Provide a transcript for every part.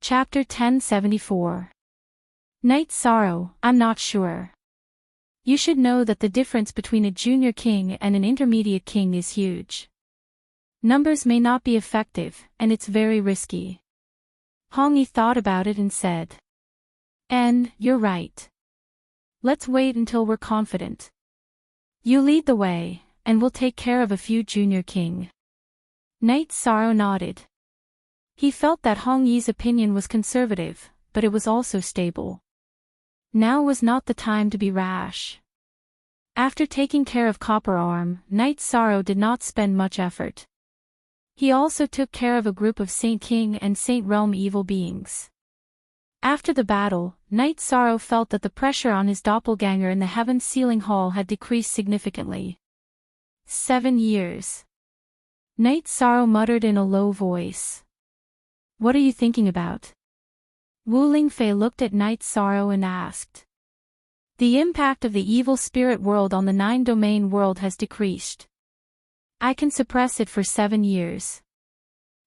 Chapter 1074. Night Sorrow, I'm not sure. You should know that the difference between a junior king and an intermediate king is huge. Numbers may not be effective, and it's very risky. Hong Yi thought about it and said. You're right. Let's wait until we're confident. You lead the way, and we'll take care of a few junior king. Night Sorrow nodded. He felt that Hong Yi's opinion was conservative, but it was also stable. Now was not the time to be rash. After taking care of Copper Arm, Night Sorrow did not spend much effort. He also took care of a group of Saint King and Saint Realm evil beings. After the battle, Night Sorrow felt that the pressure on his doppelganger in the Heaven Sealing Hall had decreased significantly. 7 years. Night Sorrow muttered in a low voice. What are you thinking about? Wu Lingfei looked at Night Sorrow and asked. The impact of the evil spirit world on the 9-domain world has decreased. I can suppress it for 7 years.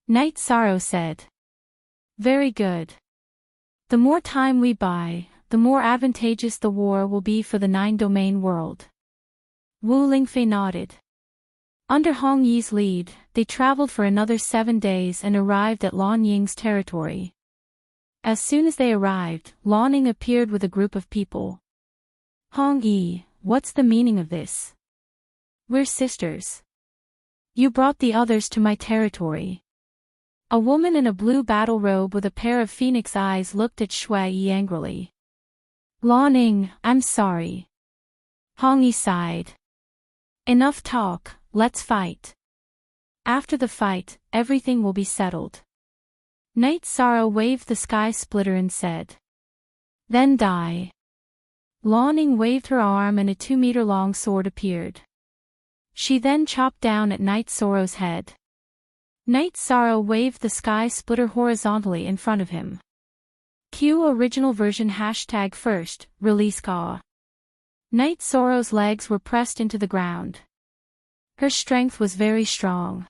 Night Sorrow said. Very good. The more time we buy, the more advantageous the war will be for the 9-domain world. Wu Lingfei nodded. Under Hong Yi's lead, they traveled for another 7 days and arrived at Lan Ying's territory. As soon as they arrived, Lan Ying appeared with a group of people. Hong Yi, what's the meaning of this? We're sisters. You brought the others to my territory. A woman in a blue battle robe with a pair of phoenix eyes looked at Shui Yi angrily. Lan Ying, I'm sorry. Hong Yi sighed. Enough talk. Let's fight. After the fight, everything will be settled. Night Sorrow waved the sky splitter and said. Then die. Lan Ying waved her arm and a 2-meter-long sword appeared. She then chopped down at Night Sorrow's head. Night Sorrow waved the sky splitter horizontally in front of him. Q original version #first, release Ka. Night Sorrow's legs were pressed into the ground. Her strength was very strong.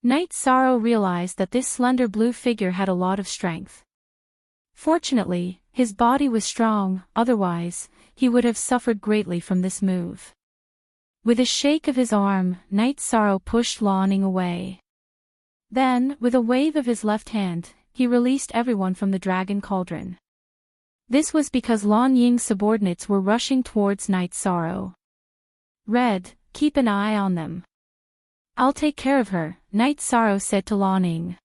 Night Sorrow realized that this slender blue figure had a lot of strength. Fortunately, his body was strong, otherwise, he would have suffered greatly from this move. With a shake of his arm, Night Sorrow pushed Lan Ying away. Then, with a wave of his left hand, he released everyone from the dragon cauldron. This was because Lan Ying's subordinates were rushing towards Night Sorrow. Red, keep an eye on them. I'll take care of her, Night Sorrow said to Lan Ying.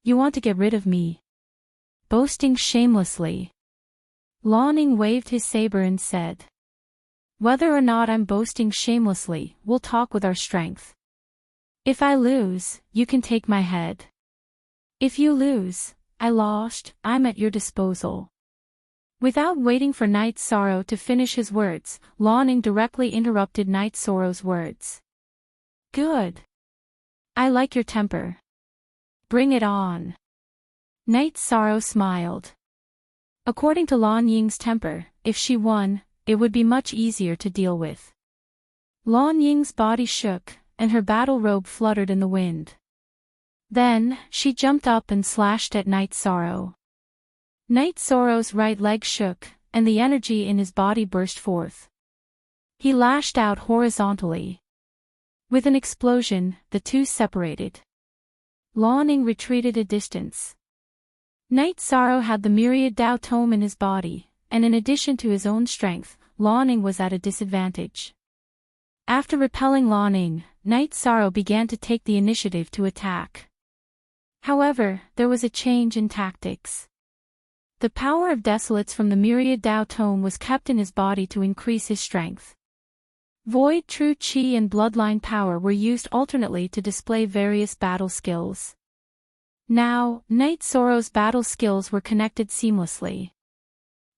You want to get rid of me? Boasting shamelessly. Lan Ying waved his saber and said. Whether or not I'm boasting shamelessly, we'll talk with our strength. If I lose, you can take my head. If you lose, I lost, I'm at your disposal. Without waiting for Night Sorrow to finish his words, Lan Ying directly interrupted Night Sorrow's words. Good. I like your temper. Bring it on. Night Sorrow smiled. According to Lan Ying's temper, if she won, it would be much easier to deal with. Lan Ying's body shook, and her battle robe fluttered in the wind. Then, she jumped up and slashed at Night Sorrow. Night Sorrow's right leg shook, and the energy in his body burst forth. He lashed out horizontally. With an explosion, the two separated. Lan Ying retreated a distance. Night Sorrow had the myriad Tao tome in his body, and in addition to his own strength, Lan Ying was at a disadvantage. After repelling Lan Ying, Night Sorrow began to take the initiative to attack. However, there was a change in tactics. The power of desolates from the myriad Tao tome was kept in his body to increase his strength. Void True Qi and Bloodline power were used alternately to display various battle skills. Now, Night Sorrow's battle skills were connected seamlessly.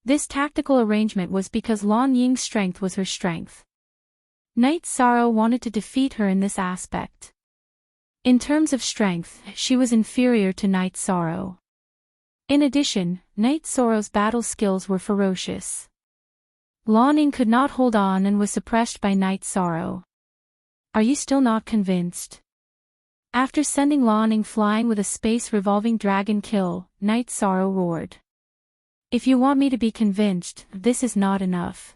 This tactical arrangement was because Lan Ying's strength was her strength. Night Sorrow wanted to defeat her in this aspect. In terms of strength, she was inferior to Night Sorrow. In addition, Night Sorrow's battle skills were ferocious. Lan Ying could not hold on and was suppressed by Night Sorrow. Are you still not convinced? After sending Lawning flying with a space-revolving dragon kill, Night Sorrow roared. If you want me to be convinced, this is not enough.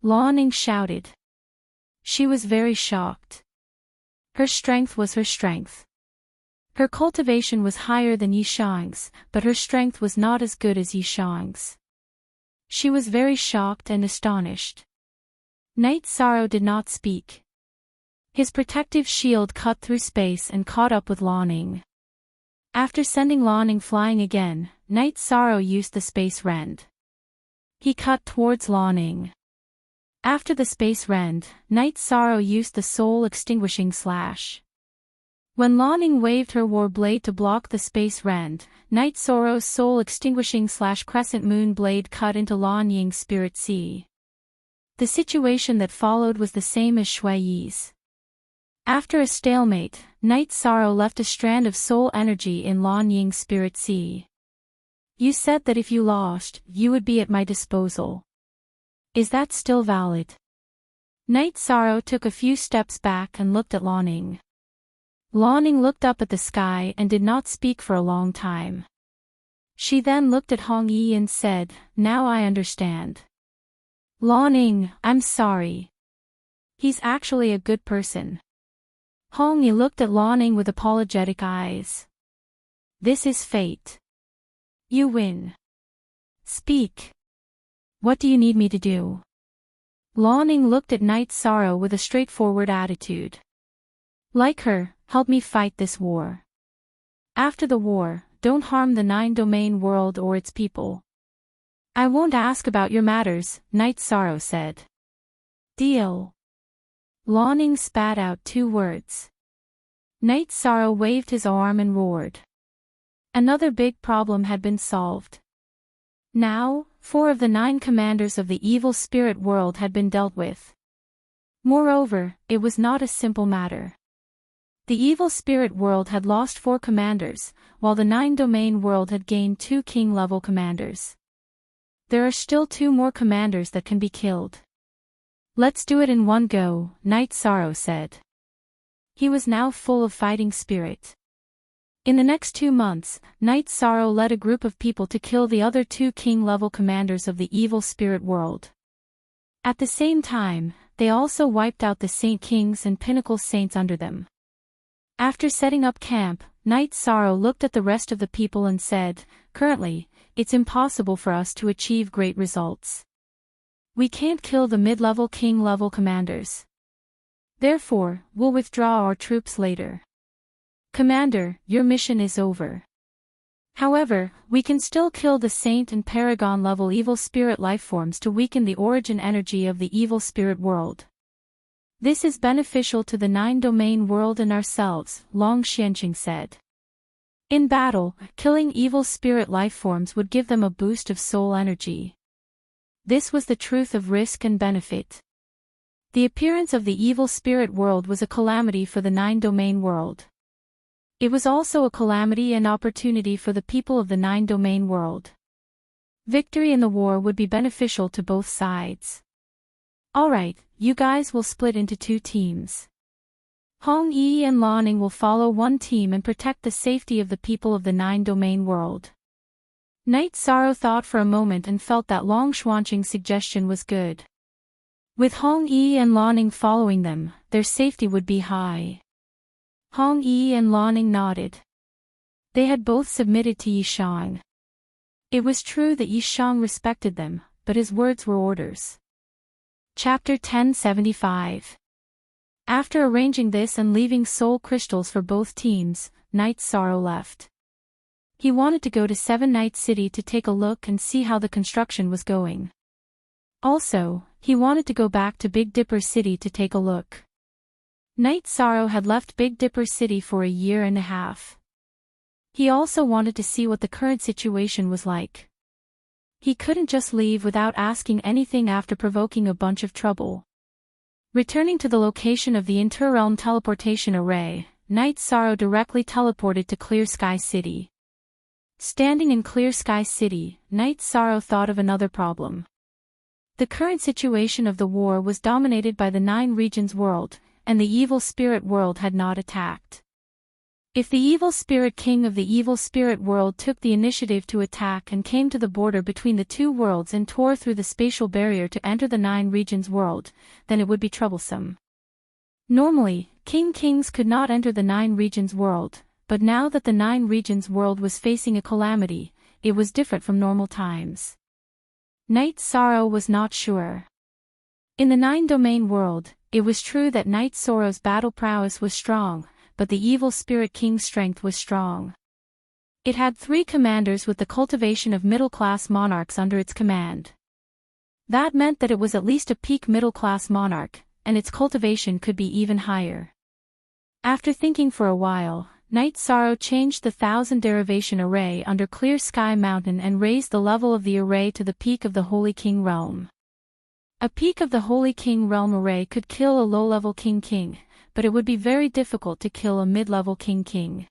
Lawning shouted. She was very shocked. Her strength was her strength. Her cultivation was higher than Yishang's, but her strength was not as good as Yishang's. She was very shocked and astonished. Night Sorrow did not speak. His protective shield cut through space and caught up with Lawning. After sending Lawning flying again, Night Sorrow used the space rend. He cut towards Lawning. After the space rend, Night Sorrow used the soul extinguishing slash. When Lawning waved her war blade to block the space rend, Night Sorrow's soul extinguishing slash crescent moon blade cut into Lan Ying's spirit sea. The situation that followed was the same as Shui Yi's. After a stalemate, Night Sorrow left a strand of soul energy in Lan Ying's spirit sea. You said that if you lost, you would be at my disposal. Is that still valid? Night Sorrow took a few steps back and looked at Lawning. Lawning looked up at the sky and did not speak for a long time. She then looked at Hong Yi and said, "Now I understand." Lawning, I'm sorry. He's actually a good person. Hong Yi looked at Lawning with apologetic eyes. This is fate. You win. Speak. What do you need me to do? Lawning looked at Night Sorrow with a straightforward attitude. Like her, help me fight this war. After the war, don't harm the 9-domain world or its people. I won't ask about your matters, Night Sorrow said. Deal. Lawning spat out 2 words. Night Sorrow waved his arm and roared. Another big problem had been solved. Now, 4 of the 9 commanders of the evil spirit world had been dealt with. Moreover, it was not a simple matter. The evil spirit world had lost 4 commanders, while the 9-domain world had gained 2 king-level commanders. There are still 2 more commanders that can be killed. Let's do it in one go, Night Sorrow said. He was now full of fighting spirit. In the next 2 months, Night Sorrow led a group of people to kill the other 2 king-level commanders of the evil spirit world. At the same time, they also wiped out the Saint Kings and Pinnacle Saints under them. After setting up camp, Night Sorrow looked at the rest of the people and said, "Currently, it's impossible for us to achieve great results. We can't kill the mid-level king-level commanders. Therefore, we'll withdraw our troops later. Commander, your mission is over. However, we can still kill the Saint and Paragon-level evil spirit lifeforms to weaken the origin energy of the evil spirit world. This is beneficial to the 9-domain world and ourselves," Long Xianqing said. In battle, killing evil spirit lifeforms would give them a boost of soul energy. This was the truth of risk and benefit. The appearance of the evil spirit world was a calamity for the 9-domain world. It was also a calamity and opportunity for the people of the 9-domain world. Victory in the war would be beneficial to both sides. Alright, you guys will split into 2 teams. Hong Yi and Lawning will follow one team and protect the safety of the people of the 9-domain world. Night Sorrow thought for a moment and felt that Long Xuanqing's suggestion was good. With Hong Yi and Lawning following them, their safety would be high. Hong Yi and Lawning nodded. They had both submitted to Yishang. It was true that Yishang respected them, but his words were orders. Chapter 1075. After arranging this and leaving soul crystals for both teams, Night Sorrow left. He wanted to go to 7 Night City to take a look and see how the construction was going. Also, he wanted to go back to Big Dipper City to take a look. Night Sorrow had left Big Dipper City for a year and a half. He also wanted to see what the current situation was like. He couldn't just leave without asking anything after provoking a bunch of trouble. Returning to the location of the Interrealm teleportation array, Night Sorrow directly teleported to Clear Sky City. Standing in Clear Sky City, Night Sorrow thought of another problem. The current situation of the war was dominated by the 9 regions world, and the evil spirit world had not attacked. If the evil spirit king of the evil spirit world took the initiative to attack and came to the border between the two worlds and tore through the spatial barrier to enter the Nine Regions world, then it would be troublesome. Normally, kings could not enter the Nine Regions world, but now that the Nine Regions world was facing a calamity, it was different from normal times. Knight Sorrow was not sure. In the Nine Domain world, it was true that Knight Sorrow's battle prowess was strong, but the evil spirit king's strength was strong. It had 3 commanders with the cultivation of middle-class monarchs under its command. That meant that it was at least a peak middle-class monarch, and its cultivation could be even higher. After thinking for a while, Knight Sorrow changed the 1000 derivation array under Clear Sky Mountain and raised the level of the array to the peak of the Holy King realm. A peak of the Holy King realm array could kill a low-level king, but it would be very difficult to kill a mid-level king.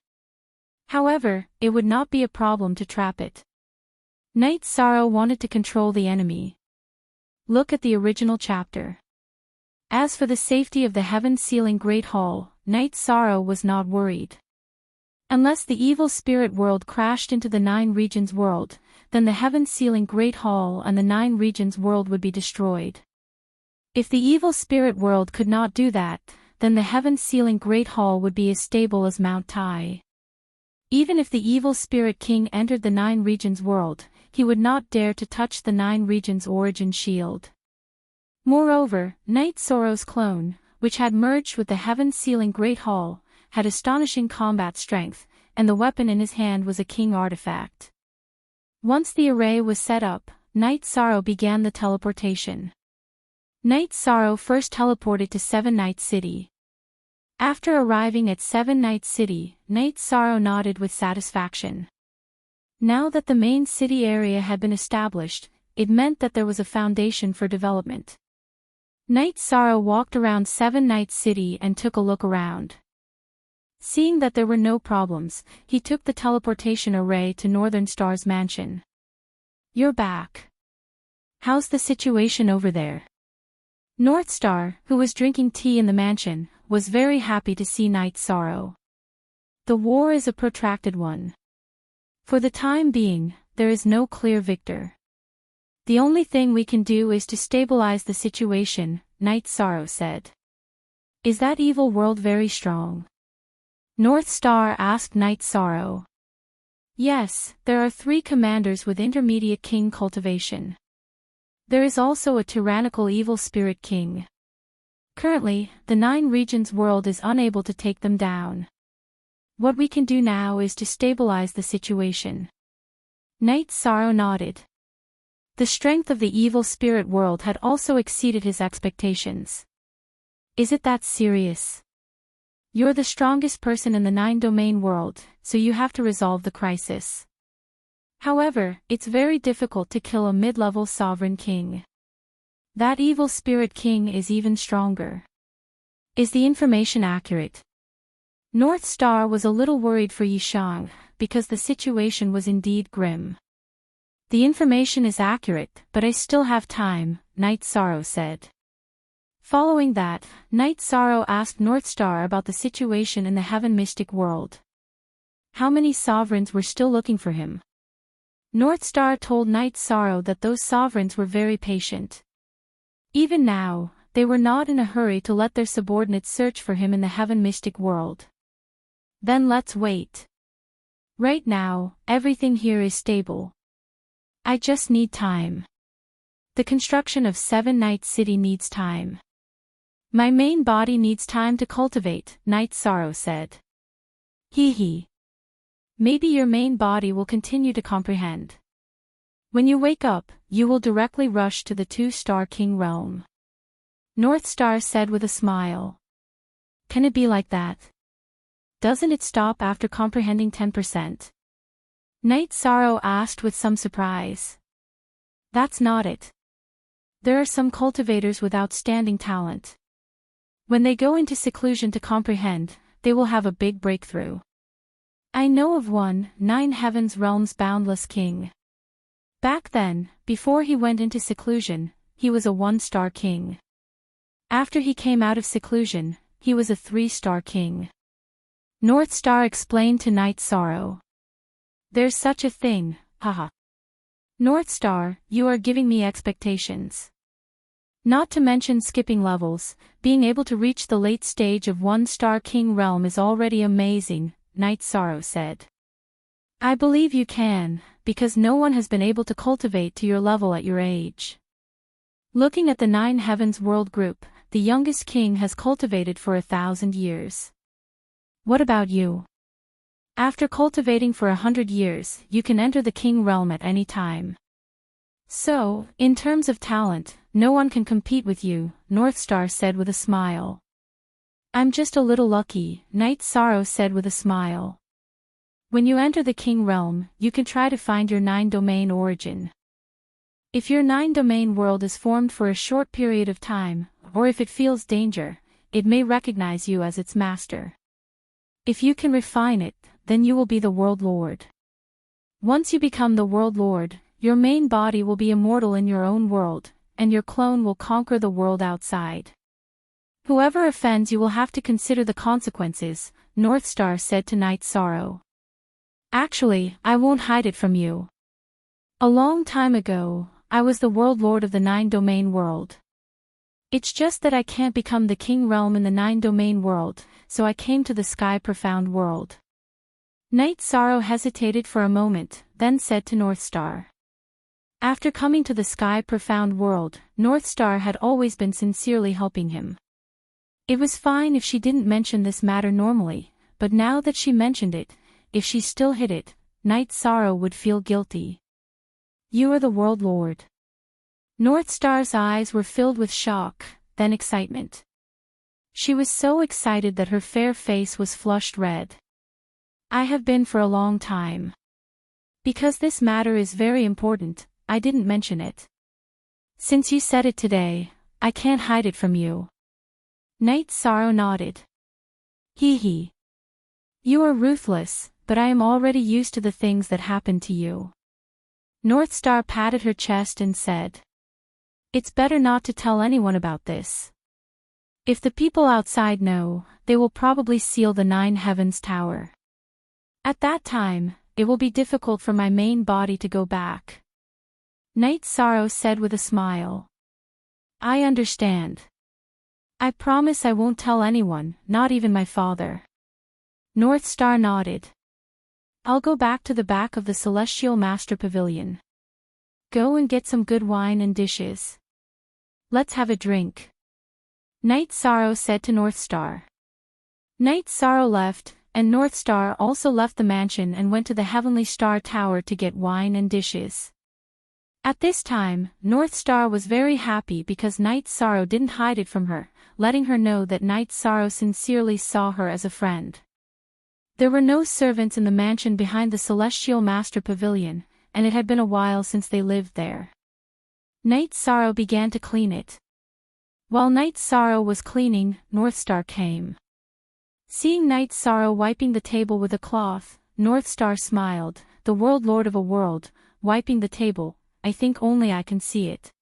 However, it would not be a problem to trap it. Knight Sorrow wanted to control the enemy. Look at the original chapter. As for the safety of the heaven-sealing Great Hall, Knight Sorrow was not worried. Unless the evil spirit world crashed into the Nine Regions world, then the heaven-sealing Great Hall and the Nine Regions world would be destroyed. If the evil spirit world could not do that, then the heaven-sealing Great Hall would be as stable as Mount Tai. Even if the evil spirit king entered the Nine Regions world, he would not dare to touch the Nine Regions origin shield. Moreover, Knight Sorrow's clone, which had merged with the heaven-sealing Great Hall, had astonishing combat strength, and the weapon in his hand was a king artifact. Once the array was set up, Knight Sorrow began the teleportation. Knight Sorrow first teleported to Seven Night City. After arriving at Seven Night City, Knight Sorrow nodded with satisfaction. Now that the main city area had been established, it meant that there was a foundation for development. Knight Sorrow walked around Seven Night City and took a look around. Seeing that there were no problems, he took the teleportation array to Northern Star's mansion. "You're back. How's the situation over there?" North Star, who was drinking tea in the mansion, was very happy to see Knight Sorrow. "The war is a protracted one. For the time being, there is no clear victor. The only thing we can do is to stabilize the situation," Knight Sorrow said. "Is that evil world very strong?" North Star asked Knight Sorrow. "Yes, there are 3 commanders with intermediate king cultivation. There is also a tyrannical evil spirit king. Currently, the Nine Regions world is unable to take them down. What we can do now is to stabilize the situation." Knight Sorrow nodded. The strength of the evil spirit world had also exceeded his expectations. "Is it that serious? You're the strongest person in the Nine Domain world, so you have to resolve the crisis. However, it's very difficult to kill a mid-level sovereign king. That evil spirit king is even stronger. Is the information accurate?" North Star was a little worried for Yishang, because the situation was indeed grim. "The information is accurate, but I still have time," Knight Sorrow said. Following that, Knight Sorrow asked North Star about the situation in the Heaven Mystic world. How many sovereigns were still looking for him? North Star told Knight Sorrow that those sovereigns were very patient. Even now, they were not in a hurry to let their subordinates search for him in the Heaven Mystic world. "Then let's wait. Right now, everything here is stable. I just need time. The construction of Seven Night City needs time. My main body needs time to cultivate," Knight Sorrow said. Hee. Maybe your main body will continue to comprehend. When you wake up, you will directly rush to the 2-star king realm. North Star said with a smile. Can it be like that? Doesn't it stop after comprehending 10%? Knight Sorrow asked with some surprise. That's not it. There are some cultivators with outstanding talent. When they go into seclusion to comprehend, they will have a big breakthrough. I know of one, 9 Heavens Realms Boundless King. Back then, before he went into seclusion, he was a 1-star king. After he came out of seclusion, he was a 3-star king. North Star explained to Night Sorrow. There's such a thing, haha. North Star, you are giving me expectations. Not to mention skipping levels, being able to reach the late stage of 1-star king realm is already amazing, Night Sorrow said. I believe you can, because no one has been able to cultivate to your level at your age. Looking at the 9 Heavens World Group, the youngest king has cultivated for 1,000 years. What about you? After cultivating for 100 years, you can enter the king realm at any time. So, in terms of talent, no one can compete with you, North Star said with a smile. I'm just a little lucky, Night Sorrow said with a smile. When you enter the king realm, you can try to find your 9-domain origin. If your 9-domain world is formed for a short period of time, or if it feels danger, it may recognize you as its master. If you can refine it, then you will be the World Lord. Once you become the World Lord, your main body will be immortal in your own world, and your clone will conquer the world outside. Whoever offends you will have to consider the consequences, North Star said to Night Sorrow. Actually, I won't hide it from you. A long time ago, I was the World Lord of the 9-domain world. It's just that I can't become the king realm in the 9-domain world, so I came to the sky profound world. Night Sorrow hesitated for a moment, then said to North Star. After coming to the sky profound world, North Star had always been sincerely helping him. It was fine if she didn't mention this matter normally, but now that she mentioned it, if she still hid it, Night Sorrow would feel guilty. You are the World Lord. North Star's eyes were filled with shock, then excitement. She was so excited that her fair face was flushed red. I have been for a long time. Because this matter is very important, I didn't mention it. Since you said it today, I can't hide it from you. Night Sorrow nodded. Hee hee. You are ruthless, but I am already used to the things that happen to you. North Star patted her chest and said. It's better not to tell anyone about this. If the people outside know, they will probably seal the 9 Heavens Tower. At that time, it will be difficult for my main body to go back. Night Sorrow said with a smile. I understand. I promise I won't tell anyone, not even my father. North Star nodded. I'll go back to the back of the Celestial Master Pavilion. Go and get some good wine and dishes. Let's have a drink. Night Sorrow said to North Star. Night Sorrow left, and North Star also left the mansion and went to the Heavenly Star Tower to get wine and dishes. At this time, North Star was very happy because Night Sorrow didn't hide it from her, letting her know that Night Sorrow sincerely saw her as a friend. There were no servants in the mansion behind the Celestial Master Pavilion, and it had been a while since they lived there. Night Sorrow began to clean it. While Night Sorrow was cleaning, North Star came. Seeing Night Sorrow wiping the table with a cloth, North Star smiled, the World Lord of a world, wiping the table, I think only I can see it.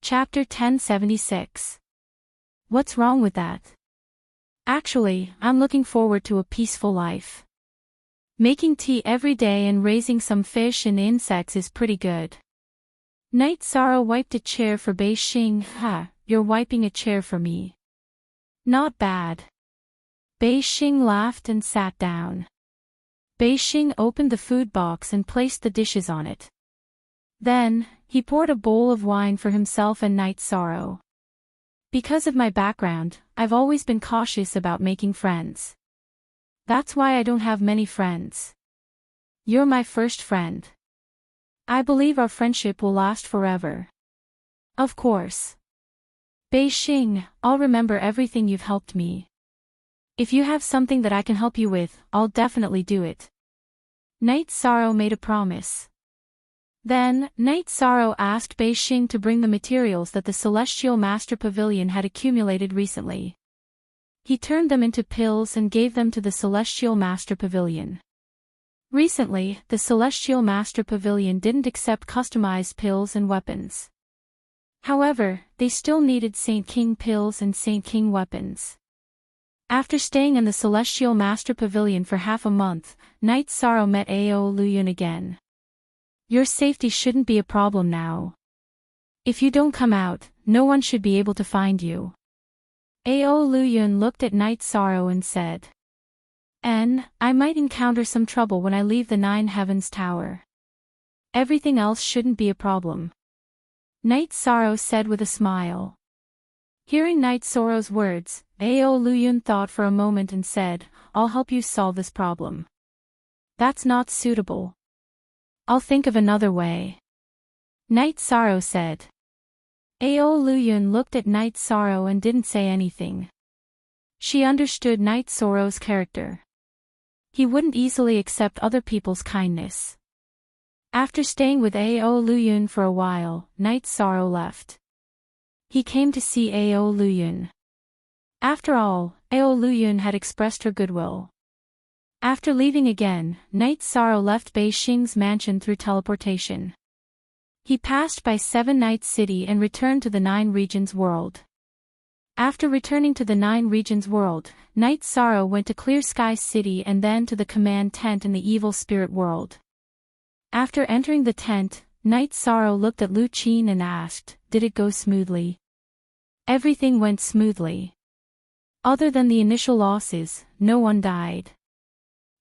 Chapter 1076. What's wrong with that? Actually, I'm looking forward to a peaceful life. Making tea every day and raising some fish and insects is pretty good. Night Sorrow wiped a chair for Bei Xing. You're wiping a chair for me. Not bad. Bei Xing laughed and sat down. Bei Xing opened the food box and placed the dishes on it. Then, he poured a bowl of wine for himself and Night Sorrow. Because of my background, I've always been cautious about making friends. That's why I don't have many friends. You're my first friend. I believe our friendship will last forever. Of course. Bei Xing, I'll remember everything you've helped me. If you have something that I can help you with, I'll definitely do it. Night Sorrow made a promise. Then, Night Sorrow asked Bei Xing to bring the materials that the Celestial Master Pavilion had accumulated recently. He turned them into pills and gave them to the Celestial Master Pavilion. Recently, the Celestial Master Pavilion didn't accept customized pills and weapons. However, they still needed Saint King pills and Saint King weapons. After staying in the Celestial Master Pavilion for half a month, Night Sorrow met Ao Luyun again. Your safety shouldn't be a problem now. If you don't come out, no one should be able to find you. Ao Luyun looked at Night Sorrow and said, I might encounter some trouble when I leave the Nine Heavens Tower. Everything else shouldn't be a problem. Night Sorrow said with a smile. Hearing Night Sorrow's words, Ao Luyun thought for a moment and said, I'll help you solve this problem. That's not suitable. I'll think of another way. Night Sorrow said. Ao Luyun looked at Night Sorrow and didn't say anything. She understood Night Sorrow's character. He wouldn't easily accept other people's kindness. After staying with Ao Luyun for a while, Night Sorrow left. He came to see Ao Luyun. After all, Ao Luyun had expressed her goodwill. After leaving again, Night Sorrow left Bei Xing's mansion through teleportation. He passed by Seven Nights City and returned to the Nine Regions world. After returning to the Nine Regions world, Night Sorrow went to Clear Sky City and then to the command tent in the Evil Spirit world. After entering the tent, Night Sorrow looked at Lu Qin and asked, Did it go smoothly? Everything went smoothly. Other than the initial losses, no one died.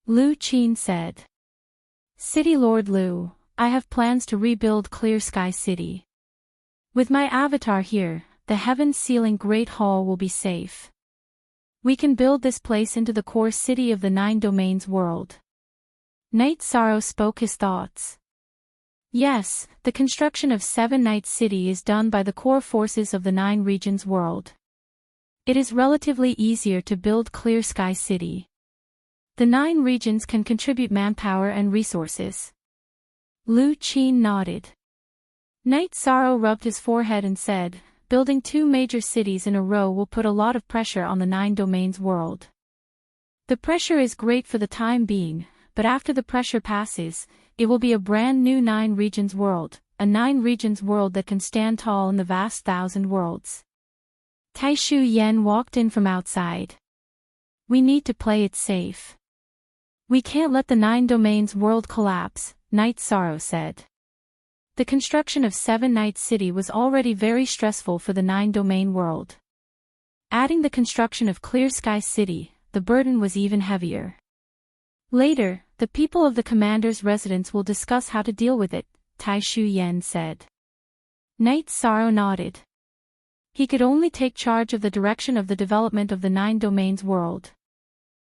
Lu Qin said. City Lord Lu, I have plans to rebuild Clear Sky City. With my avatar here, the Heaven Sealing Great Hall will be safe. We can build this place into the core city of the Nine Domains world. Night Sorrow spoke his thoughts. Yes, the construction of Seven Nights City is done by the core forces of the Nine Regions world. It is relatively easier to build Clear Sky City. The Nine Regions can contribute manpower and resources. Lu Qin nodded. Night Sorrow rubbed his forehead and said, Building two major cities in a row will put a lot of pressure on the Nine Domains world. The pressure is great for the time being, but after the pressure passes, it will be a brand new Nine Regions world, a Nine Regions world that can stand tall in the vast thousand worlds. Taishu Yen walked in from outside. We need to play it safe. We can't let the Nine Domains world collapse, Night Sorrow said. The construction of Seven Nights City was already very stressful for the Nine Domain world. Adding the construction of Clear Sky City, the burden was even heavier. Later, the people of the commander's residence will discuss how to deal with it, Taishu Yen said. Night Sorrow nodded. He could only take charge of the direction of the development of the Nine Domains world.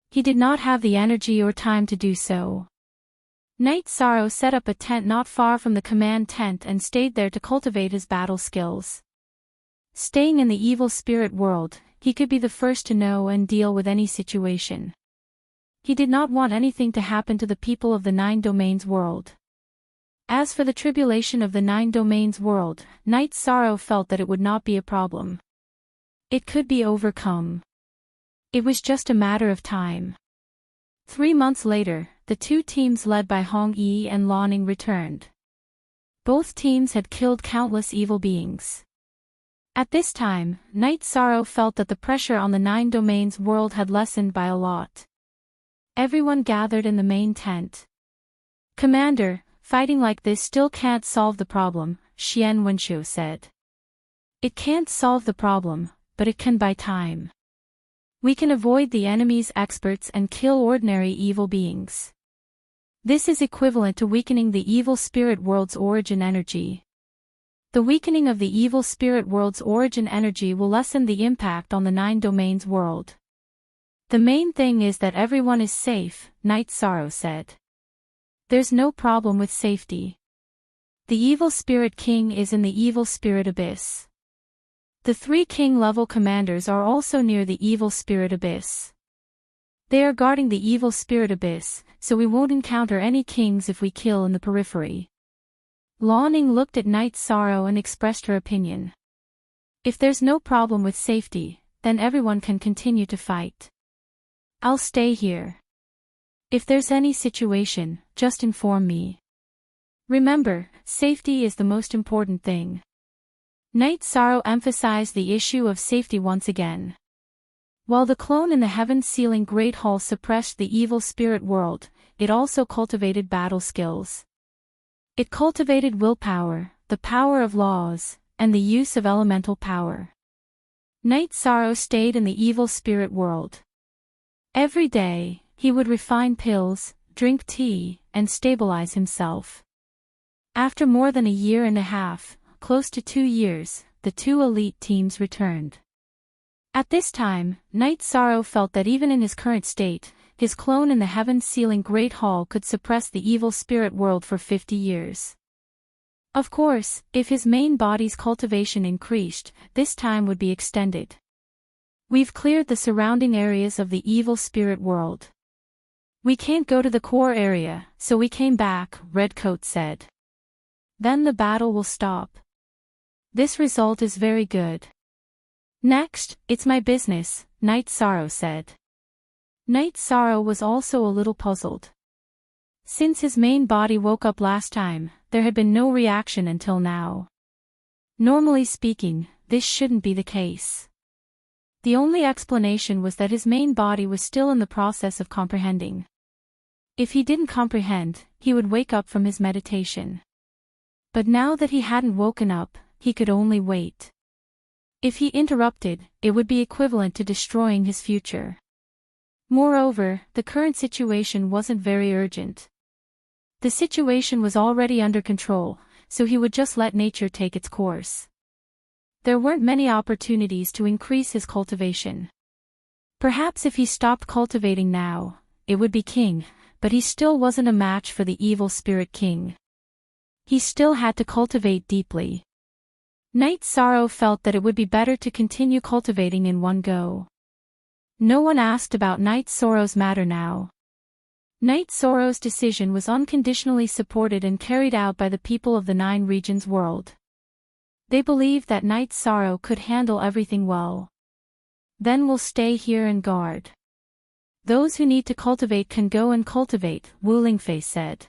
He did not have the energy or time to do so. Night Sorrow set up a tent not far from the command tent and stayed there to cultivate his battle skills. Staying in the evil spirit world, he could be the first to know and deal with any situation. He did not want anything to happen to the people of the Nine Domains world. As for the tribulation of the Nine Domains world, Night Sorrow felt that it would not be a problem. It could be overcome. It was just a matter of time. 3 months later, the two teams led by Hong Yi and Laning returned. Both teams had killed countless evil beings. At this time, Night Sorrow felt that the pressure on the Nine Domains world had lessened by a lot. Everyone gathered in the main tent. Commander, fighting like this still can't solve the problem, Xian Wenqiu said. It can't solve the problem, but it can buy time. We can avoid the enemy's experts and kill ordinary evil beings. This is equivalent to weakening the evil spirit world's origin energy. The weakening of the evil spirit world's origin energy will lessen the impact on the Nine Domains world. The main thing is that everyone is safe, Night Sorrow said. There's no problem with safety. The evil spirit king is in the evil spirit abyss. The 3 king-level commanders are also near the evil spirit abyss. They are guarding the evil spirit abyss, so we won't encounter any kings if we kill in the periphery. Laning looked at Night Sorrow and expressed her opinion. If there's no problem with safety, then everyone can continue to fight. I'll stay here. If there's any situation, just inform me. Remember, safety is the most important thing. Night Sorrow emphasized the issue of safety once again. While the clone in the heaven-sealing Great Hall suppressed the evil spirit world, it also cultivated battle skills. It cultivated willpower, the power of laws, and the use of elemental power. Knight Sorrow stayed in the evil spirit world. Every day, he would refine pills, drink tea, and stabilize himself. After more than a year and a half, close to 2 years, the 2 elite teams returned. At this time, Knight Sorrow felt that even in his current state, his clone in the heaven-sealing Great Hall could suppress the evil spirit world for 50 years. Of course, if his main body's cultivation increased, this time would be extended. We've cleared the surrounding areas of the evil spirit world. We can't go to the core area, so we came back, Redcoat said. Then the battle will stop. This result is very good. Next, it's my business, Knight Sorrow said. Knight Sorrow was also a little puzzled. Since his main body woke up last time, there had been no reaction until now. Normally speaking, this shouldn't be the case. The only explanation was that his main body was still in the process of comprehending. If he didn't comprehend, he would wake up from his meditation. But now that he hadn't woken up, he could only wait. If he interrupted, it would be equivalent to destroying his future. Moreover, the current situation wasn't very urgent. The situation was already under control, so he would just let nature take its course. There weren't many opportunities to increase his cultivation. Perhaps if he stopped cultivating now, it would be king, but he still wasn't a match for the evil spirit king. He still had to cultivate deeply. Knight Sorrow felt that it would be better to continue cultivating in one go. No one asked about Knight Sorrow's matter now. Knight Sorrow's decision was unconditionally supported and carried out by the people of the 9 regions world. They believed that Knight Sorrow could handle everything well. Then we'll stay here and guard. Those who need to cultivate can go and cultivate, Wu Lingfei said.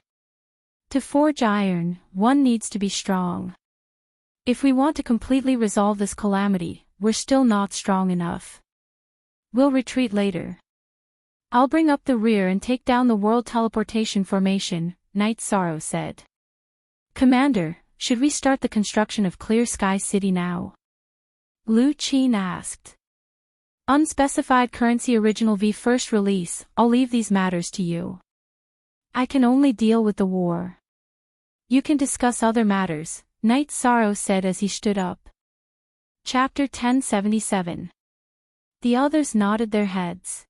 To forge iron, one needs to be strong. If we want to completely resolve this calamity, we're still not strong enough. We'll retreat later. I'll bring up the rear and take down the world teleportation formation, Knight Sorrow said. Commander, should we start the construction of Clear Sky City now? Lu Qin asked. Unspecified currency original V first release, I'll leave these matters to you. I can only deal with the war. You can discuss other matters, Knight Sorrow said as he stood up. Chapter 1077. The others nodded their heads.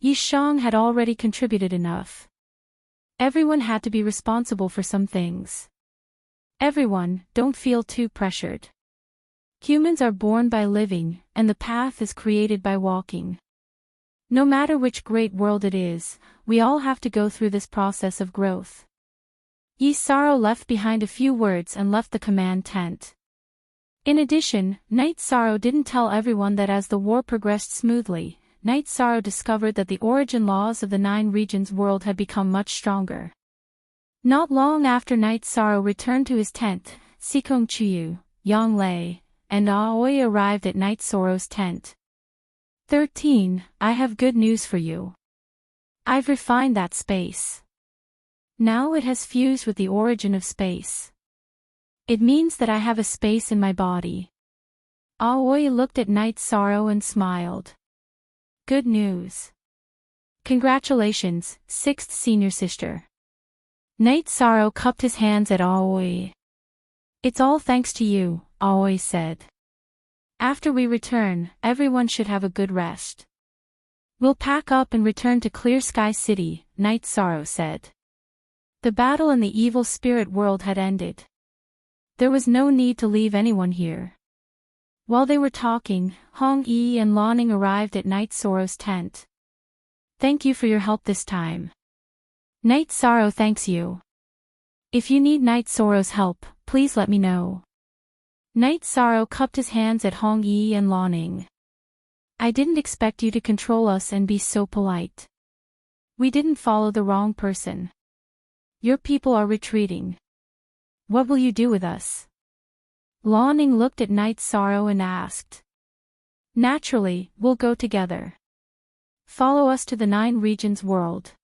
Yi Shang had already contributed enough. Everyone had to be responsible for some things. Everyone, don't feel too pressured. Humans are born by living, and the path is created by walking. No matter which great world it is, we all have to go through this process of growth. Yi Sorrow left behind a few words and left the command tent. In addition, Knight Sorrow didn't tell everyone that as the war progressed smoothly, Knight Sorrow discovered that the origin laws of the 9 regions world had become much stronger. Not long after Knight Sorrow returned to his tent, Sikong Chuyu, Yang Lei, and Aoi arrived at Knight Sorrow's tent. 13. I have good news for you. I've refined that space. Now it has fused with the origin of space. It means that I have a space in my body. Aoi looked at Knight Sorrow and smiled. Good news. Congratulations, 6th senior sister. Knight Sorrow cupped his hands at Aoi. It's all thanks to you, Aoi said. After we return, everyone should have a good rest. We'll pack up and return to Clear Sky City, Knight Sorrow said. The battle in the evil spirit world had ended. There was no need to leave anyone here. While they were talking, Hong Yi and Lanning arrived at Knight Sorrow's tent. Thank you for your help this time. Knight Sorrow thanks you. If you need Knight Sorrow's help, please let me know. Knight Sorrow cupped his hands at Hong Yi and Lanning. I didn't expect you to control us and be so polite. We didn't follow the wrong person. Your people are retreating. What will you do with us? Lanning looked at Knight Sorrow and asked. Naturally, we'll go together. Follow us to the 9 regions world.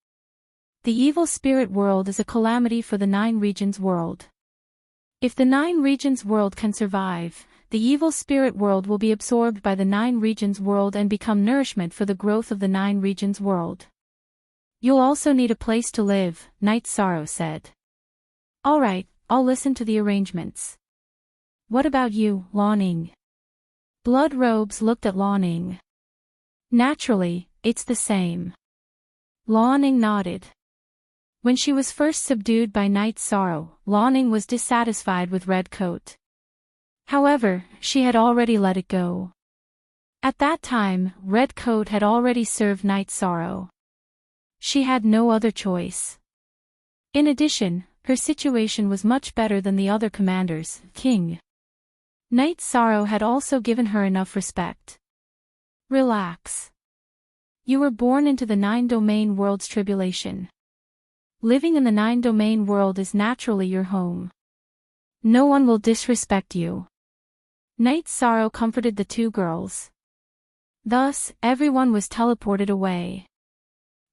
The evil spirit world is a calamity for the 9 regions world. If the 9 regions world can survive, the evil spirit world will be absorbed by the 9 regions world and become nourishment for the growth of the 9 regions world. You'll also need a place to live, Night Sorrow said. Alright, I'll listen to the arrangements. What about you, Lawning? Blood Robes looked at Lawning. Naturally, it's the same. Lawning nodded. When she was first subdued by Night Sorrow, Lawning was dissatisfied with Red Coat. However, she had already let it go. At that time, Red Coat had already served Night Sorrow. She had no other choice. In addition, her situation was much better than the other commanders, King. Night Sorrow had also given her enough respect. Relax. You were born into the 9-domain world's tribulation. Living in the 9-domain world is naturally your home. No one will disrespect you. Night Sorrow comforted the 2 girls. Thus, everyone was teleported away.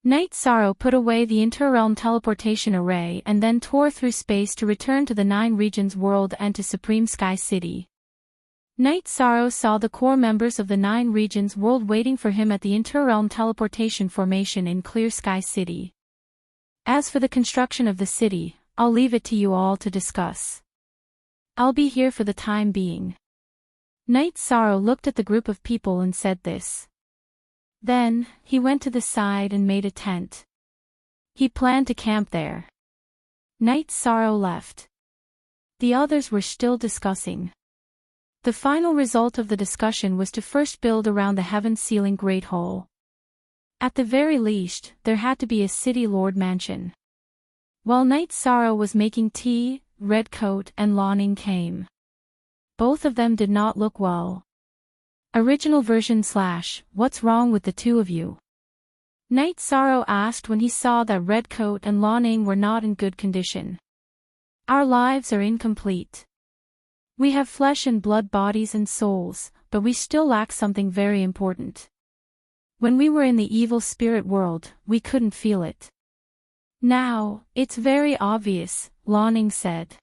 Night Sorrow put away the interrealm teleportation array and then tore through space to return to the 9 regions world and to Supreme Sky City. Night Sorrow saw the core members of the 9 regions world waiting for him at the interrealm teleportation formation in Clear Sky City. As for the construction of the city, I'll leave it to you all to discuss. I'll be here for the time being. Night Sorrow looked at the group of people and said this. Then, he went to the side and made a tent. He planned to camp there. Night Sorrow left. The others were still discussing. The final result of the discussion was to first build around the heaven-sealing Great Hole. At the very least, there had to be a city lord mansion. While Night Sorrow was making tea, Red Coat and Lawning came. Both of them did not look well. Original version / What's wrong with the 2 of you? Night Sorrow asked when he saw that Red Coat and Lawning were not in good condition. Our lives are incomplete. We have flesh and blood bodies and souls, but we still lack something very important. When we were in the evil spirit world, we couldn't feel it. Now, it's very obvious, Lawning said.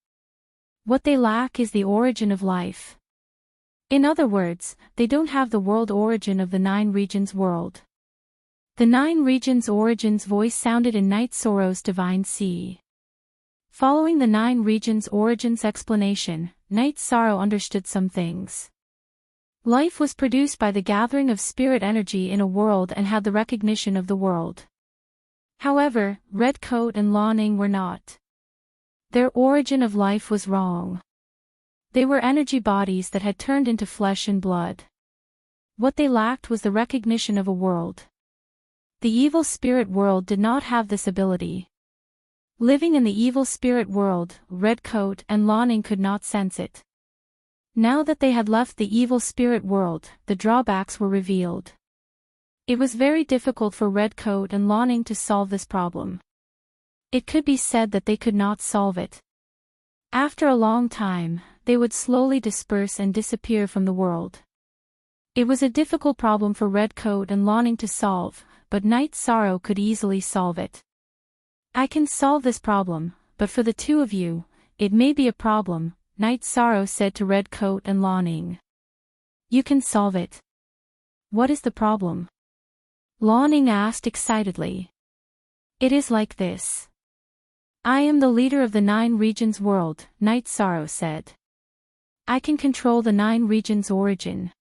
What they lack is the origin of life. In other words, they don't have the world origin of the 9 regions world. The 9 regions origin's voice sounded in Night Sorrow's divine sea. Following the 9 regions origins explanation, Night Sorrow understood some things. Life was produced by the gathering of spirit energy in a world and had the recognition of the world. However, Red Coat and Lawning were not. Their origin of life was wrong. They were energy bodies that had turned into flesh and blood. What they lacked was the recognition of a world. The evil spirit world did not have this ability. Living in the evil spirit world, Red Coat and Lawning could not sense it. Now that they had left the evil spirit world, the drawbacks were revealed. It was very difficult for Red Coat and Lawning to solve this problem. It could be said that they could not solve it. After a long time, they would slowly disperse and disappear from the world. It was a difficult problem for Red Coat and Lawning to solve, but Night Sorrow could easily solve it. I can solve this problem, but for the 2 of you, it may be a problem, Night Sorrow said to Red Coat and Lawning. You can solve it. What is the problem? Lawning asked excitedly. It is like this. I am the leader of the 9 regions world, Night Sorrow said. I can control the 9 regions origin.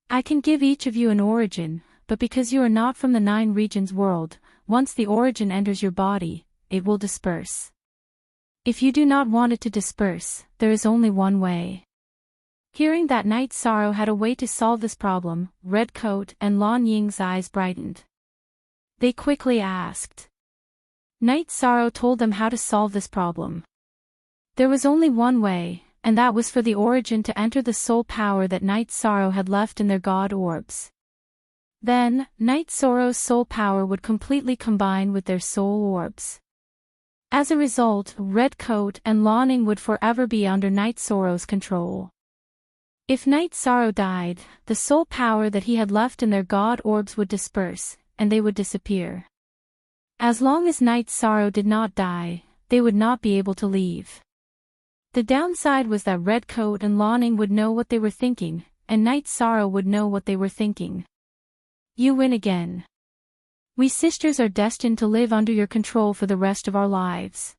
I can give each of you an origin, but because you are not from the 9 regions world, once the origin enters your body, it will disperse. If you do not want it to disperse, there is only one way. Hearing that Night Sorrow had a way to solve this problem, Red Coat and Lan Ying's eyes brightened. They quickly asked. Night Sorrow told them how to solve this problem. There was only one way, and that was for the origin to enter the soul power that Night Sorrow had left in their god orbs. Then, Night Sorrow's soul power would completely combine with their soul orbs. As a result, Red Coat and Lawning would forever be under Night Sorrow's control. If Night Sorrow died, the soul power that he had left in their god orbs would disperse, and they would disappear. As long as Night Sorrow did not die, they would not be able to leave. The downside was that Redcoat and Lawning would know what they were thinking, and Night Sorrow would know what they were thinking. You win again. We sisters are destined to live under your control for the rest of our lives.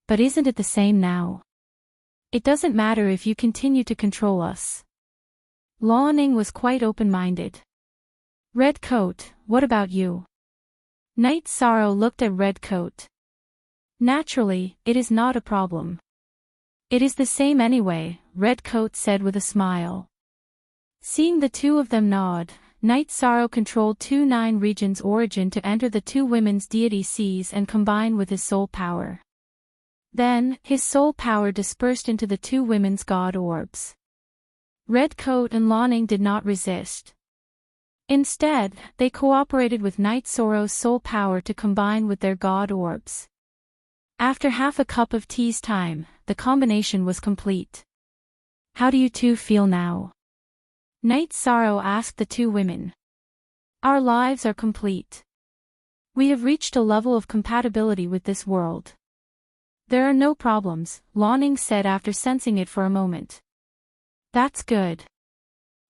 But isn't it the same now? It doesn't matter if you continue to control us. Lawning was quite open-minded. Redcoat, what about you? Night Sorrow looked at Redcoat. Naturally, it is not a problem. It is the same anyway, Redcoat said with a smile. Seeing the two of them nod, Night Sorrow controlled 2-9 regions origin to enter the two women's deity seas and combine with his soul power. Then, his soul power dispersed into the two women's god orbs. Redcoat and Lawning did not resist. Instead, they cooperated with Night Sorrow's soul power to combine with their god orbs. After half a cup of tea's time, the combination was complete. How do you two feel now? Night Sorrow asked the two women. Our lives are complete. We have reached a level of compatibility with this world. There are no problems, Lawning said after sensing it for a moment. That's good.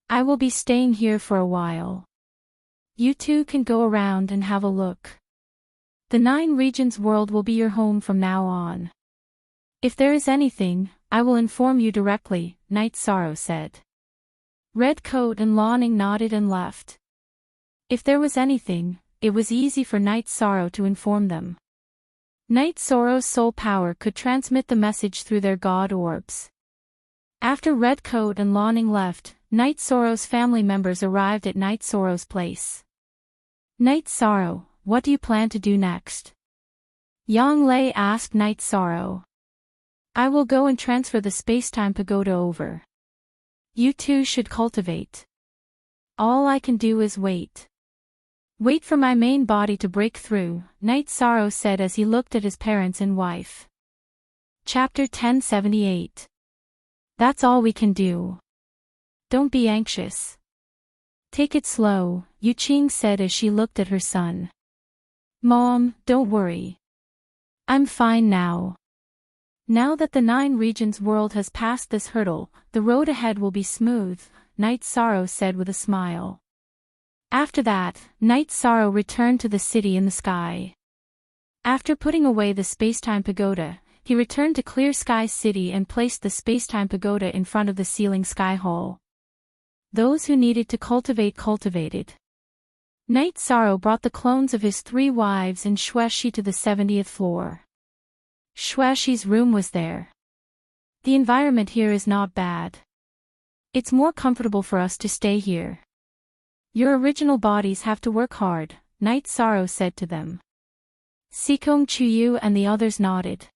I will be staying here for a while. You two can go around and have a look. The 9 regions world will be your home from now on. If there is anything, I will inform you directly, Night Sorrow said. Redcoat and Lawning nodded and left. If there was anything, it was easy for Night Sorrow to inform them. Night Sorrow's soul power could transmit the message through their god orbs. After Redcoat and Lawning left, Night Sorrow's family members arrived at Night Sorrow's place. Night Sorrow, what do you plan to do next? Yang Lei asked Night Sorrow. I will go and transfer the space-time pagoda over. You two should cultivate. All I can do is wait. Wait for my main body to break through, Night Sorrow said as he looked at his parents and wife. Chapter 1078. That's all we can do. Don't be anxious. Take it slow, Yu Qing said as she looked at her son. Mom, don't worry. I'm fine now. Now that the 9 regions world has passed this hurdle, the road ahead will be smooth, Night Sorrow said with a smile. After that, Night Sorrow returned to the city in the sky. After putting away the space-time pagoda, he returned to Clear Sky City and placed the space-time pagoda in front of the ceiling sky hall. Those who needed to cultivate cultivated. Night Sorrow brought the clones of his 3 wives and Xueshi to the 70th floor. Xueshi's room was there. The environment here is not bad. It's more comfortable for us to stay here. Your original bodies have to work hard, Night Sorrow said to them. Sikong Chuyu and the others nodded.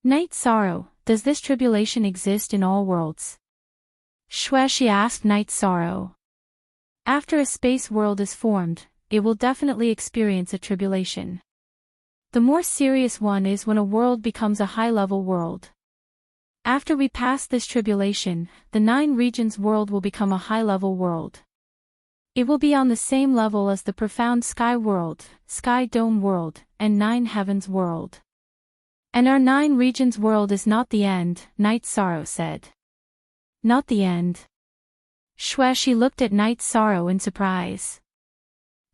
Night Sorrow, does this tribulation exist in all worlds? Xueshi asked Night Sorrow. After a space world is formed, it will definitely experience a tribulation. The more serious one is when a world becomes a high-level world. After we pass this tribulation, the 9 regions world will become a high-level world. It will be on the same level as the profound sky world, sky dome world, and 9 heavens world. And our 9 regions world is not the end, Night Sorrow said. Not the end. Xueshi looked at Night Sorrow in surprise.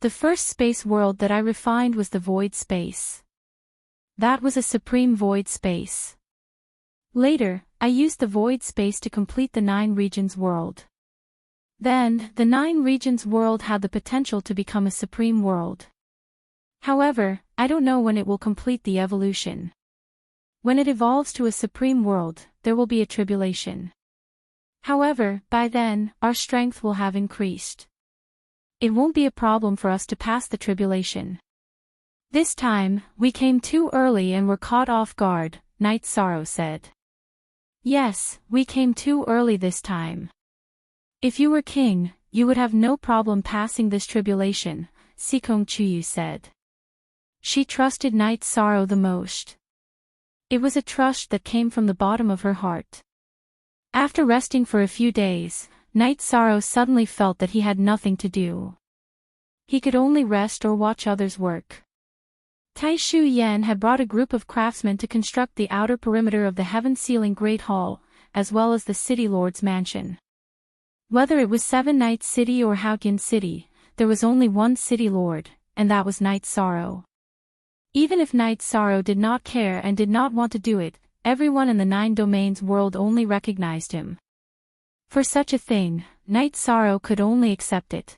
The first space world that I refined was the void space. That was a supreme void space. Later, I used the void space to complete the 9 regions world. Then, the 9 regions world had the potential to become a supreme world. However, I don't know when it will complete the evolution. When it evolves to a supreme world, there will be a tribulation. However, by then, our strength will have increased. It won't be a problem for us to pass the tribulation. This time, we came too early and were caught off guard, Night Sorrow said. Yes, we came too early this time. If you were king, you would have no problem passing this tribulation, Sikong Chuyu said. She trusted Night Sorrow the most. It was a trust that came from the bottom of her heart. After resting for a few days, Night Sorrow suddenly felt that he had nothing to do. He could only rest or watch others work. Tai Shu Yan had brought a group of craftsmen to construct the outer perimeter of the heaven-sealing Great Hall, as well as the City Lord's mansion. Whether it was Seven Nights City or Haotian City, there was only one City Lord, and that was Night Sorrow. Even if Night Sorrow did not care and did not want to do it, everyone in the Nine Domains world only recognized him. For such a thing, Night Sorrow could only accept it.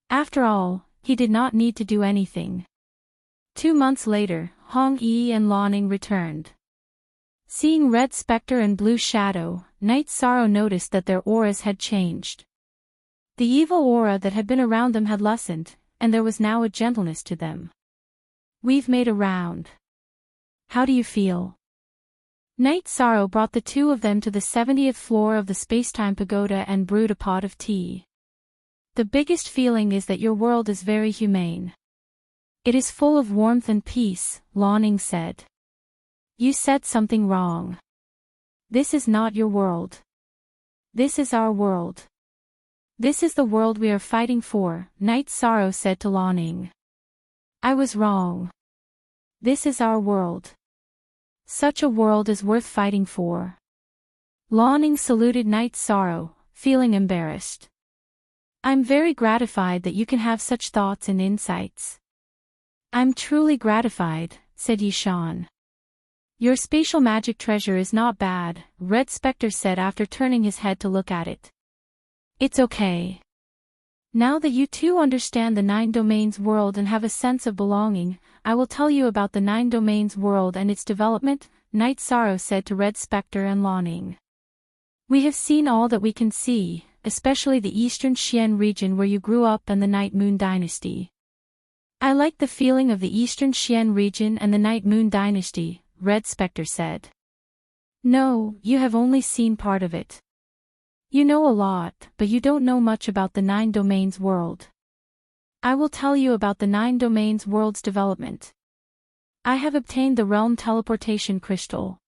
After all, he did not need to do anything. 2 months later, Hong Yi and Lanning returned. Seeing Red Spectre and Blue Shadow, Night Sorrow noticed that their auras had changed. The evil aura that had been around them had lessened, and there was now a gentleness to them. "We've made a round. How do you feel?" Night Sorrow brought the two of them to the 70th floor of the Spacetime Pagoda and brewed a pot of tea. "The biggest feeling is that your world is very humane. It is full of warmth and peace," Lanning said. "You said something wrong. This is not your world. This is our world. This is the world we are fighting for," Night Sorrow said to Lanning. "I was wrong. This is our world. Such a world is worth fighting for." Lanning saluted Night Sorrow, feeling embarrassed. "I'm very gratified that you can have such thoughts and insights." "I'm truly gratified," said Yishan. "Your spatial magic treasure is not bad," Red Spectre said after turning his head to look at it. "It's okay. Now that you two understand the Nine Domains world and have a sense of belonging, I will tell you about the Nine Domains world and its development," Night Sorrow said to Red Spectre and Lanning. "We have seen all that we can see, especially the Eastern Xian region where you grew up and the Night Moon Dynasty." "I like the feeling of the Eastern Xian region and the Night Moon Dynasty," Red Spectre said. "No, you have only seen part of it. You know a lot, but you don't know much about the Nine Domains world. I will tell you about the Nine Domains world's development. I have obtained the Realm Teleportation Crystal.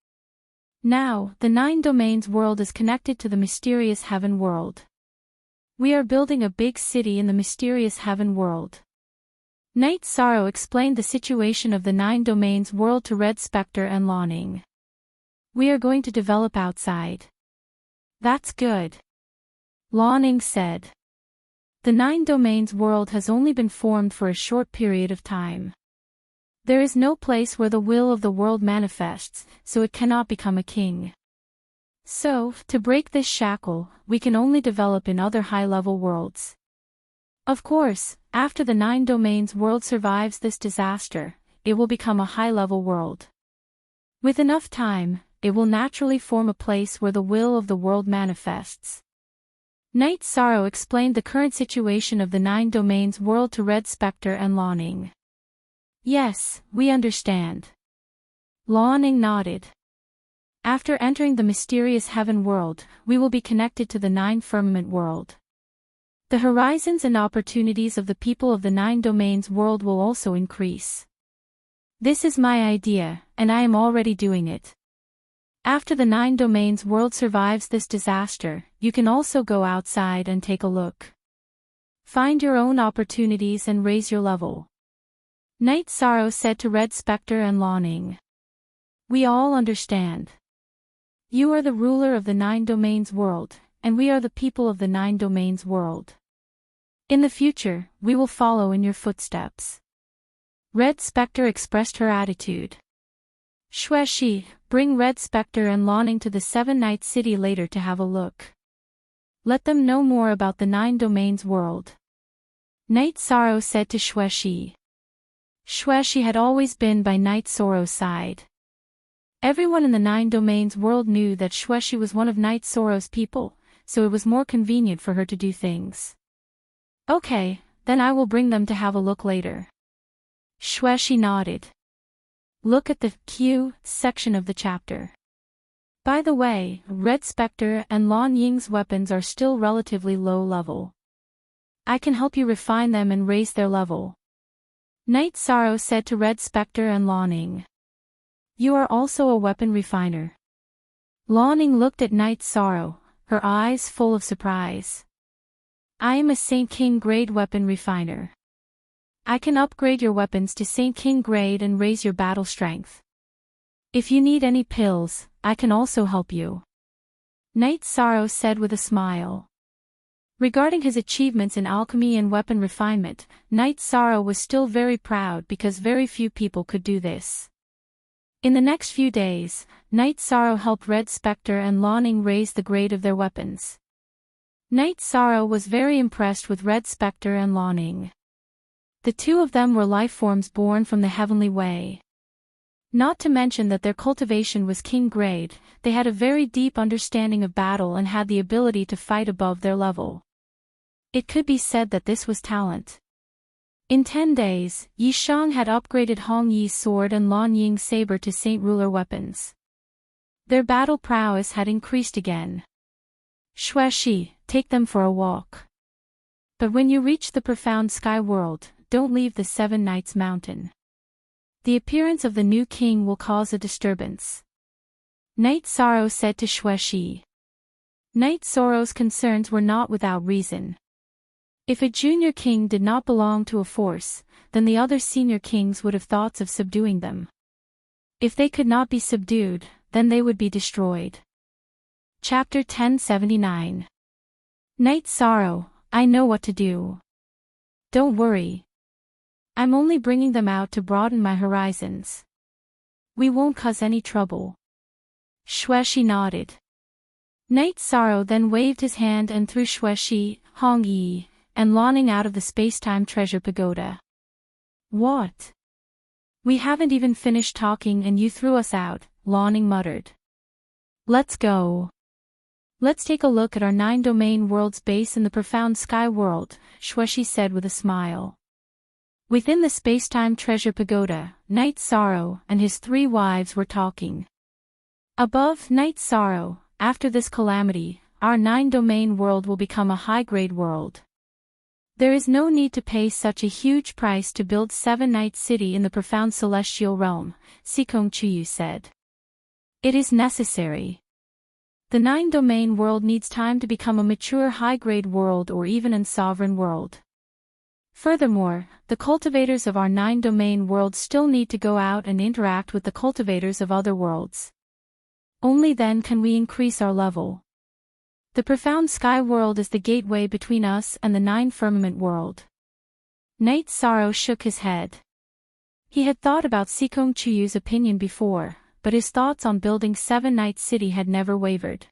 Now, the Nine Domains world is connected to the mysterious Heaven world. We are building a big city in the mysterious Heaven world." Night Sorrow explained the situation of the Nine Domains world to Red Spectre and Lanning. "We are going to develop outside." "That's good," Lanning said. "The Nine Domains world has only been formed for a short period of time. There is no place where the will of the world manifests, so it cannot become a king. So, to break this shackle, we can only develop in other high-level worlds. Of course, after the Nine Domains world survives this disaster, it will become a high-level world. With enough time, it will naturally form a place where the will of the world manifests." Night Sorrow explained the current situation of the Nine Domains world to Red Spectre and Lanning. "Yes, we understand." Lanning nodded. "After entering the mysterious Heaven world, we will be connected to the Nine Firmament world. The horizons and opportunities of the people of the Nine Domains world will also increase. This is my idea, and I am already doing it. After the Nine Domains world survives this disaster, you can also go outside and take a look. Find your own opportunities and raise your level." Night Sorrow said to Red Spectre and Lanning. "We all understand. You are the ruler of the Nine Domains world, and we are the people of the Nine Domains world. In the future, we will follow in your footsteps." Red Spectre expressed her attitude. "Xueshi, bring Red Spectre and Lanning to the Seven Nights City later to have a look. Let them know more about the Nine Domains world." Night Sorrow said to Xueshi. Xueshi had always been by Night Sorrow's side. Everyone in the Nine Domains world knew that Xueshi was one of Night Sorrow's people, so it was more convenient for her to do things. "Okay, then I will bring them to have a look later." Xueshi nodded. Look at the Q section of the chapter. By the way, Red Spectre and Lan Ying's weapons are still relatively low level. I can help you refine them and raise their level. Night Sorrow said to Red Spectre and Lanning. "You are also a weapon refiner." Longing looked at Night Sorrow, her eyes full of surprise. I am a Saint King grade weapon refiner. I can upgrade your weapons to Saint King grade and raise your battle strength. If you need any pills, I can also help you. Night Sorrow said with a smile. Regarding his achievements in alchemy and weapon refinement, Night Sorrow was still very proud because very few people could do this. In the next few days, Night Sorrow helped Red Spectre and Longing raise the grade of their weapons. Night Sorrow was very impressed with Red Spectre and Longing. The two of them were life forms born from the heavenly way. Not to mention that their cultivation was king grade, they had a very deep understanding of battle and had the ability to fight above their level. It could be said that this was talent. In 10 days, Yi Shang had upgraded Hong Yi's sword and Lan Ying's saber to Saint Ruler weapons. Their battle prowess had increased again. Xuexi, take them for a walk. But when you reach the profound sky world, don't leave the Seven Nights Mountain. The appearance of the new king will cause a disturbance. Night Sorrow said to Xuexi. Night Sorrow's concerns were not without reason. If a junior king did not belong to a force, then the other senior kings would have thoughts of subduing them. If they could not be subdued, then they would be destroyed. Chapter 1079. Night Sorrow, I know what to do. Don't worry. I'm only bringing them out to broaden my horizons. We won't cause any trouble. Xuexi nodded. Night Sorrow then waved his hand and threw Xuexi, Hong Yi, and Longing out of the space-time treasure pagoda. What? We haven't even finished talking and you threw us out, Longing muttered. Let's go. Let's take a look at our 9-domain world's base in the profound sky world, Xuexi said with a smile. Within the space-time treasure pagoda, Night Sorrow and his 3 wives were talking. Above Night Sorrow, after this calamity, our 9-domain world will become a high-grade world. There is no need to pay such a huge price to build 7-night city in the profound celestial realm, Sikong Chuyu said. It is necessary. The 9-domain world needs time to become a mature high-grade world or even a sovereign world. Furthermore, the cultivators of our 9-domain world still need to go out and interact with the cultivators of other worlds. Only then can we increase our level. The profound sky world is the gateway between us and the 9-firmament world. Night Sorrow shook his head. He had thought about Sikong Chuyu's opinion before, but his thoughts on building 7-night city had never wavered.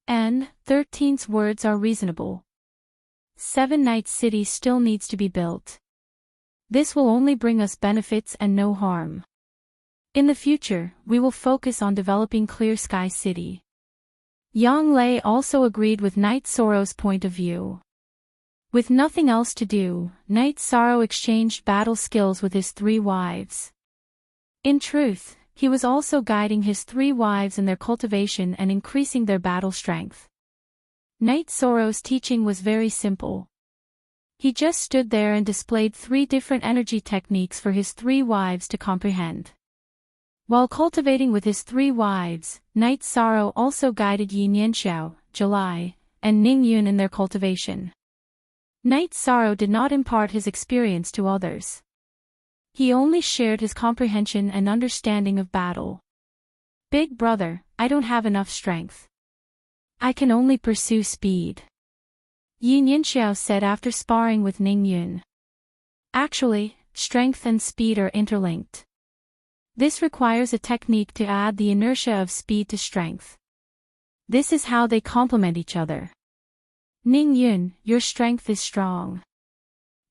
And 13's words are reasonable. 7-night city still needs to be built. This will only bring us benefits and no harm. In the future, we will focus on developing Clear Sky City. Yang Lei also agreed with Night Sorrow's point of view. With nothing else to do, Night Sorrow exchanged battle skills with his 3 wives. In truth, he was also guiding his 3 wives in their cultivation and increasing their battle strength. Night Sorrow's teaching was very simple. He just stood there and displayed 3 different energy techniques for his 3 wives to comprehend. While cultivating with his 3 wives, Night Sorrow also guided Yi Nianxiao, July, and Ning Yun in their cultivation. Night Sorrow did not impart his experience to others. He only shared his comprehension and understanding of battle. Big brother, I don't have enough strength. I can only pursue speed. Yi Nianxiao said after sparring with Ning Yun. Actually, strength and speed are interlinked. This requires a technique to add the inertia of speed to strength. This is how they complement each other. Ning Yun, your strength is strong.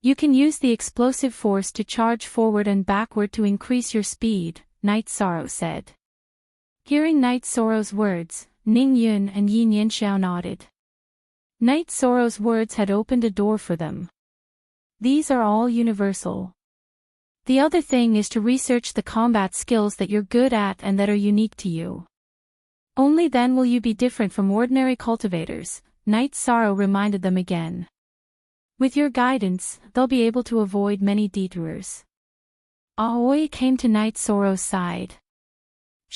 You can use the explosive force to charge forward and backward to increase your speed, Night Sorrow said. Hearing Night Sorrow's words, Ning Yun and Yi Nianxiao nodded. Night Sorrow's words had opened a door for them. These are all universal. The other thing is to research the combat skills that you're good at and that are unique to you. Only then will you be different from ordinary cultivators, Night Sorrow reminded them again. With your guidance, they'll be able to avoid many detours. Aoi came to Night Sorrow's side.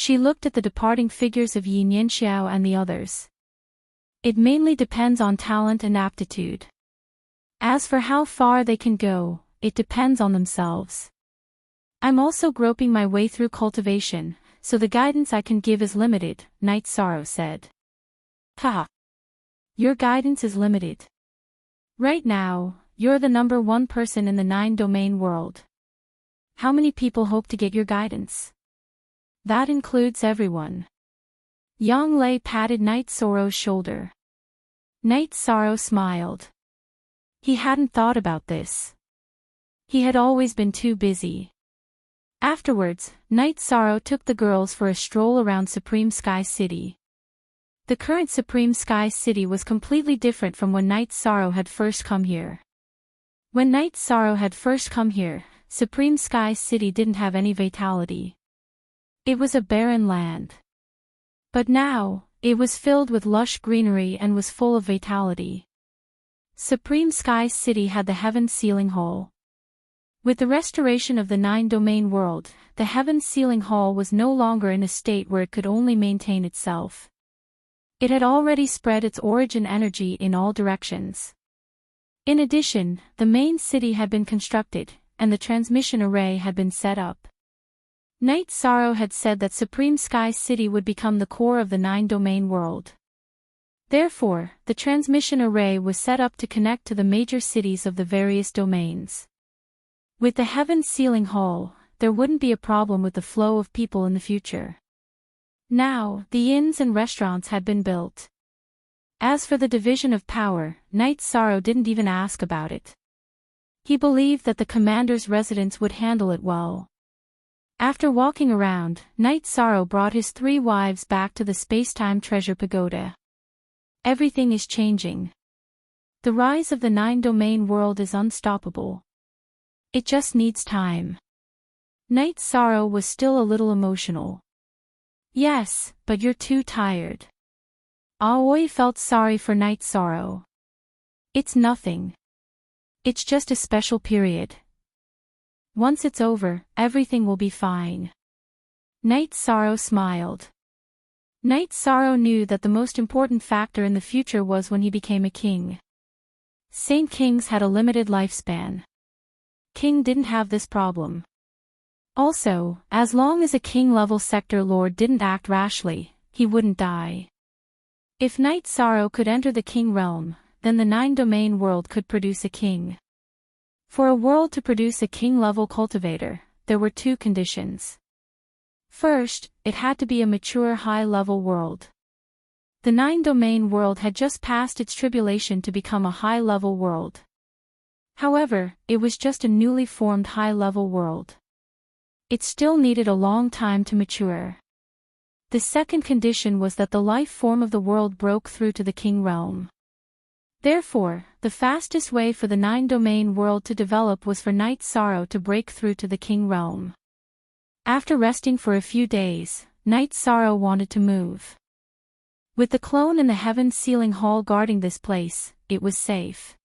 She looked at the departing figures of Yin Yanxiao and the others. It mainly depends on talent and aptitude. As for how far they can go, it depends on themselves. I'm also groping my way through cultivation, so the guidance I can give is limited, Night Sorrow said. Ha! Your guidance is limited. Right now, you're the number one person in the 9-domain world. How many people hope to get your guidance? That includes everyone. Yang Lei patted Night Sorrow's shoulder. Night Sorrow smiled. He hadn't thought about this. He had always been too busy. Afterwards, Night Sorrow took the girls for a stroll around Supreme Sky City. The current Supreme Sky City was completely different from when Night Sorrow had first come here. When Night Sorrow had first come here, Supreme Sky City didn't have any vitality. It was a barren land. But now, it was filled with lush greenery and was full of vitality. Supreme Sky City had the Heaven Sealing Hall. With the restoration of the 9-domain world, the Heaven Sealing Hall was no longer in a state where it could only maintain itself. It had already spread its origin energy in all directions. In addition, the main city had been constructed, and the transmission array had been set up. Night Sorrow had said that Supreme Sky City would become the core of the 9-domain world. Therefore, the transmission array was set up to connect to the major cities of the various domains. With the Heaven Sealing Hall, there wouldn't be a problem with the flow of people in the future. Now, the inns and restaurants had been built. As for the division of power, Night Sorrow didn't even ask about it. He believed that the commander's residence would handle it well. After walking around, Night Sorrow brought his 3 wives back to the Spacetime Treasure Pagoda. Everything is changing. The rise of the 9-domain world is unstoppable. It just needs time. Night Sorrow was still a little emotional. Yes, but you're too tired. Aoi felt sorry for Night Sorrow. It's nothing. It's just a special period. Once it's over, everything will be fine. Night Sorrow smiled. Night Sorrow knew that the most important factor in the future was when he became a king. Saint Kings had a limited lifespan. King didn't have this problem. Also, as long as a king-level sector lord didn't act rashly, he wouldn't die. If Night Sorrow could enter the king realm, then the 9-domain world could produce a king. For a world to produce a king-level cultivator, there were 2 conditions. First, it had to be a mature high-level world. The 9-domain world had just passed its tribulation to become a high-level world. However, it was just a newly formed high-level world. It still needed a long time to mature. The second condition was that the life form of the world broke through to the king realm. Therefore, the fastest way for the 9-domain world to develop was for Night Sorrow to break through to the king realm. After resting for a few days, Night Sorrow wanted to move. With the clone in the Heaven Sealing Hall guarding this place, it was safe.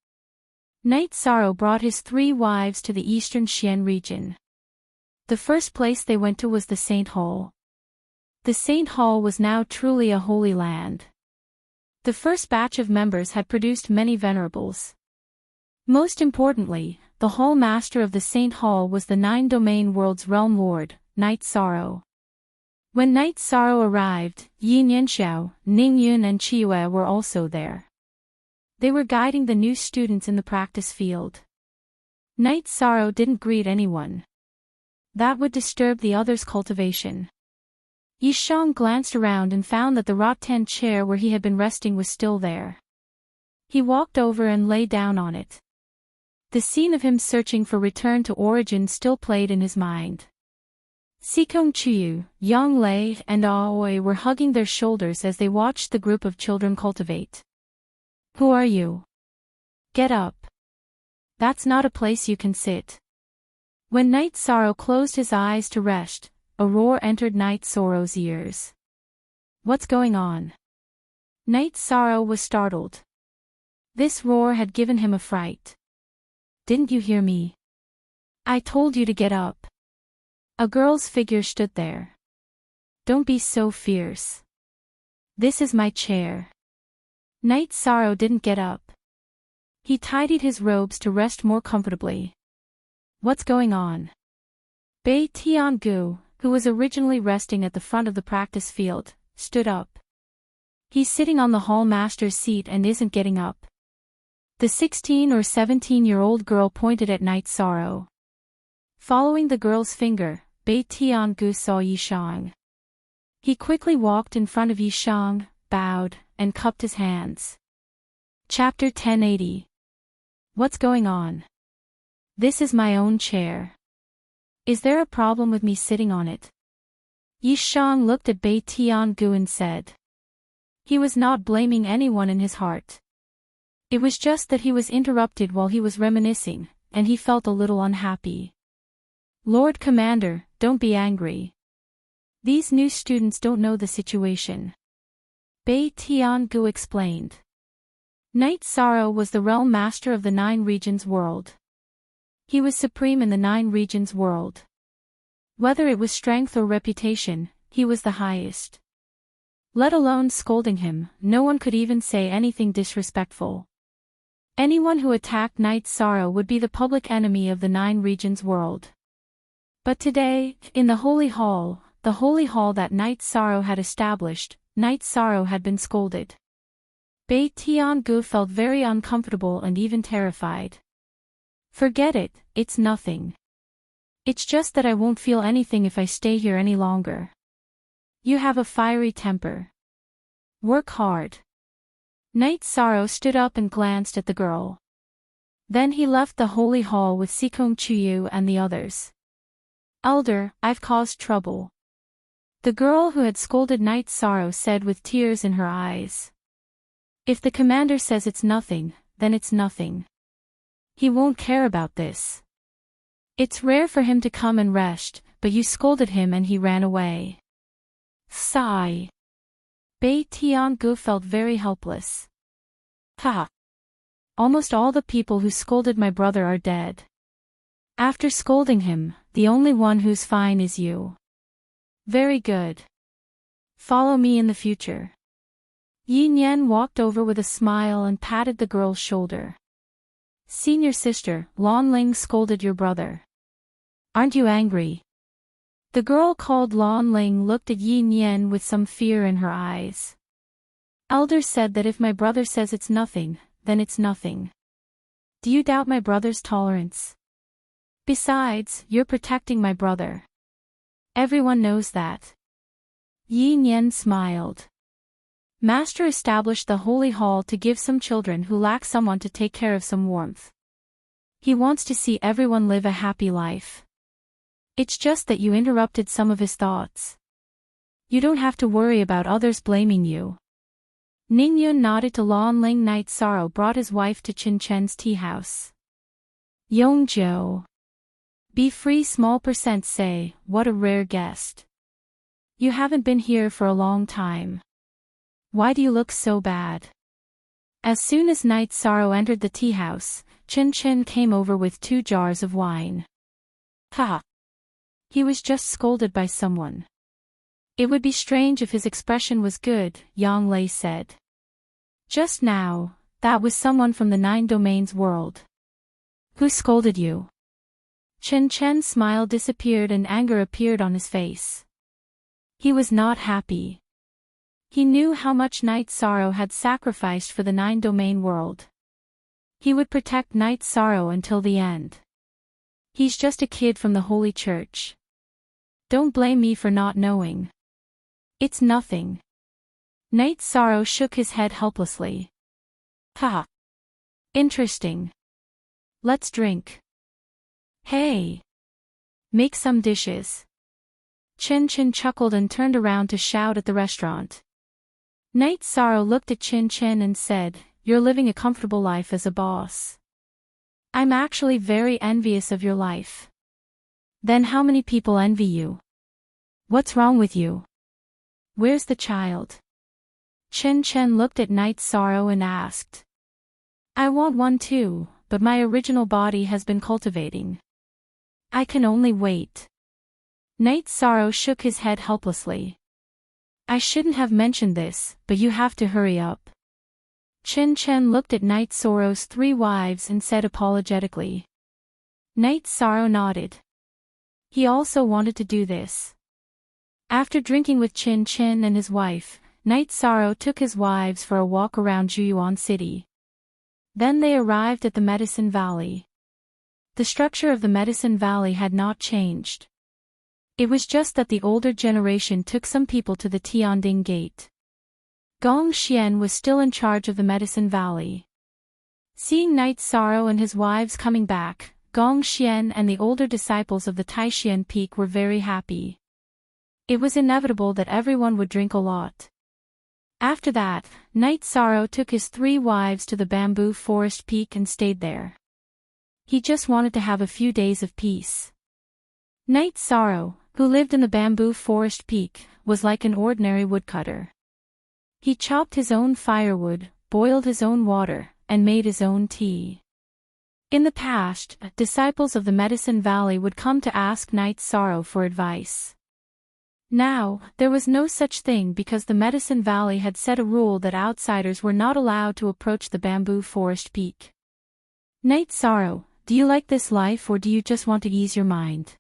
Night Sorrow brought his 3 wives to the eastern Xian region. The first place they went to was the Saint Hall. The Saint Hall was now truly a holy land. The first batch of members had produced many venerables. Most importantly, the Hall Master of the Saint Hall was the 9-domain world's realm lord, Night Sorrow. When Night Sorrow arrived, Yin Yanxiao, Ning Yun and Chiyue were also there. They were guiding the new students in the practice field. Night Sorrow didn't greet anyone. That would disturb the others' cultivation. Yishang glanced around and found that the rattan chair where he had been resting was still there. He walked over and lay down on it. The scene of him searching for return to origin still played in his mind. Sikong Chuyu, Yang Lei and Aoi were hugging their shoulders as they watched the group of children cultivate. Who are you? Get up. That's not a place you can sit. When Night Sorrow closed his eyes to rest, a roar entered Night Sorrow's ears. What's going on? Night Sorrow was startled. This roar had given him a fright. Didn't you hear me? I told you to get up. A girl's figure stood there. Don't be so fierce. This is my chair. Night Sorrow didn't get up. He tidied his robes to rest more comfortably. What's going on? Bei Tiangu, who was originally resting at the front of the practice field, stood up. He's sitting on the hall master's seat and isn't getting up. The 16 or 17-year-old girl pointed at Night Sorrow. Following the girl's finger, Bei Tiangu saw Yishang. He quickly walked in front of Yishang, bowed, and cupped his hands. Chapter 1080. What's going on? This is my own chair. Is there a problem with me sitting on it? Yishang looked at Bei Tiangu and said. He was not blaming anyone in his heart. It was just that he was interrupted while he was reminiscing, and he felt a little unhappy. Lord Commander, don't be angry. These new students don't know the situation. Bei Tiangu explained. Night Sorrow was the realm master of the 9 regions world. He was supreme in the 9 regions world. Whether it was strength or reputation, he was the highest. Let alone scolding him, no one could even say anything disrespectful. Anyone who attacked Night Sorrow would be the public enemy of the 9 regions world. But today, in the holy hall that Night Sorrow had established, Night Sorrow had been scolded. Bei Tiangu felt very uncomfortable and even terrified. Forget it, it's nothing. It's just that I won't feel anything if I stay here any longer. You have a fiery temper. Work hard. Night Sorrow stood up and glanced at the girl. Then he left the holy hall with Sikong Chuyu and the others. Elder, I've caused trouble. The girl who had scolded Night Sorrow said with tears in her eyes. If the commander says it's nothing, then it's nothing. He won't care about this. It's rare for him to come and rest, but you scolded him and he ran away. Sigh. Bei Tiangu felt very helpless. Ha! Almost all the people who scolded my brother are dead. After scolding him, the only one who's fine is you. Very good. Follow me in the future. Yin Yan walked over with a smile and patted the girl's shoulder. Senior sister, Lan Ling scolded your brother. Aren't you angry? The girl called Lan Ling looked at Yin Yan with some fear in her eyes. Elder said that if my brother says it's nothing, then it's nothing. Do you doubt my brother's tolerance? Besides, you're protecting my brother. Everyone knows that. Yin Yan smiled. Master established the holy hall to give some children who lack someone to take care of some warmth. He wants to see everyone live a happy life. It's just that you interrupted some of his thoughts. You don't have to worry about others blaming you. Ning Yun nodded to Lan Ling. Night Sorrow brought his wife to Qin Chen's tea house. Yongzhou. Be free. Small percent say, what a rare guest. You haven't been here for a long time. Why do you look so bad? As soon as Night Sorrow entered the tea house, Qin Chen came over with 2 jars of wine. Ha! He was just scolded by someone. It would be strange if his expression was good, Yang Lei said. Just now, that was someone from the 9 domains world. Who scolded you? Qin Chen's smile disappeared and anger appeared on his face. He was not happy. He knew how much Night Sorrow had sacrificed for the 9 domain world. He would protect Night Sorrow until the end. He's just a kid from the Holy Church. Don't blame me for not knowing. It's nothing. Night Sorrow shook his head helplessly. Ha! Interesting. Let's drink. Hey! Make some dishes. Qin Chen chuckled and turned around to shout at the restaurant. Night Sorrow looked at Qin Chen and said, you're living a comfortable life as a boss. I'm actually very envious of your life. Then how many people envy you? What's wrong with you? Where's the child? Qin Chen looked at Night Sorrow and asked. I want one too, but my original body has been cultivating. I can only wait. Night Sorrow shook his head helplessly. I shouldn't have mentioned this, but you have to hurry up. Chen Chen looked at Night Sorrow's 3 wives and said apologetically. Night Sorrow nodded. He also wanted to do this. After drinking with Chen Chen and his wife, Night Sorrow took his wives for a walk around Juyuan City. Then they arrived at the Medicine Valley. The structure of the Medicine Valley had not changed. It was just that the older generation took some people to the Tianding Gate. Gong Xian was still in charge of the Medicine Valley. Seeing Night Sorrow and his wives coming back, Gong Xian and the older disciples of the Taixian Peak were very happy. It was inevitable that everyone would drink a lot. After that, Night Sorrow took his 3 wives to the Bamboo Forest Peak and stayed there. He just wanted to have a few days of peace. Night Sorrow, who lived in the Bamboo Forest Peak, was like an ordinary woodcutter. He chopped his own firewood, boiled his own water, and made his own tea. In the past, disciples of the Medicine Valley would come to ask Night Sorrow for advice. Now, there was no such thing because the Medicine Valley had set a rule that outsiders were not allowed to approach the Bamboo Forest Peak. Night Sorrow, do you like this life or do you just want to ease your mind?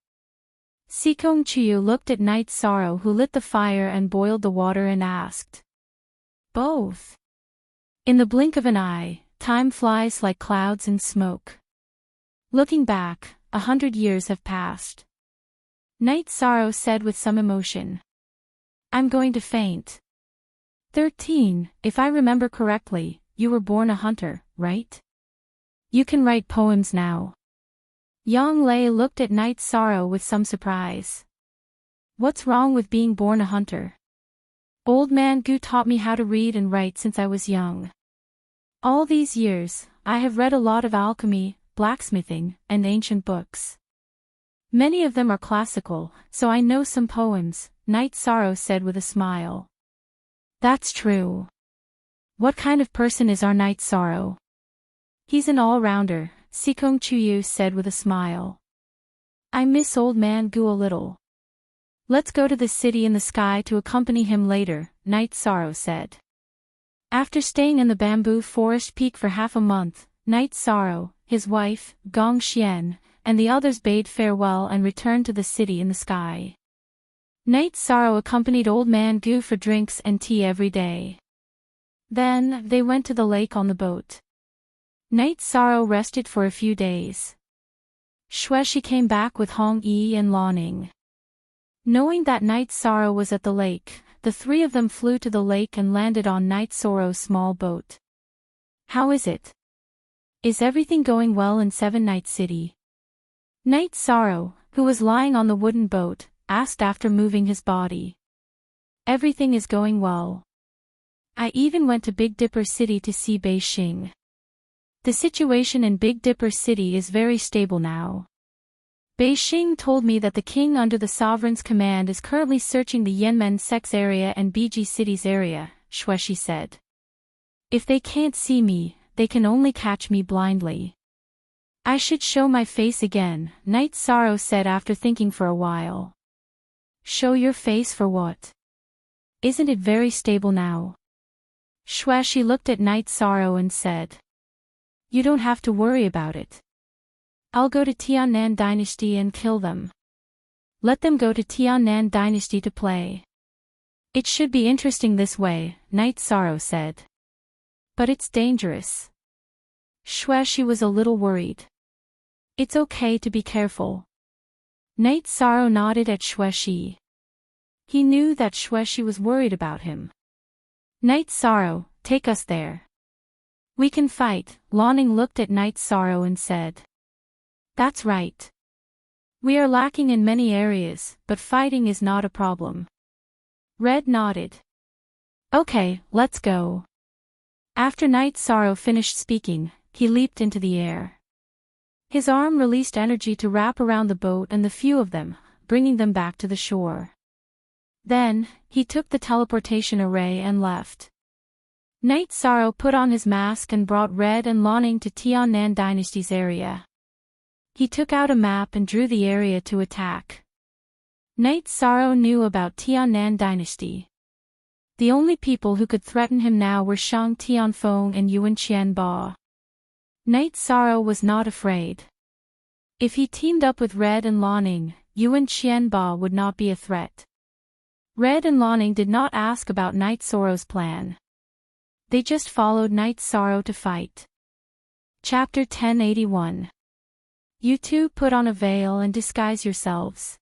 Sikong Chuyu looked at Night Sorrow who lit the fire and boiled the water and asked. Both. In the blink of an eye, time flies like clouds and smoke. Looking back, 100 years have passed. Night Sorrow said with some emotion. I'm going to faint. 13, if I remember correctly, you were born a hunter, right? You can write poems now. Yang Lei looked at Night Sorrow with some surprise. What's wrong with being born a hunter? Old Man Gu taught me how to read and write since I was young. All these years, I have read a lot of alchemy, blacksmithing, and ancient books. Many of them are classical, so I know some poems, Night Sorrow said with a smile. That's true. What kind of person is our Night Sorrow? He's an all-rounder, Sikong Chuyu said with a smile. I miss Old Man Gu a little. Let's go to the city in the sky to accompany him later, Night Sorrow said. After staying in the Bamboo Forest Peak for half a month, Night Sorrow, his wife, Gong Xian, and the others bade farewell and returned to the city in the sky. Night Sorrow accompanied Old Man Gu for drinks and tea every day. Then, they went to the lake on the boat. Night Sorrow rested for a few days. Xueshi came back with Hong Yi and Lan Ning. Knowing that Night Sorrow was at the lake, the 3 of them flew to the lake and landed on Night Sorrow's small boat. How is it? Is everything going well in 7 Night City? Night Sorrow, who was lying on the wooden boat, asked after moving his body. Everything is going well. I even went to Big Dipper City to see Beijing. The situation in Big Dipper City is very stable now. Beijing told me that the king under the sovereign's command is currently searching the Yanmen Sex area and BG Cities area, Xueshi said. If they can't see me, they can only catch me blindly. I should show my face again, Night Sorrow said after thinking for a while. Show your face for what? Isn't it very stable now? Xueshi looked at Night Sorrow and said. You don't have to worry about it. I'll go to Tiannan Dynasty and kill them. Let them go to Tiannan Dynasty to play. It should be interesting this way, Night Sorrow said. But it's dangerous. Xueshi was a little worried. It's okay to be careful. Night Sorrow nodded at Xueshi. He knew that Xueshi was worried about him. Night Sorrow, take us there. We can fight, Lan Ning looked at Night Sorrow and said. That's right. We are lacking in many areas, but fighting is not a problem. Red nodded. Okay, let's go. After Night Sorrow finished speaking, he leaped into the air. His arm released energy to wrap around the boat and the few of them, bringing them back to the shore. Then, he took the teleportation array and left. Night Sorrow put on his mask and brought Red and Lan Ning to Tiannan Dynasty's area. He took out a map and drew the area to attack. Night Sorrow knew about Tiannan Dynasty. The only people who could threaten him now were Shang Tianfeng and Yuan Qianba. Night Sorrow was not afraid. If he teamed up with Red and Lanning, Yuan Qianba would not be a threat. Red and Lanning did not ask about Night Sorrow's plan. They just followed Night Sorrow to fight. Chapter 1081. You two put on a veil and disguise yourselves.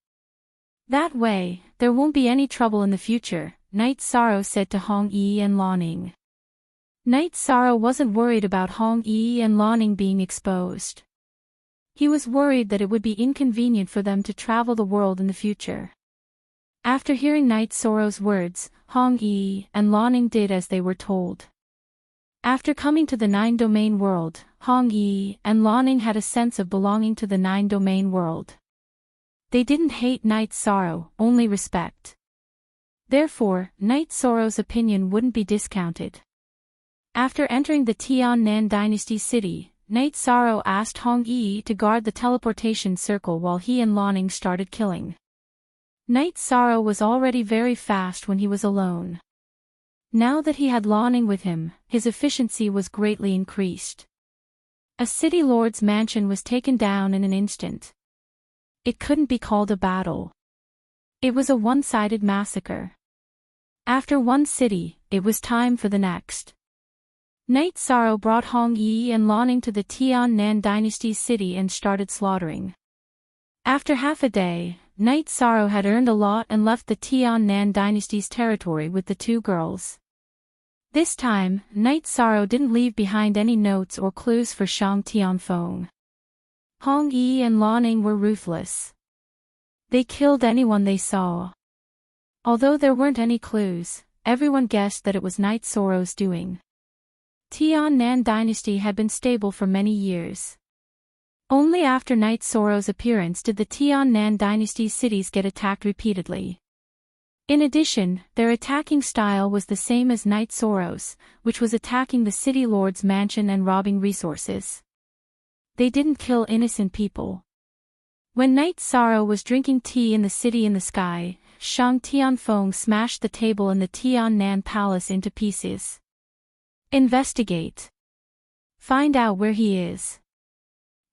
That way, there won't be any trouble in the future, Night Sorrow said to Hong Yi and Lanning. Night Sorrow wasn't worried about Hong Yi and Lanning being exposed. He was worried that it would be inconvenient for them to travel the world in the future. After hearing Night Sorrow's words, Hong Yi and Lanning did as they were told. After coming to the nine-domain world, Hong Yi and Lanning had a sense of belonging to the nine-domain world. They didn't hate Night Sorrow, only respect. Therefore, Night Sorrow's opinion wouldn't be discounted. After entering the Tian-Nan Dynasty city, Night Sorrow asked Hong Yi to guard the teleportation circle while he and Lanning started killing. Night Sorrow was already very fast when he was alone. Now that he had Lanning with him, his efficiency was greatly increased. A city lord's mansion was taken down in an instant. It couldn't be called a battle. It was a one-sided massacre. After one city, it was time for the next. Night Sorrow brought Hong Yi and Lanning to the Tian-Nan Dynasty's city and started slaughtering. After half a day, Night Sorrow had earned a lot and left the Tian-Nan Dynasty's territory with the two girls. This time, Night Sorrow didn't leave behind any notes or clues for Shang Tianfeng. Hong Yi and Lanning were ruthless. They killed anyone they saw. Although there weren't any clues, everyone guessed that it was Night Sorrow's doing. Tian-Nan Dynasty had been stable for many years. Only after Night Sorrow's appearance did the Tian-Nan Dynasty's cities get attacked repeatedly. In addition, their attacking style was the same as Night Sorrow's, which was attacking the city lord's mansion and robbing resources. They didn't kill innocent people. When Night Sorrow was drinking tea in the city in the sky, Shang Tianfeng smashed the table in the Tian-Nan Palace into pieces. Investigate. Find out where he is.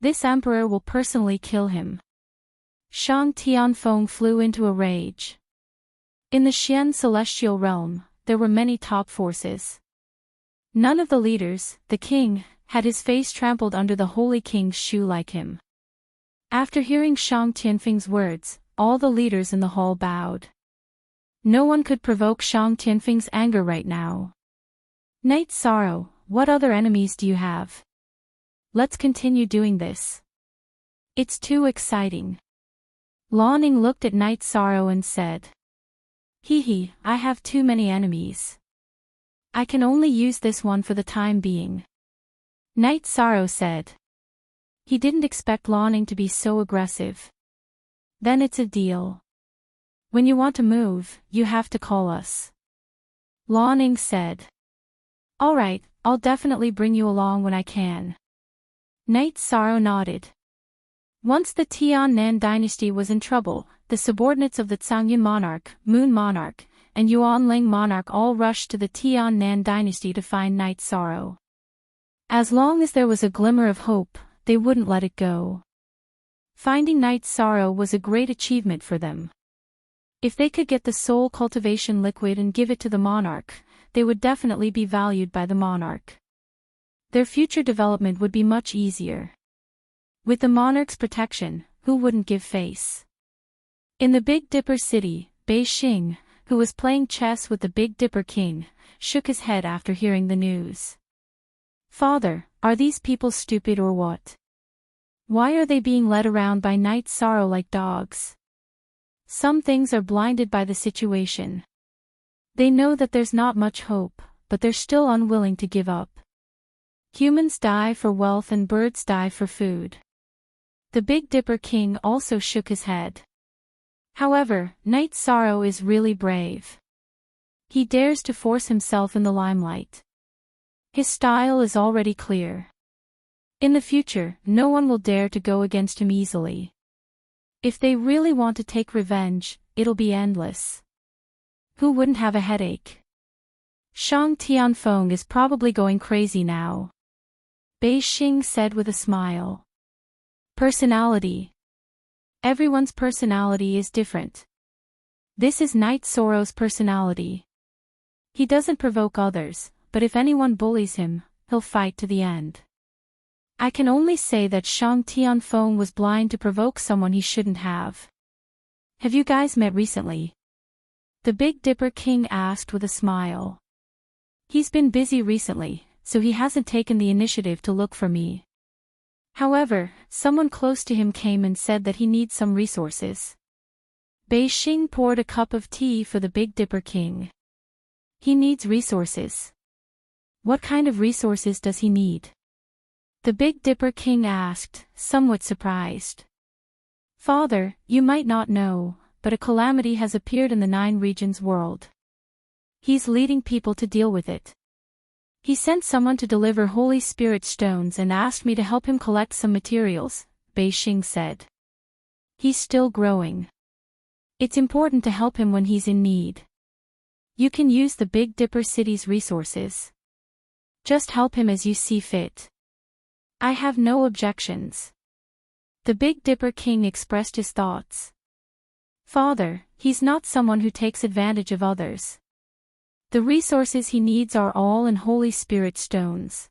This emperor will personally kill him. Shang Tianfeng flew into a rage. In the Xian celestial realm, there were many top forces. None of the leaders, the king, had his face trampled under the holy king's shoe like him. After hearing Shang Tianfeng's words, all the leaders in the hall bowed. No one could provoke Shang Tianfeng's anger right now. Night Sorrow, what other enemies do you have? Let's continue doing this. It's too exciting. Lanning looked at Night Sorrow and said. Hee, I have too many enemies. I can only use this one for the time being. Night Sorrow said. He didn't expect Lanning to be so aggressive. Then it's a deal. When you want to move, you have to call us. Lanning said. Alright, I'll definitely bring you along when I can. Night Sorrow nodded. Once the Tian-Nan Dynasty was in trouble, the subordinates of the Zhongyun monarch, Moon monarch, and Yuanling monarch all rushed to the Tian-Nan Dynasty to find Night Sorrow. As long as there was a glimmer of hope, they wouldn't let it go. Finding Night Sorrow was a great achievement for them. If they could get the soul cultivation liquid and give it to the monarch, they would definitely be valued by the monarch. Their future development would be much easier. With the monarch's protection, who wouldn't give face? In the Big Dipper city, Bei Xing, who was playing chess with the Big Dipper king, shook his head after hearing the news. Father, are these people stupid or what? Why are they being led around by Night Sorrow like dogs? Some things are blinded by the situation. They know that there's not much hope, but they're still unwilling to give up. Humans die for wealth and birds die for food. The Big Dipper king also shook his head. However, Night Sorrow is really brave. He dares to force himself in the limelight. His style is already clear. In the future, no one will dare to go against him easily. If they really want to take revenge, it'll be endless. Who wouldn't have a headache? Shang Tianfeng is probably going crazy now. Bei Xing said with a smile. Personality. Everyone's personality is different. This is Night Sorrow's personality. He doesn't provoke others, but if anyone bullies him, he'll fight to the end. I can only say that Shang Tianfeng was blind to provoke someone he shouldn't have. Have you guys met recently? The Big Dipper King asked with a smile. He's been busy recently, so he hasn't taken the initiative to look for me. However, someone close to him came and said that he needs some resources. Bei Xing poured a cup of tea for the Big Dipper King. He needs resources. What kind of resources does he need? The Big Dipper King asked, somewhat surprised. Father, you might not know, but a calamity has appeared in the 9 regions world. He's leading people to deal with it. He sent someone to deliver Holy Spirit stones and asked me to help him collect some materials, Bei Xing said. He's still growing. It's important to help him when he's in need. You can use the Big Dipper City's resources. Just help him as you see fit. I have no objections. The Big Dipper King expressed his thoughts. Father, he's not someone who takes advantage of others. The resources he needs are all in Holy Spirit stones.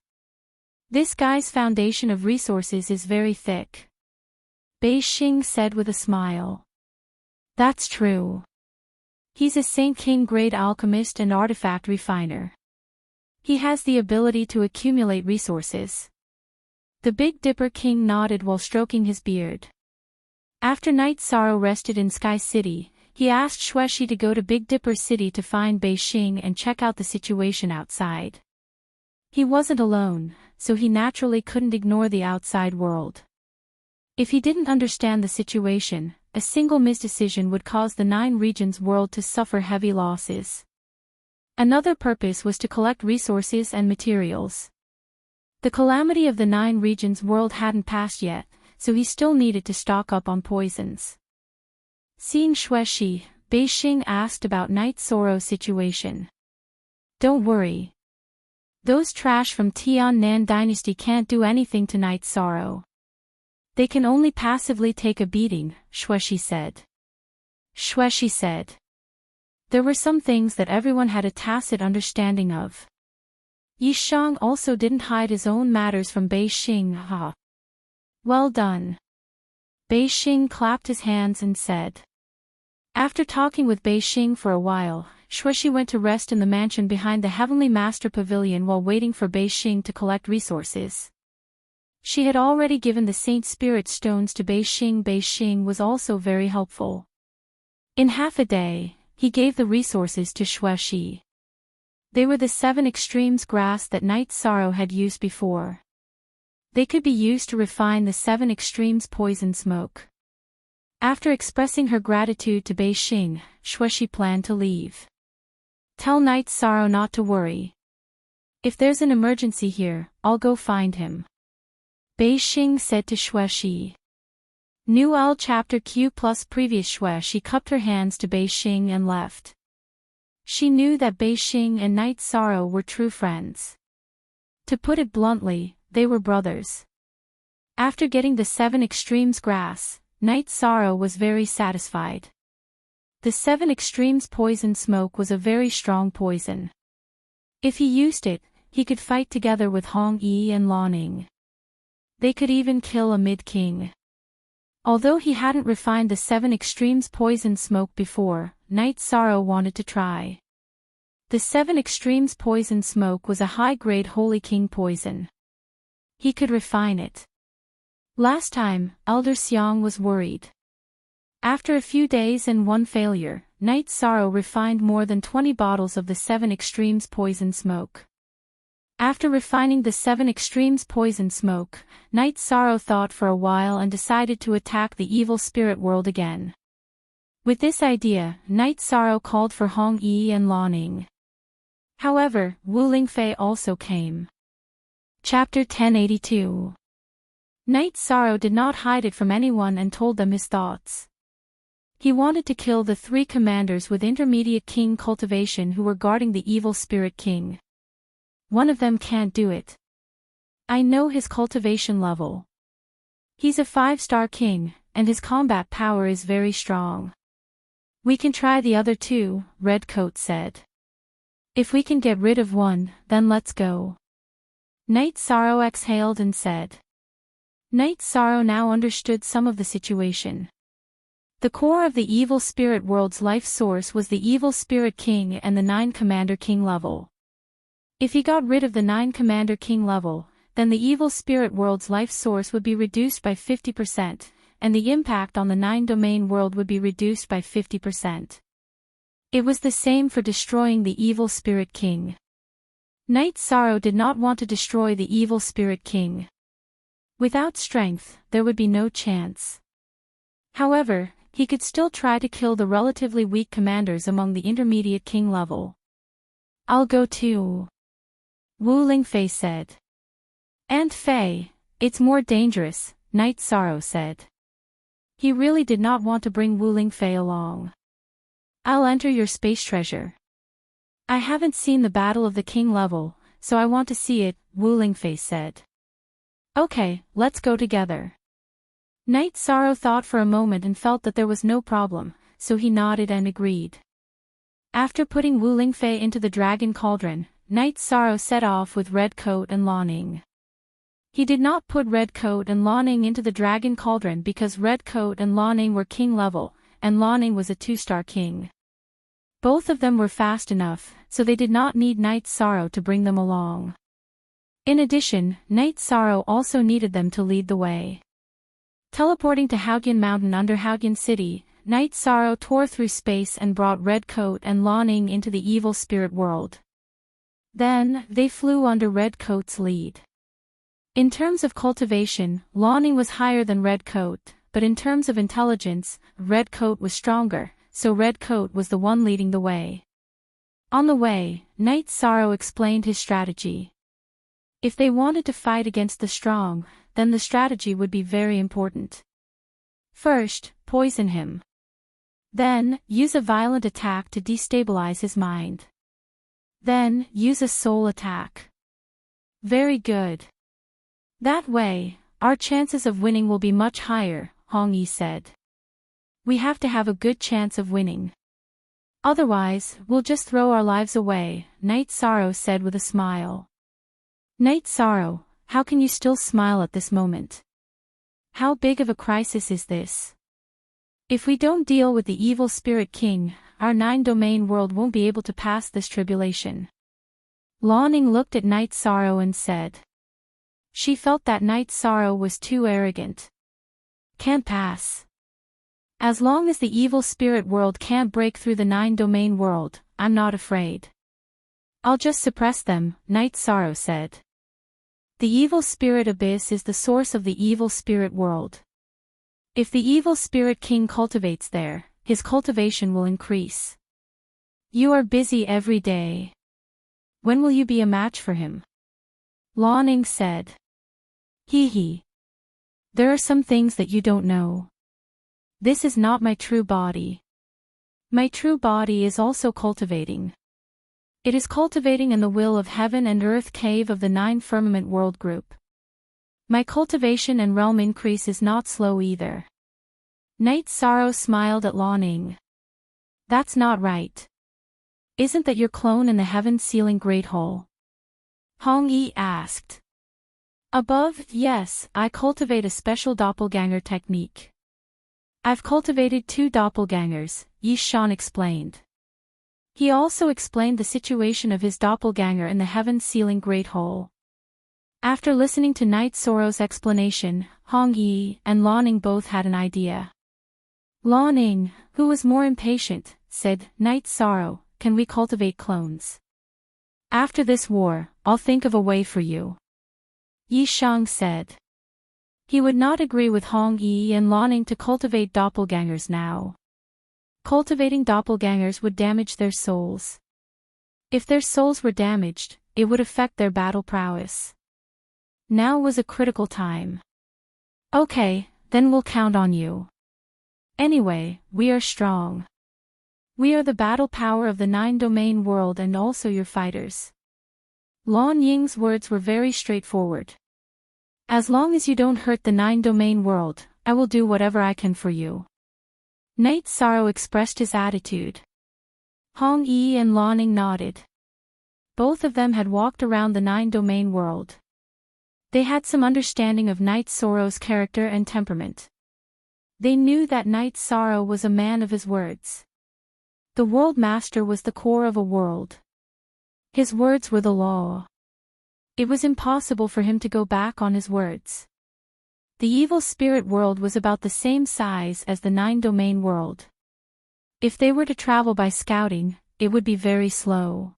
This guy's foundation of resources is very thick. Bei Xing said with a smile. That's true. He's a Saint King grade alchemist and artifact refiner. He has the ability to accumulate resources. The Big Dipper King nodded while stroking his beard. After Night Sorrow rested in Sky City, he asked Xueshi to go to Big Dipper City to find Bei Xing and check out the situation outside. He wasn't alone, so he naturally couldn't ignore the outside world. If he didn't understand the situation, a single misdecision would cause the 9 regions world to suffer heavy losses. Another purpose was to collect resources and materials. The calamity of the 9 regions world hadn't passed yet, so he still needed to stock up on poisons. Seeing Xueshi, Bei Xing asked about Night Sorrow's situation. Don't worry. Those trash from Tian-Nan dynasty can't do anything to Night Sorrow. They can only passively take a beating, Xueshi said. Xueshi said. There were some things that everyone had a tacit understanding of. Yi Shang also didn't hide his own matters from Bei Xing. Ha. Well done. Bei Xing clapped his hands and said. After talking with Bei Xing for a while, Xueshi went to rest in the mansion behind the Heavenly Master Pavilion while waiting for Bei Xing to collect resources. She had already given the Saint Spirit stones to Bei Xing. Bei Xing was also very helpful. In half a day, he gave the resources to Xueshi. They were the 7 extremes grass that Night Sorrow had used before. They could be used to refine the 7 extremes poison smoke. After expressing her gratitude to Bei Xing, Xueshi planned to leave. Tell Night Sorrow not to worry. If there's an emergency here, I'll go find him. Bei Xing said to Xueshi. New L Chapter Q plus previous. Xueshi cupped her hands to Bei Xing and left. She knew that Bei Xing and Night Sorrow were true friends. To put it bluntly, they were brothers. After getting the 7 extremes grass, Night Sorrow was very satisfied. The 7 extremes poison smoke was a very strong poison. If he used it, he could fight together with Hong Yi and Laning. They could even kill a mid-king. Although he hadn't refined the 7 extremes poison smoke before, Night Sorrow wanted to try. The 7 extremes poison smoke was a high-grade Holy King poison. He could refine it. Last time, Elder Xiang was worried. After a few days and 1 failure, Night Sorrow refined more than 20 bottles of the 7 extremes poison smoke. After refining the 7 extremes poison smoke, Night Sorrow thought for a while and decided to attack the evil spirit world again. With this idea, Night Sorrow called for Hong Yi and Laning. However, Wu Lingfei also came. Chapter 1082. Night Sorrow did not hide it from anyone and told them his thoughts. He wanted to kill the 3 commanders with intermediate king cultivation who were guarding the evil spirit king. One of them can't do it. I know his cultivation level. He's a 5-star king, and his combat power is very strong. We can try the other 2, Redcoat said. If we can get rid of one, then let's go. Night Sorrow exhaled and said. Night Sorrow now understood some of the situation. The core of the evil spirit world's life source was the evil spirit king and the 9 commander king level. If he got rid of the 9 commander king level, then the evil spirit world's life source would be reduced by 50%, and the impact on the 9 domain world would be reduced by 50%. It was the same for destroying the evil spirit king. Night Sorrow did not want to destroy the evil spirit king. Without strength, there would be no chance. However, he could still try to kill the relatively weak commanders among the intermediate king level. I'll go too, Wu Lingfei said. Aunt Fei, it's more dangerous, Night Sorrow said. He really did not want to bring Wu Lingfei along. I'll enter your space treasure. I haven't seen the Battle of the King level, so I want to see it, Wu Lingfei said. Okay, let's go together. Night Sorrow thought for a moment and felt that there was no problem, so he nodded and agreed. After putting Wu Lingfei into the dragon cauldron, Night Sorrow set off with Redcoat and Laning. He did not put Redcoat and Laning into the dragon cauldron because Redcoat and Laning were king level, and Laning was a 2-star king. Both of them were fast enough, so they did not need Night Sorrow to bring them along. In addition, Night Sorrow also needed them to lead the way. Teleporting to Haogyun Mountain under Haogyun City, Night Sorrow tore through space and brought Redcoat and Laning into the evil spirit world. Then, they flew under Redcoat's lead. In terms of cultivation, Laning was higher than Redcoat, but in terms of intelligence, Redcoat was stronger, so Redcoat was the one leading the way. On the way, Night Sorrow explained his strategy. If they wanted to fight against the strong, then the strategy would be very important. First, poison him. Then, use a violent attack to destabilize his mind. Then, use a soul attack. Very good. That way, our chances of winning will be much higher, Hong Yi said. We have to have a good chance of winning. Otherwise, we'll just throw our lives away, Night Sorrow said with a smile. Night Sorrow, how can you still smile at this moment? How big of a crisis is this? If we don't deal with the evil spirit king, our 9-domain world won't be able to pass this tribulation. Laning looked at Night Sorrow and said. She felt that Night Sorrow was too arrogant. Can't pass. As long as the evil spirit world can't break through the 9-domain world, I'm not afraid. I'll just suppress them, Night Sorrow said. The evil spirit abyss is the source of the evil spirit world. If the evil spirit king cultivates there, his cultivation will increase. You are busy every day. When will you be a match for him? Laning said. Hee hee. There are some things that you don't know. This is not my true body. My true body is also cultivating. It is cultivating in the will of heaven and earth cave of the 9 firmament world group. My cultivation and realm increase is not slow either. Night Sorrow smiled at Laning. That's not right. Isn't that your clone in the heaven sealing great hole? Hong Yi asked. Above, yes, I cultivate a special doppelganger technique. I've cultivated 2 doppelgangers, Yi Shan explained. He also explained the situation of his doppelganger in the heaven-sealing great hole. After listening to Night Sorrow's explanation, Hong Yi and Laning both had an idea. Laning, who was more impatient, said, Night Sorrow, can we cultivate clones? After this war, I'll think of a way for you. Yi Shang said. He would not agree with Hong Yi and Laning to cultivate doppelgangers now. Cultivating doppelgangers would damage their souls. If their souls were damaged, it would affect their battle prowess. Now was a critical time. Okay, then we'll count on you. Anyway, we are strong. We are the battle power of the 9-domain world and also your fighters. Lan Ying's words were very straightforward. As long as you don't hurt the 9-domain world, I will do whatever I can for you. Knight Sorrow expressed his attitude. Hong Yi and Lan Ying nodded. Both of them had walked around the 9-domain world. They had some understanding of Knight Sorrow's character and temperament. They knew that Knight Sorrow was a man of his words. The World Master was the core of a world. His words were the law. It was impossible for him to go back on his words. The evil spirit world was about the same size as the 9-domain world. If they were to travel by scouting, it would be very slow.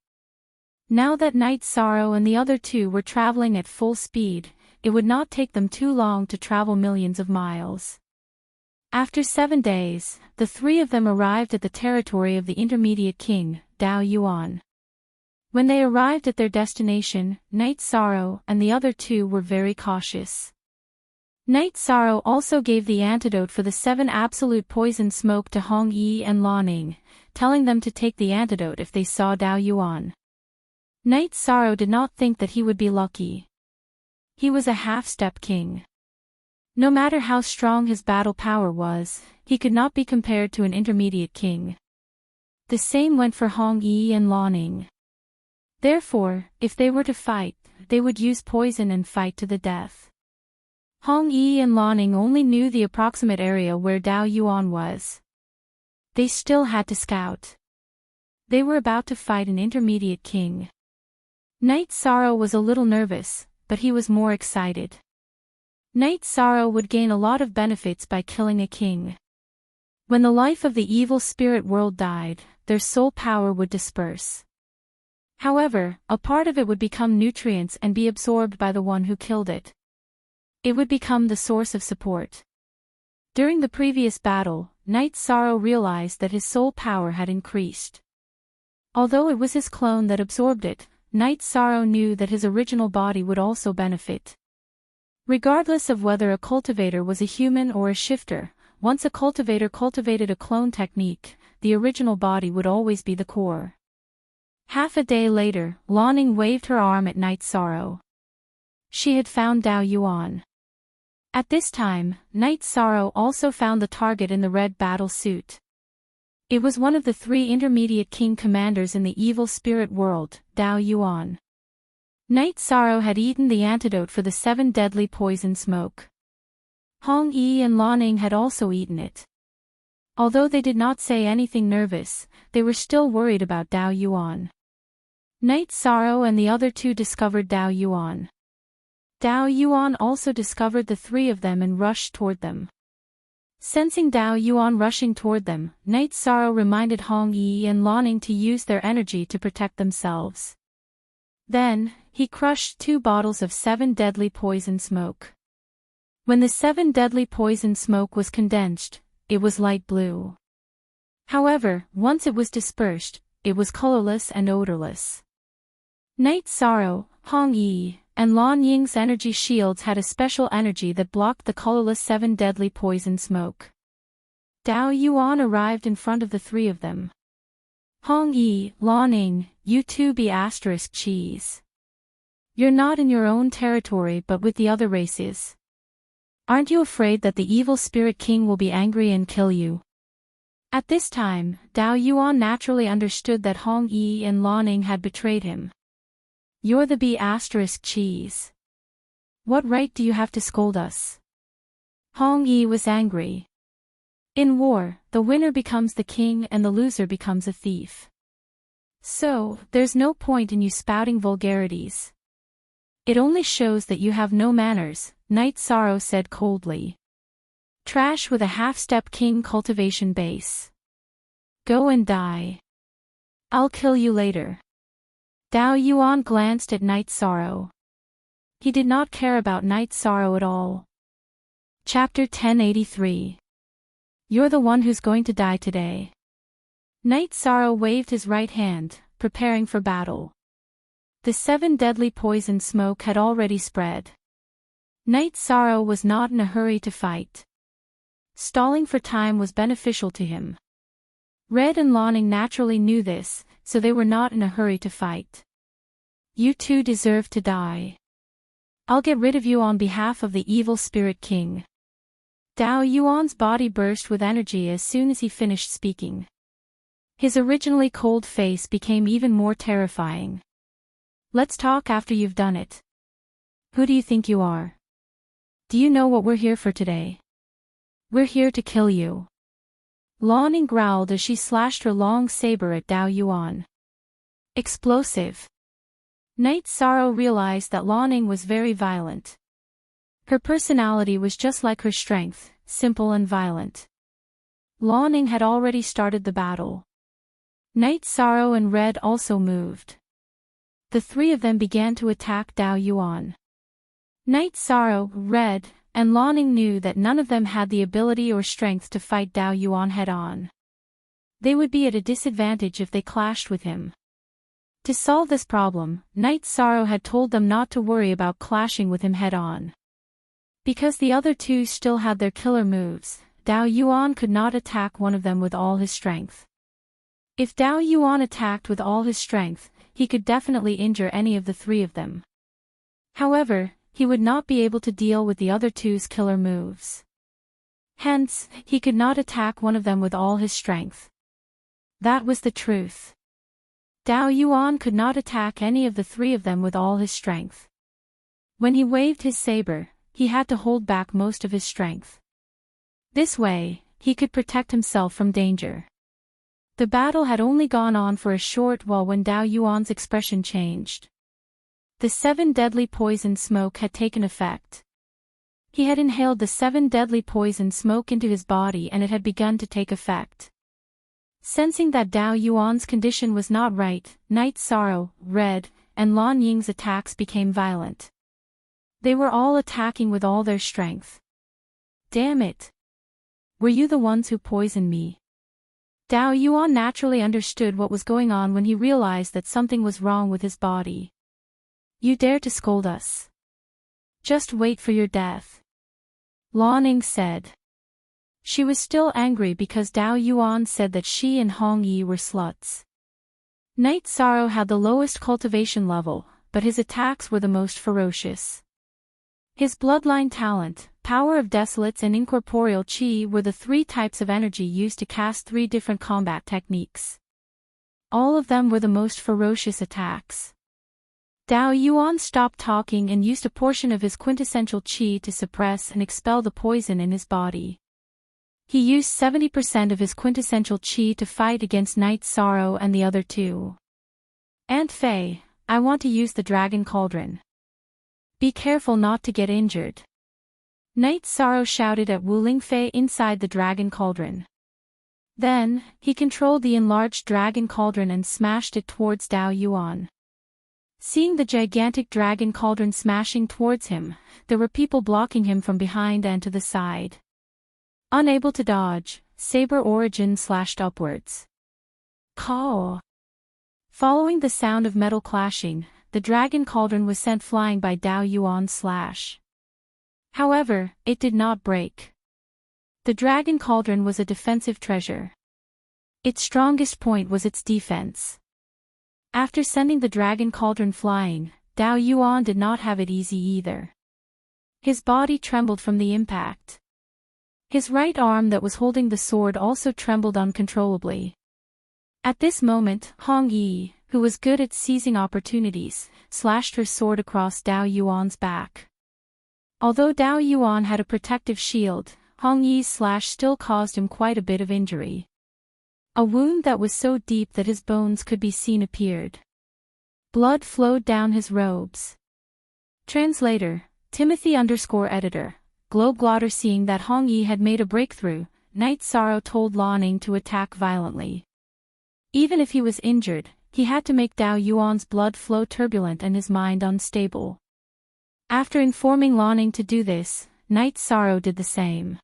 Now that Knight Sorrow and the other two were traveling at full speed, it would not take them too long to travel millions of miles. After 7 days, the three of them arrived at the territory of the intermediate king, Dao Yuan. When they arrived at their destination, Knight Sorrow and the other two were very cautious. Knight Sorrow also gave the antidote for the 7 absolute poison smoke to Hong Yi and Lan Ying, telling them to take the antidote if they saw Dao Yuan. Knight Sorrow did not think that he would be lucky. He was a half-step king. No matter how strong his battle power was, he could not be compared to an intermediate king. The same went for Hong Yi and Lan Ying. Therefore, if they were to fight, they would use poison and fight to the death. Hong Yi and Lan Ying only knew the approximate area where Dao Yuan was. They still had to scout. They were about to fight an intermediate king. Knight Sorrow was a little nervous, but he was more excited. Knight Sorrow would gain a lot of benefits by killing a king. When the life of the evil spirit world died, their soul power would disperse. However, a part of it would become nutrients and be absorbed by the one who killed it. It would become the source of support. During the previous battle, Knight Sorrow realized that his soul power had increased. Although it was his clone that absorbed it, Knight Sorrow knew that his original body would also benefit. Regardless of whether a cultivator was a human or a shifter, once a cultivator cultivated a clone technique, the original body would always be the core. Half a day later, Lan Ying waved her arm at Knight Sorrow. She had found Dao Yuan. At this time, Knight Sorrow also found the target in the red battle suit. It was one of the 3 intermediate king commanders in the evil spirit world, Dao Yuan. Knight Sorrow had eaten the antidote for the 7 deadly poison smoke. Hong Yi and Lan Ying had also eaten it. Although they did not say anything nervous, they were still worried about Dao Yuan. Knight Sorrow and the other two discovered Dao Yuan. Dao Yuan also discovered the 3 of them and rushed toward them. Sensing Dao Yuan rushing toward them, Knight Sorrow reminded Hong Yi and Lan Ying to use their energy to protect themselves. Then, he crushed 2 bottles of 7 deadly poison smoke. When the 7 deadly poison smoke was condensed, it was light blue. However, once it was dispersed, it was colorless and odorless. Knight Sorrow, Hong Yi, and Lan Ying's energy shields had a special energy that blocked the colorless 7 deadly poison smoke. Dao Yuan arrived in front of the 3 of them. Hong Yi, Lan Ying, you two be asterisk cheese. You're not in your own territory but with the other races. Aren't you afraid that the evil spirit king will be angry and kill you? At this time, Dao Yuan naturally understood that Hong Yi and Lan Ying had betrayed him. You're the B asterisk cheese. What right do you have to scold us? Hong Yi was angry. In war, the winner becomes the king and the loser becomes a thief. So, there's no point in you spouting vulgarities. It only shows that you have no manners, Knight Sorrow said coldly. Trash with a half-step king cultivation base. Go and die. I'll kill you later. Dao Yuan glanced at Knight Sorrow. He did not care about Knight Sorrow at all. Chapter 1083. You're the one who's going to die today. Knight Sorrow waved his right hand, preparing for battle. The 7 deadly poison smoke had already spread. Knight Sorrow was not in a hurry to fight. Stalling for time was beneficial to him. Red and Lanning naturally knew this, so they were not in a hurry to fight. You two deserve to die. I'll get rid of you on behalf of the evil spirit king. Dao Yuan's body burst with energy as soon as he finished speaking. His originally cold face became even more terrifying. Let's talk after you've done it. Who do you think you are? Do you know what we're here for today? We're here to kill you. Lanning growled as she slashed her long saber at Dao Yuan. Explosive. Night Sorrow realized that Lanning was very violent. Her personality was just like her strength, simple and violent. Lanning had already started the battle. Night Sorrow and Red also moved. The three of them began to attack Dao Yuan. Night Sorrow, Red, and Lanning knew that none of them had the ability or strength to fight Dao Yuan head-on. They would be at a disadvantage if they clashed with him. To solve this problem, Night Sorrow had told them not to worry about clashing with him head-on. Because the other two still had their killer moves, Dao Yuan could not attack one of them with all his strength. If Dao Yuan attacked with all his strength, he could definitely injure any of the three of them. However, he would not be able to deal with the other two's killer moves. Hence, he could not attack one of them with all his strength. That was the truth. Dao Yuan could not attack any of the three of them with all his strength. When he waved his saber, he had to hold back most of his strength. This way, he could protect himself from danger. The battle had only gone on for a short while when Dao Yuan's expression changed. The 7 deadly poison smoke had taken effect. He had inhaled the 7 deadly poison smoke into his body and it had begun to take effect. Sensing that Dao Yuan's condition was not right, Night Sorrow, Red, and Lan Ying's attacks became violent. They were all attacking with all their strength. Damn it! Were you the ones who poisoned me? Dao Yuan naturally understood what was going on when he realized that something was wrong with his body. You dare to scold us? Just wait for your death. Lan Ying said. She was still angry because Dao Yuan said that she and Hong Yi were sluts. Night Sorrow had the lowest cultivation level, but his attacks were the most ferocious. His bloodline talent, power of desolates and incorporeal chi were the 3 types of energy used to cast 3 different combat techniques. All of them were the most ferocious attacks. Dao Yuan stopped talking and used a portion of his quintessential chi to suppress and expel the poison in his body. He used 70% of his quintessential chi to fight against Night Sorrow and the other two. Aunt Fei, I want to use the dragon cauldron. Be careful not to get injured. Night Sorrow shouted at Wu Lingfei inside the dragon cauldron. Then, he controlled the enlarged dragon cauldron and smashed it towards Dao Yuan. Seeing the gigantic dragon cauldron smashing towards him, there were people blocking him from behind and to the side. Unable to dodge, Saber Origin slashed upwards. Caw! Following the sound of metal clashing, the dragon cauldron was sent flying by Dao Yuan's slash. However, it did not break. The dragon cauldron was a defensive treasure. Its strongest point was its defense. After sending the dragon cauldron flying, Dao Yuan did not have it easy either. His body trembled from the impact. His right arm that was holding the sword also trembled uncontrollably. At this moment, Hong Yi, who was good at seizing opportunities, slashed her sword across Dao Yuan's back. Although Dao Yuan had a protective shield, Hong Yi's slash still caused him quite a bit of injury. A wound that was so deep that his bones could be seen appeared. Blood flowed down his robes. Translator, Timothy_editor, Globeglotter. Seeing that Hong Yi had made a breakthrough, Night Sorrow told Lan Ying to attack violently. Even if he was injured, he had to make Dao Yuan's blood flow turbulent and his mind unstable. After informing Lan Ying to do this, Night Sorrow did the same.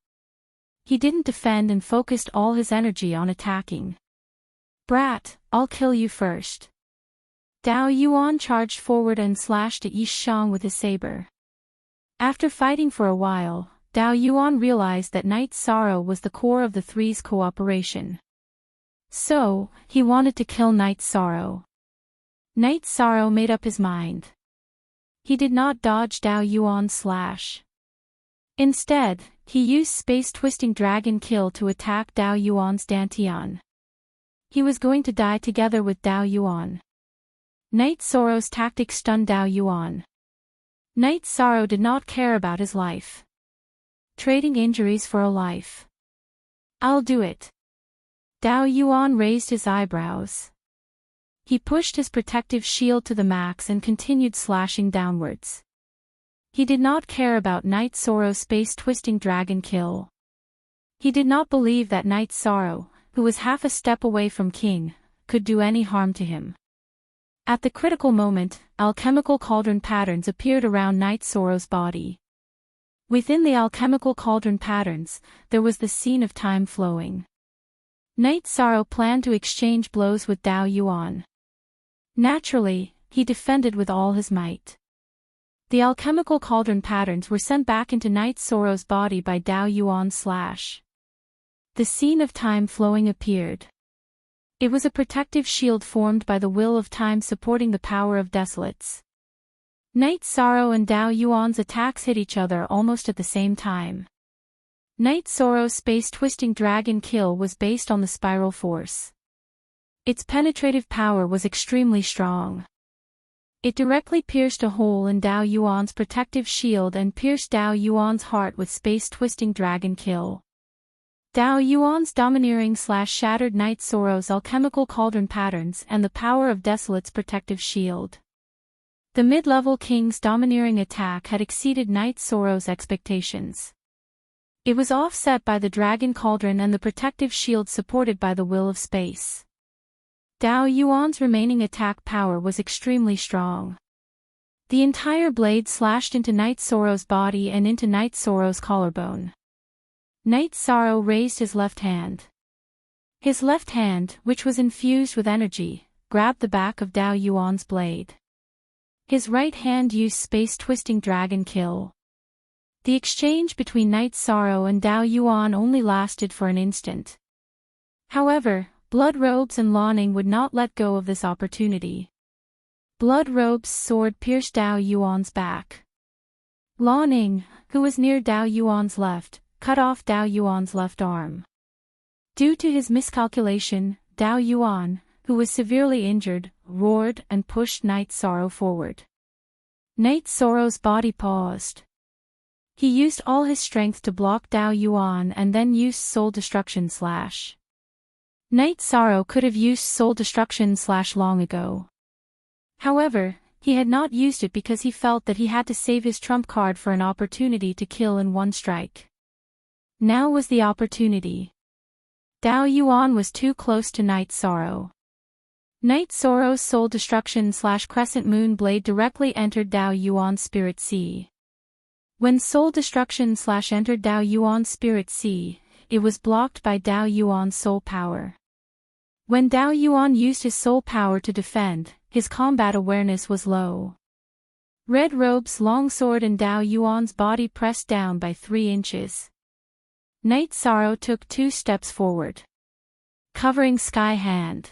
He didn't defend and focused all his energy on attacking. Brat, I'll kill you first. Dao Yuan charged forward and slashed at Yi Shang with his saber. After fighting for a while, Dao Yuan realized that Night Sorrow was the core of the three's cooperation. So, he wanted to kill Night Sorrow. Night Sorrow made up his mind. He did not dodge Dao Yuan's slash. Instead, he used space-twisting dragon kill to attack Dao Yuan's dantian. He was going to die together with Dao Yuan. Night Sorrow's tactic stunned Dao Yuan. Night Sorrow did not care about his life. Trading injuries for a life. I'll do it. Dao Yuan raised his eyebrows. He pushed his protective shield to the max and continued slashing downwards. He did not care about Night Sorrow's space-twisting dragon kill. He did not believe that Night Sorrow, who was half a step away from King, could do any harm to him. At the critical moment, alchemical cauldron patterns appeared around Night Sorrow's body. Within the alchemical cauldron patterns, there was the scene of time flowing. Night Sorrow planned to exchange blows with Dao Yuan. Naturally, he defended with all his might. The alchemical cauldron patterns were sent back into Night Sorrow's body by Dao Yuan's slash. The scene of time flowing appeared. It was a protective shield formed by the will of time supporting the power of desolates. Night Sorrow and Dao Yuan's attacks hit each other almost at the same time. Night Sorrow's space-twisting dragon kill was based on the spiral force. Its penetrative power was extremely strong. It directly pierced a hole in Dao Yuan's protective shield and pierced Dao Yuan's heart with space-twisting dragon kill. Dao Yuan's domineering slash shattered Night Sorrow's alchemical cauldron patterns and the power of Desolate's protective shield. The mid-level King's domineering attack had exceeded Night Sorrow's expectations. It was offset by the Dragon Cauldron and the protective shield supported by the will of space. Dao Yuan's remaining attack power was extremely strong. The entire blade slashed into Night Sorrow's body and into Night Sorrow's collarbone. Night Sorrow raised his left hand. His left hand, which was infused with energy, grabbed the back of Dao Yuan's blade. His right hand used space-twisting dragon kill. The exchange between Night Sorrow and Dao Yuan only lasted for an instant. However, Blood Robes and Lawning would not let go of this opportunity. Blood Robes' sword pierced Dao Yuan's back. Lawning, who was near Dao Yuan's left, cut off Dao Yuan's left arm. Due to his miscalculation, Dao Yuan, who was severely injured, roared and pushed Night Sorrow forward. Night Sorrow's body paused. He used all his strength to block Dao Yuan and then used Soul Destruction slash. Night Sorrow could have used Soul Destruction slash long ago. However, he had not used it because he felt that he had to save his trump card for an opportunity to kill in one strike. Now was the opportunity. Dao Yuan was too close to Night Sorrow. Night Sorrow's Soul Destruction slash Crescent Moon Blade directly entered Dao Yuan's Spirit Sea. When Soul Destruction slash entered Dao Yuan's Spirit Sea, it was blocked by Dao Yuan's Soul Power. When Dao Yuan used his Soul Power to defend, his combat awareness was low. Red Robe's longsword and Dao Yuan's body pressed down by 3 inches. Night Sorrow took 2 steps forward. Covering Sky Hand.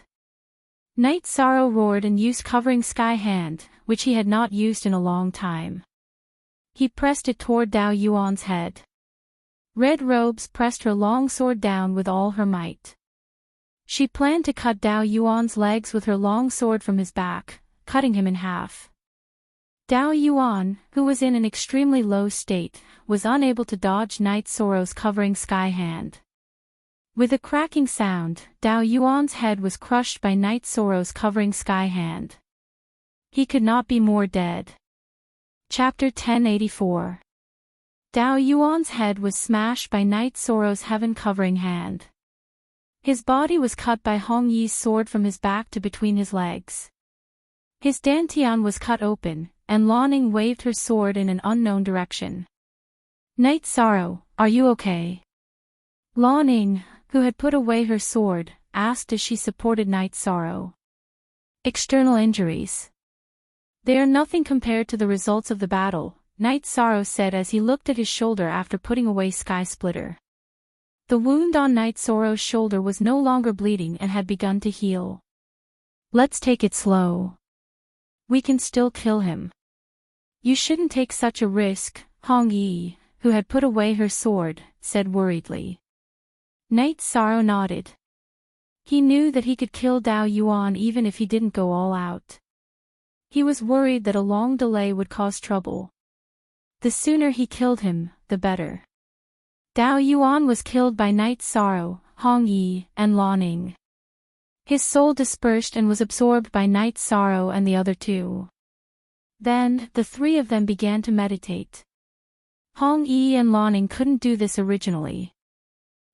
Night Sorrow roared and used Covering Sky Hand, which he had not used in a long time. He pressed it toward Dao Yuan's head. Red Robes pressed her long sword down with all her might. She planned to cut Dao Yuan's legs with her long sword from his back, cutting him in half. Dao Yuan, who was in an extremely low state, was unable to dodge Night Sorrow's Covering Sky Hand. With a cracking sound, Dao Yuan's head was crushed by Night Sorrow's Covering Sky Hand. He could not be more dead. Chapter 1084. Dao Yuan's head was smashed by Night Sorrow's Heaven Covering Hand. His body was cut by Hong Yi's sword from his back to between his legs. His dantian was cut open, and Lawning waved her sword in an unknown direction. Night Sorrow, are you okay? Lawning, who had put away her sword, asked as she supported Night Sorrow. External injuries. They are nothing compared to the results of the battle, Night Sorrow said as he looked at his shoulder after putting away Sky Splitter. The wound on Night Sorrow's shoulder was no longer bleeding and had begun to heal. Let's take it slow. We can still kill him. You shouldn't take such a risk, Hong Yi, who had put away her sword, said worriedly. Night Sorrow nodded. He knew that he could kill Dao Yuan even if he didn't go all out. He was worried that a long delay would cause trouble. The sooner he killed him, the better. Dao Yuan was killed by Night Sorrow, Hong Yi, and Laning. His soul dispersed and was absorbed by Night Sorrow and the other two. Then, the three of them began to meditate. Hong Yi and Laning couldn't do this originally.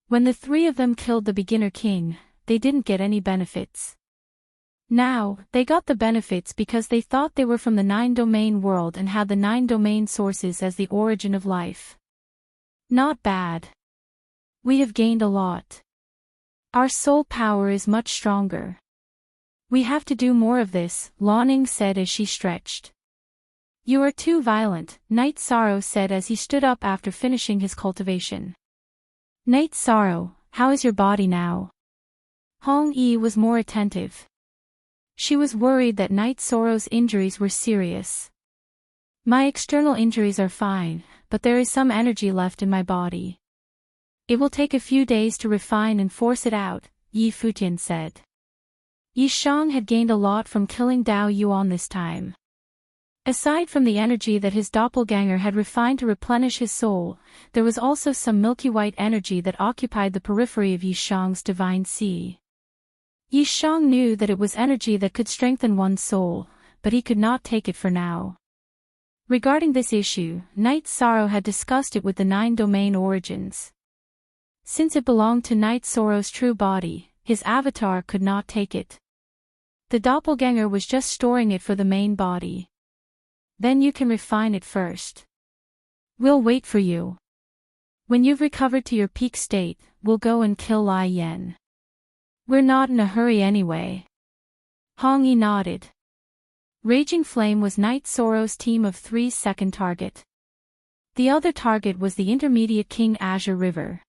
When the three of them killed the beginner king, they didn't get any benefits. Now, they got the benefits because they thought they were from the 9-domain world and had the 9-domain sources as the origin of life. Not bad. We have gained a lot. Our soul power is much stronger. We have to do more of this, Laning said as she stretched. You are too violent, Night Sorrow said as he stood up after finishing his cultivation. Night Sorrow, how is your body now? Hong Yi was more attentive. She was worried that Night Sorrow's injuries were serious. My external injuries are fine, but there is some energy left in my body. It will take a few days to refine and force it out, Yi Futian said. Yi Shang had gained a lot from killing Dao Yuan this time. Aside from the energy that his doppelganger had refined to replenish his soul, there was also some milky white energy that occupied the periphery of Yi Shang's divine sea. Yi Shang knew that it was energy that could strengthen one's soul, but he could not take it for now. Regarding this issue, Night Sorrow had discussed it with the 9-domain origins. Since it belonged to Night Sorrow's true body, his avatar could not take it. The doppelganger was just storing it for the main body. Then you can refine it first. We'll wait for you. When you've recovered to your peak state, we'll go and kill Lai Yan. We're not in a hurry anyway. Hong Yi nodded. Raging Flame was Night Sorrow's team of 3's second target. The other target was the intermediate King Azure River.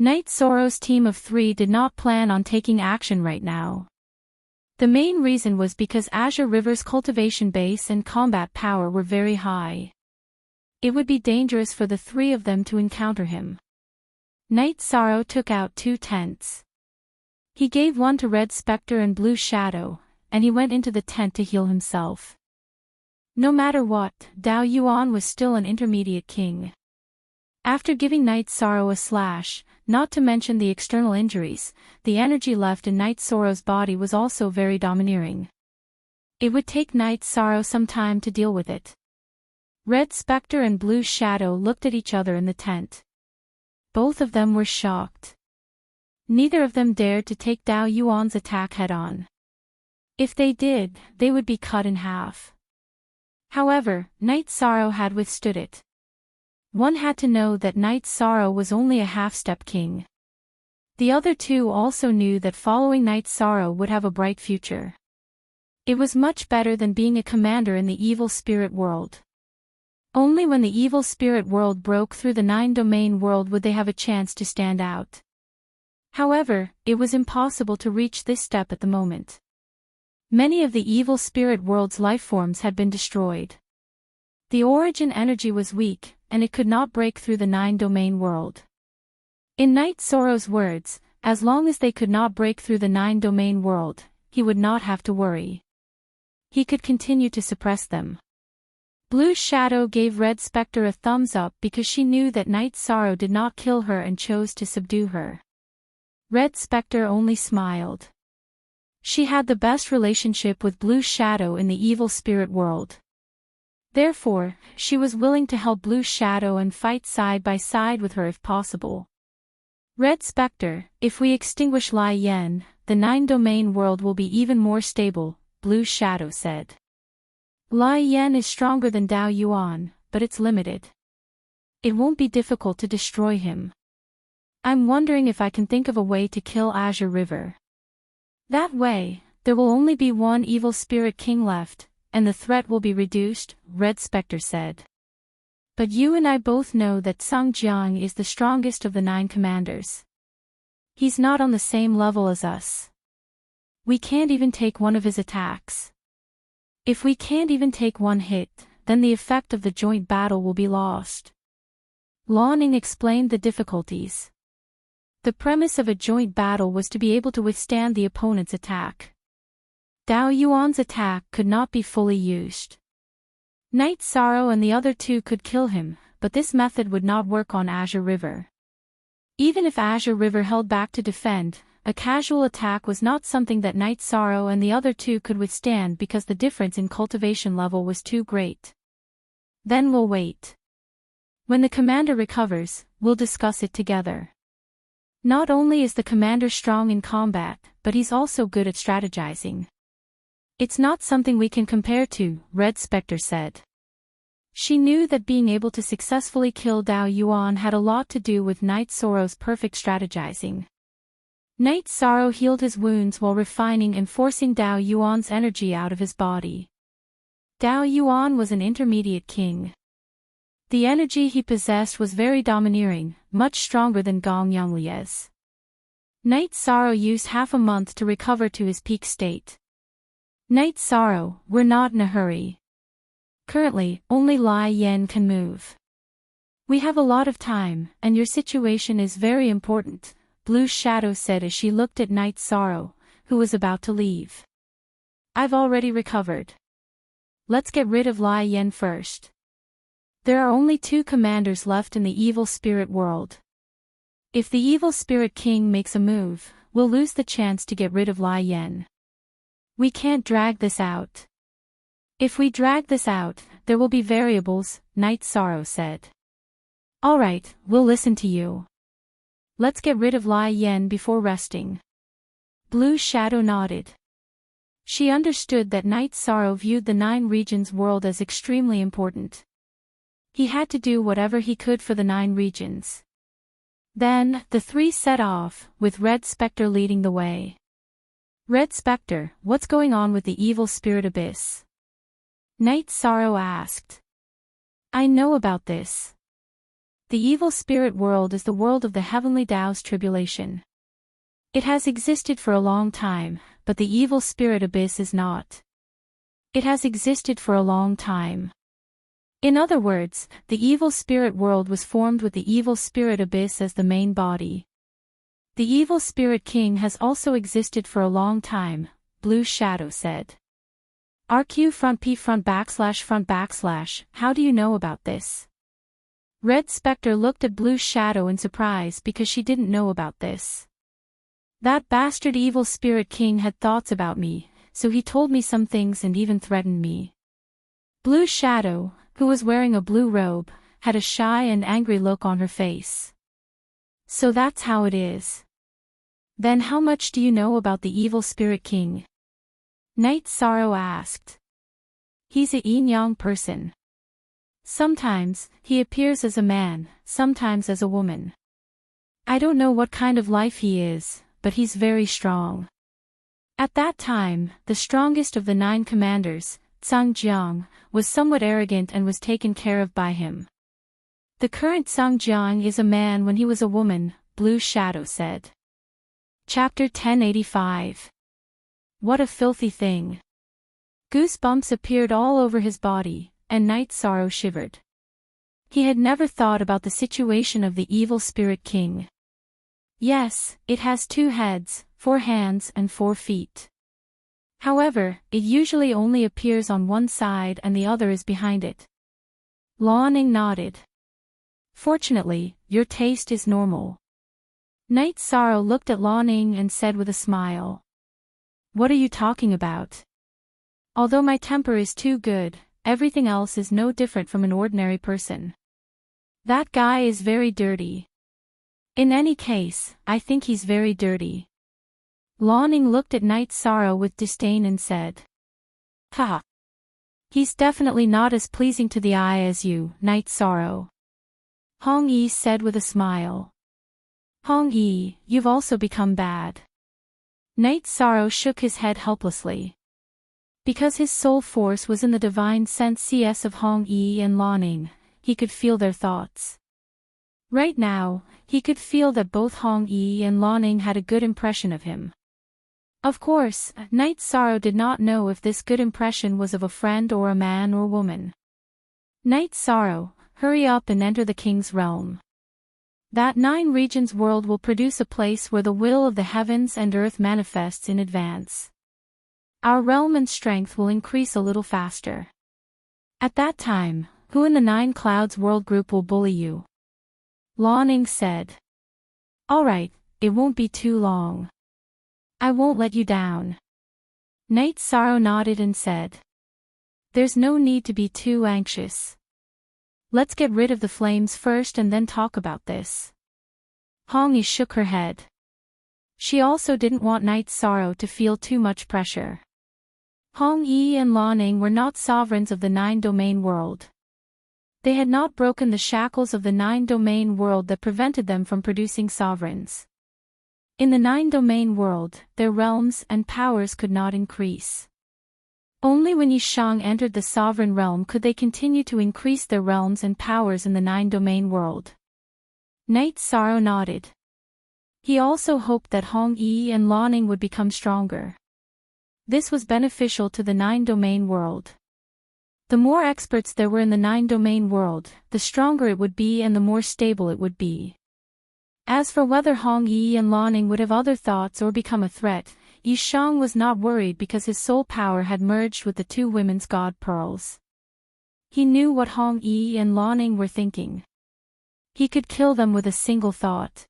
Night Sorrow's team of 3 did not plan on taking action right now. The main reason was because Azure River's cultivation base and combat power were very high. It would be dangerous for the 3 of them to encounter him. Night Sorrow took out 2 tents. He gave one to Red Spectre and Blue Shadow, and he went into the tent to heal himself. No matter what, Dao Yuan was still an intermediate king. After giving Night Sorrow a slash, not to mention the external injuries, the energy left in Night Sorrow's body was also very domineering. It would take Night Sorrow some time to deal with it. Red Spectre and Blue Shadow looked at each other in the tent. Both of them were shocked. Neither of them dared to take Dao Yuan's attack head-on. If they did, they would be cut in half. However, Night Sorrow had withstood it. One had to know that Night Sorrow was only a half-step king. The other 2 also knew that following Night Sorrow would have a bright future. It was much better than being a commander in the evil spirit world. Only when the evil spirit world broke through the 9-domain world would they have a chance to stand out. However, it was impossible to reach this step at the moment. Many of the evil spirit world's lifeforms had been destroyed. The origin energy was weak, and it could not break through the 9-domain world. In Night Sorrow's words, as long as they could not break through the 9-domain world, he would not have to worry. He could continue to suppress them. Blue Shadow gave Red Spectre a thumbs up because she knew that Night Sorrow did not kill her and chose to subdue her. Red Spectre only smiled. She had the best relationship with Blue Shadow in the evil spirit world. Therefore, she was willing to help Blue Shadow and fight side by side with her if possible. Red Spectre, if we extinguish Lai Yan, the 9-domain world will be even more stable, Blue Shadow said. Lai Yan is stronger than Dao Yuan, but it's limited. It won't be difficult to destroy him. I'm wondering if I can think of a way to kill Azure River. That way, there will only be one evil spirit king left, and the threat will be reduced, Red Spectre said. But you and I both know that Sung Jiang is the strongest of the 9 commanders. He's not on the same level as us. We can't even take one of his attacks. If we can't even take one hit, then the effect of the joint battle will be lost. Lanning explained the difficulties. The premise of a joint battle was to be able to withstand the opponent's attack. Dao Yuan's attack could not be fully used. Night Sorrow and the other 2 could kill him, but this method would not work on Azure River. Even if Azure River held back to defend, a casual attack was not something that Night Sorrow and the other 2 could withstand because the difference in cultivation level was too great. Then we'll wait. When the commander recovers, we'll discuss it together. Not only is the commander strong in combat, but he's also good at strategizing. It's not something we can compare to, Red Spectre said. She knew that being able to successfully kill Dao Yuan had a lot to do with Night Sorrow's perfect strategizing. Night Sorrow healed his wounds while refining and forcing Dao Yuan's energy out of his body. Dao Yuan was an intermediate king. The energy he possessed was very domineering, much stronger than Gong Yonglie's. Night Sorrow used half a month to recover to his peak state. Night Sorrow, we're not in a hurry. Currently, only Lai Yen can move. We have a lot of time, and your situation is very important, Blue Shadow said as she looked at Night Sorrow, who was about to leave. I've already recovered. Let's get rid of Lai Yen first. There are only 2 commanders left in the evil spirit world. If the evil spirit king makes a move, we'll lose the chance to get rid of Lai Yen. We can't drag this out. If we drag this out, there will be variables, Night Sorrow said. Alright, we'll listen to you. Let's get rid of Lai Yen before resting. Blue Shadow nodded. She understood that Night Sorrow viewed the 9 regions world as extremely important. He had to do whatever he could for the 9 regions. Then, the 3 set off, with Red Spectre leading the way. Red Spectre, what's going on with the evil spirit abyss? Night Sorrow asked. I know about this. The evil spirit world is the world of the heavenly Tao's tribulation. It has existed for a long time, but the evil spirit abyss is not. It has existed for a long time. In other words, the evil spirit world was formed with the evil spirit abyss as the main body. The evil spirit king has also existed for a long time, Blue Shadow said. RQ front P front backslash, how do you know about this? Red Spectre looked at Blue Shadow in surprise because she didn't know about this. That bastard evil spirit king had thoughts about me, so he told me some things and even threatened me. Blue Shadow, who was wearing a blue robe, had a shy and angry look on her face. So that's how it is. Then how much do you know about the evil spirit king? Night Sorrow asked. He's a yin-yang person. Sometimes, he appears as a man, sometimes as a woman. I don't know what kind of life he is, but he's very strong. At that time, the strongest of the 9 commanders, Sung Jiang, was somewhat arrogant and was taken care of by him. The current Sung Jiang is a man when he was a woman, Blue Shadow said. Chapter 1085. What a filthy thing. Goosebumps appeared all over his body, and Night Sorrow shivered. He had never thought about the situation of the evil spirit king. Yes, it has 2 heads, 4 hands and 4 feet. However, it usually only appears on one side and the other is behind it. Lanning nodded. Fortunately, your taste is normal. Night Sorrow looked at Lanning and said with a smile. What are you talking about? Although my temper is too good, everything else is no different from an ordinary person. That guy is very dirty. In any case, I think he's very dirty. Lanning looked at Night Sorrow with disdain and said. Haha. He's definitely not as pleasing to the eye as you, Night Sorrow. Hong Yi said with a smile. Hong Yi, you've also become bad. Night Sorrow shook his head helplessly. Because his soul force was in the divine sense CS of Hong Yi and Lanning, he could feel their thoughts. Right now, he could feel that both Hong Yi and Lanning had a good impression of him. Of course, Night Sorrow did not know if this good impression was of a friend or a man or woman. Night Sorrow, hurry up and enter the king's realm. That 9 regions world will produce a place where the will of the heavens and earth manifests in advance. Our realm and strength will increase a little faster. At that time, who in the 9 clouds world group will bully you? Lanning said. Alright, it won't be too long. I won't let you down. Night Sorrow nodded and said. There's no need to be too anxious. Let's get rid of the flames first and then talk about this. Hong Yi shook her head. She also didn't want Night Sorrow to feel too much pressure. Hong Yi and Lanning were not sovereigns of the 9-domain world. They had not broken the shackles of the 9-domain world that prevented them from producing sovereigns. In the 9-domain world, their realms and powers could not increase. Only when Yishang entered the sovereign realm could they continue to increase their realms and powers in the 9-domain world. Night Sorrow nodded. He also hoped that Hong Yi and Lanning would become stronger. This was beneficial to the 9-domain world. The more experts there were in the 9-domain world, the stronger it would be and the more stable it would be. As for whether Hong Yi and Lanning would have other thoughts or become a threat, Yishang was not worried because his soul power had merged with the 2 women's god pearls. He knew what Hong Yi and Lanning were thinking. He could kill them with a single thought.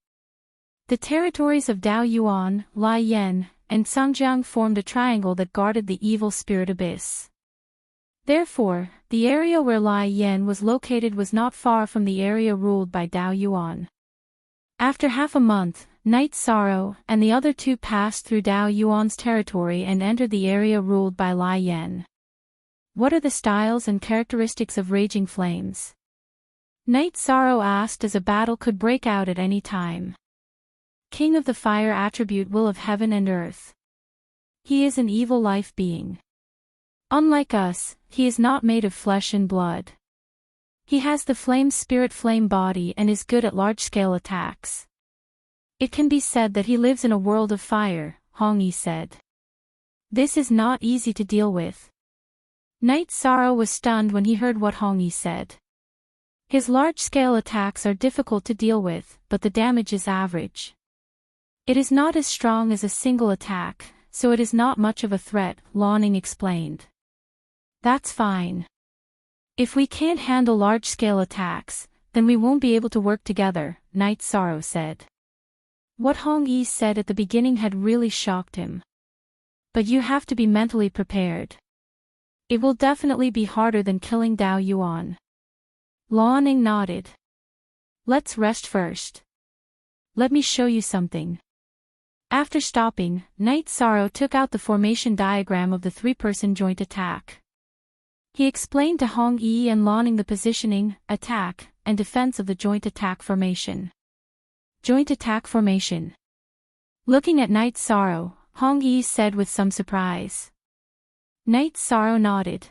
The territories of Dao Yuan, Lai Yen, and Sangjiang formed a triangle that guarded the evil spirit abyss. Therefore, the area where Lai Yen was located was not far from the area ruled by Dao Yuan. After half a month, Night Sorrow and the other 2 passed through Dao Yuan's territory and entered the area ruled by Lai Yen. What are the styles and characteristics of raging flames? Night Sorrow asked as a battle could break out at any time. King of the fire attribute will of heaven and earth. He is an evil life being. Unlike us, he is not made of flesh and blood. He has the flame spirit flame body and is good at large-scale attacks. It can be said that he lives in a world of fire, Hong Yi said. This is not easy to deal with. Night Sorrow was stunned when he heard what Hong Yi said. His large-scale attacks are difficult to deal with, but the damage is average. It is not as strong as a single attack, so it is not much of a threat, Lanning explained. That's fine. If we can't handle large-scale attacks, then we won't be able to work together, Night Sorrow said. What Hong Yi said at the beginning had really shocked him. But you have to be mentally prepared. It will definitely be harder than killing Dao Yuan. Lanning nodded. Let's rest first. Let me show you something. After stopping, Night Sorrow took out the formation diagram of the 3-person joint attack. He explained to Hong Yi and Lanning the positioning, attack, and defense of the joint attack formation. Joint attack formation. Looking at Night Sorrow, Hong Yi said with some surprise. Night Sorrow nodded.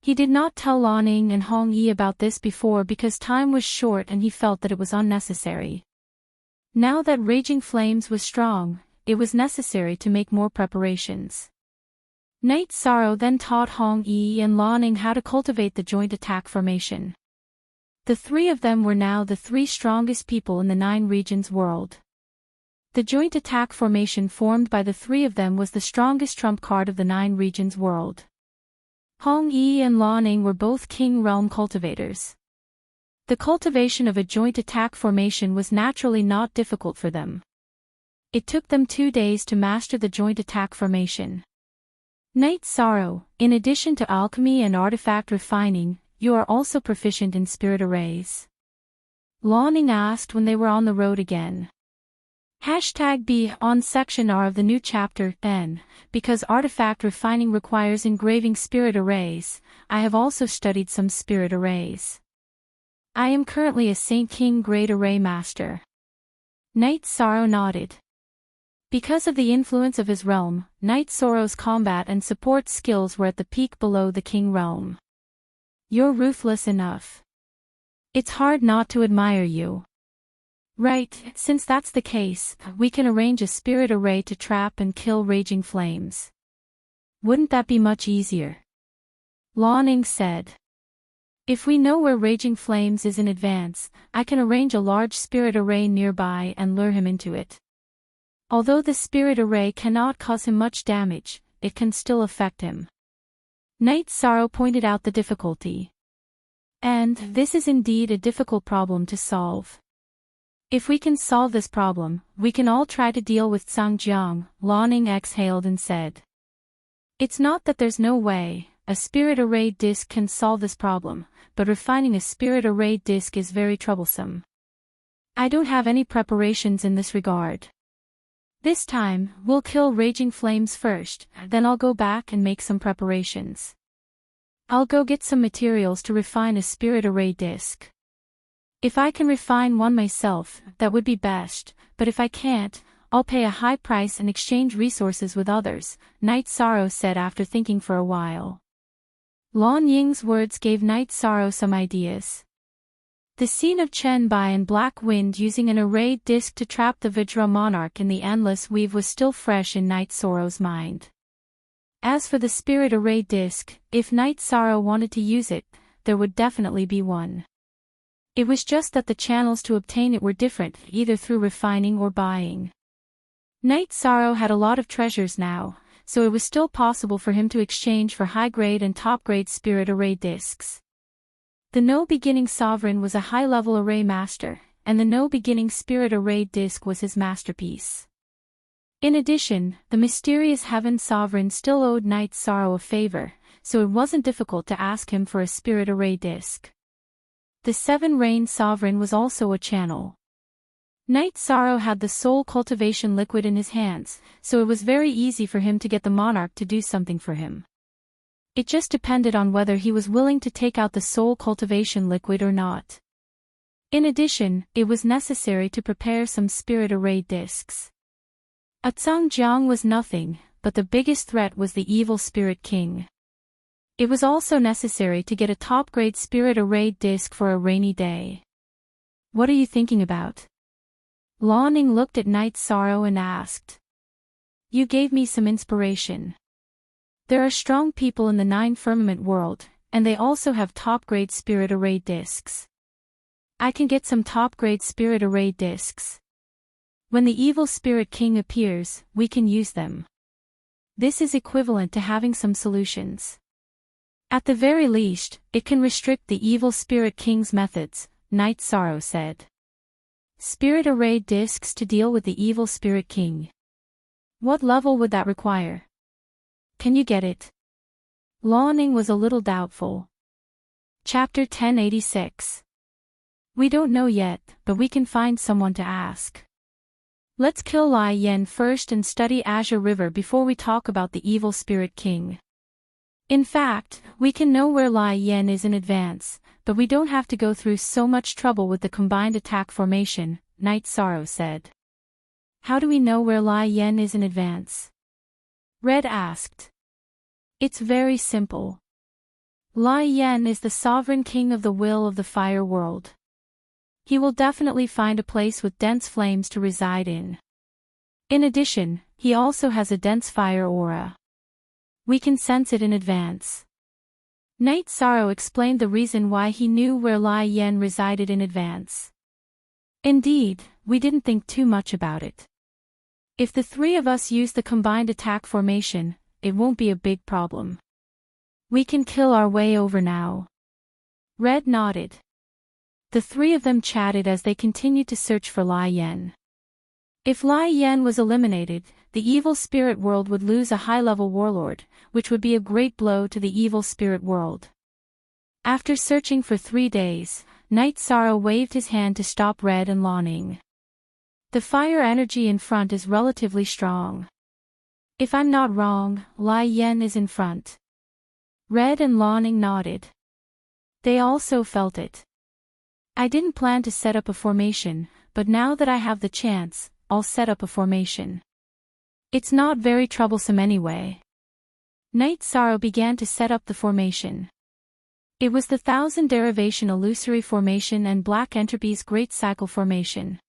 He did not tell Lanning and Hong Yi about this before because time was short and he felt that it was unnecessary. Now that Raging Flames was strong, it was necessary to make more preparations. Night Sorrow then taught Hong Yi and Lanning how to cultivate the joint attack formation. The 3 of them were now the 3 strongest people in the 9 regions world. The joint attack formation formed by the 3 of them was the strongest trump card of the 9 regions world. Hong Yi and Lanning were both King Realm cultivators. The cultivation of a joint attack formation was naturally not difficult for them. It took them 2 days to master the joint attack formation. Night Sorrow, in addition to alchemy and artifact refining, you are also proficient in spirit arrays. Lanning asked when they were on the road again. #B on section R of the new chapter, N, because artifact refining requires engraving spirit arrays, I have also studied some spirit arrays. I am currently a Saint King Grade Array Master. Night Sorrow nodded. Because of the influence of his realm, Night Sorrow's combat and support skills were at the peak below the King realm. You're ruthless enough. It's hard not to admire you. Right, since that's the case, we can arrange a spirit array to trap and kill raging flames. Wouldn't that be much easier? Lawning said. If we know where raging flames is in advance, I can arrange a large spirit array nearby and lure him into it. Although the spirit array cannot cause him much damage, it can still affect him. Night Sorrow pointed out the difficulty. And this is indeed a difficult problem to solve. If we can solve this problem, we can all try to deal with Zhangjiang, Lawning exhaled and said. It's not that there's no way, a spirit array disk can solve this problem, but refining a spirit array disk is very troublesome. I don't have any preparations in this regard. This time, we'll kill raging flames first, then I'll go back and make some preparations. I'll go get some materials to refine a spirit array disk. If I can refine one myself, that would be best, but if I can't, I'll pay a high price and exchange resources with others, Night Sorrow said after thinking for a while. Lan Ying's words gave Night Sorrow some ideas. The scene of Chen Bai and Black Wind using an array disk to trap the Vajra monarch in the endless weave was still fresh in Night Sorrow's mind. As for the spirit array disk, if Night Sorrow wanted to use it, there would definitely be one. It was just that the channels to obtain it were different, either through refining or buying. Night Sorrow had a lot of treasures now, so it was still possible for him to exchange for high-grade and top-grade spirit array disks. The No-Beginning Sovereign was a high-level array master, and the No-Beginning spirit array disk was his masterpiece. In addition, the mysterious Heaven Sovereign still owed Night Sorrow a favor, so it wasn't difficult to ask him for a spirit array disk. The Seven Rain Sovereign was also a channel. Night Sorrow had the soul cultivation liquid in his hands, so it was very easy for him to get the monarch to do something for him. It just depended on whether he was willing to take out the soul cultivation liquid or not. In addition, it was necessary to prepare some spirit array disks. A Zhangjiang was nothing, but the biggest threat was the evil spirit king. It was also necessary to get a top-grade spirit array disk for a rainy day. What are you thinking about? Lawning looked at Night Sorrow and asked. You gave me some inspiration. There are strong people in the Nine Firmament world, and they also have top-grade spirit array disks. I can get some top-grade spirit array disks. When the evil spirit king appears, we can use them. This is equivalent to having some solutions. At the very least, it can restrict the evil spirit king's methods, Night Sorrow said. Spirit array disks to deal with the evil spirit king. What level would that require? Can you get it? Lawning was a little doubtful. Chapter 1086. We don't know yet, but we can find someone to ask. Let's kill Lai Yen first and study Azure River before we talk about the evil spirit king. In fact, we can know where Lai Yen is in advance, but we don't have to go through so much trouble with the combined attack formation, Night Sorrow said. How do we know where Lai Yen is in advance? Red asked. It's very simple. Lai Yen is the sovereign king of the will of the fire world. He will definitely find a place with dense flames to reside in. In addition, he also has a dense fire aura. We can sense it in advance. Night Sorrow explained the reason why he knew where Lai Yen resided in advance. Indeed, we didn't think too much about it. If the three of us use the combined attack formation, it won't be a big problem. We can kill our way over now. Red nodded. The three of them chatted as they continued to search for Lai Yen. If Lai Yen was eliminated, the evil spirit world would lose a high-level warlord, which would be a great blow to the evil spirit world. After searching for 3 days, Night Sorrow waved his hand to stop Red and Lawning. The fire energy in front is relatively strong. If I'm not wrong, Lai Yen is in front. Red and Lawning nodded. They also felt it. I didn't plan to set up a formation, but now that I have the chance, I'll set up a formation. It's not very troublesome anyway. Night Sorrow began to set up the formation. It was the Thousand Derivation Illusory Formation and Black Entropy's Great Cycle Formation.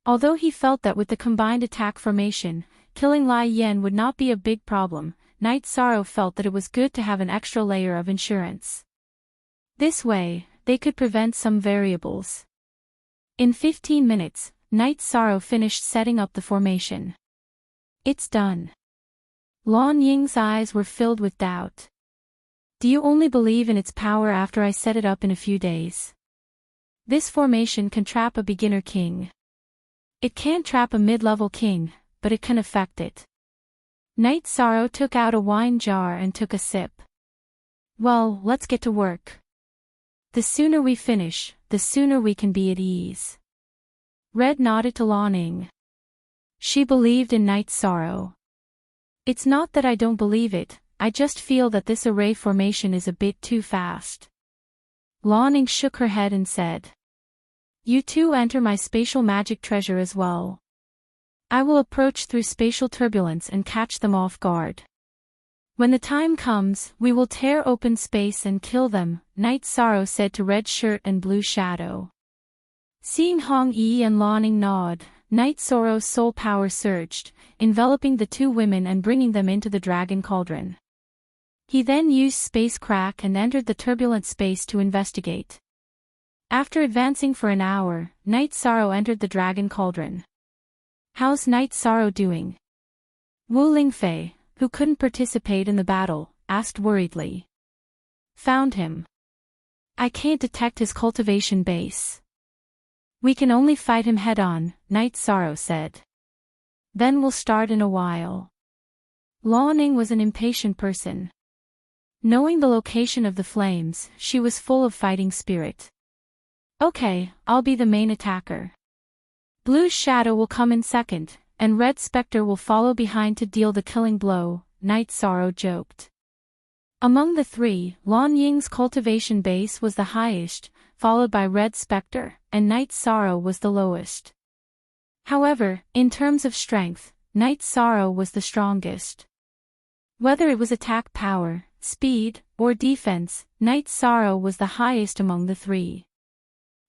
Although he felt that with the combined attack formation, killing Lai Yen would not be a big problem, Night Sorrow felt that it was good to have an extra layer of insurance. This way, they could prevent some variables. In 15 minutes, Night Sorrow finished setting up the formation. It's done. Lan Ying's eyes were filled with doubt. Do you only believe in its power after I set it up in a few days? This formation can trap a beginner king. It can't trap a mid-level king, but it can affect it. Night Sorrow took out a wine jar and took a sip. Well, let's get to work. The sooner we finish, the sooner we can be at ease. Red nodded to Lan Ying. She believed in Night Sorrow. It's not that I don't believe it, I just feel that this array formation is a bit too fast. Lan Ying shook her head and said. You two enter my spatial magic treasure as well. I will approach through spatial turbulence and catch them off guard. When the time comes, we will tear open space and kill them, Night Sorrow said to Red Shirt and Blue Shadow. Seeing Hong Yi and Lan Ying nod, Night Sorrow's soul power surged, enveloping the two women and bringing them into the dragon cauldron. He then used Space Crack and entered the turbulent space to investigate. After advancing for an hour, Night Sorrow entered the dragon cauldron. How's Night Sorrow doing? Wu Lingfei, who couldn't participate in the battle, asked worriedly. Found him. I can't detect his cultivation base. We can only fight him head-on, Night Sorrow said. Then we'll start in a while. Lan Ying was an impatient person. Knowing the location of the flames, she was full of fighting spirit. Okay, I'll be the main attacker. Blue Shadow will come in second, and Red Spectre will follow behind to deal the killing blow, Night Sorrow joked. Among the three, Lan Ying's cultivation base was the highest, followed by Red Spectre, and Night Sorrow was the lowest. However, in terms of strength, Night Sorrow was the strongest. Whether it was attack power, speed, or defense, Night Sorrow was the highest among the three.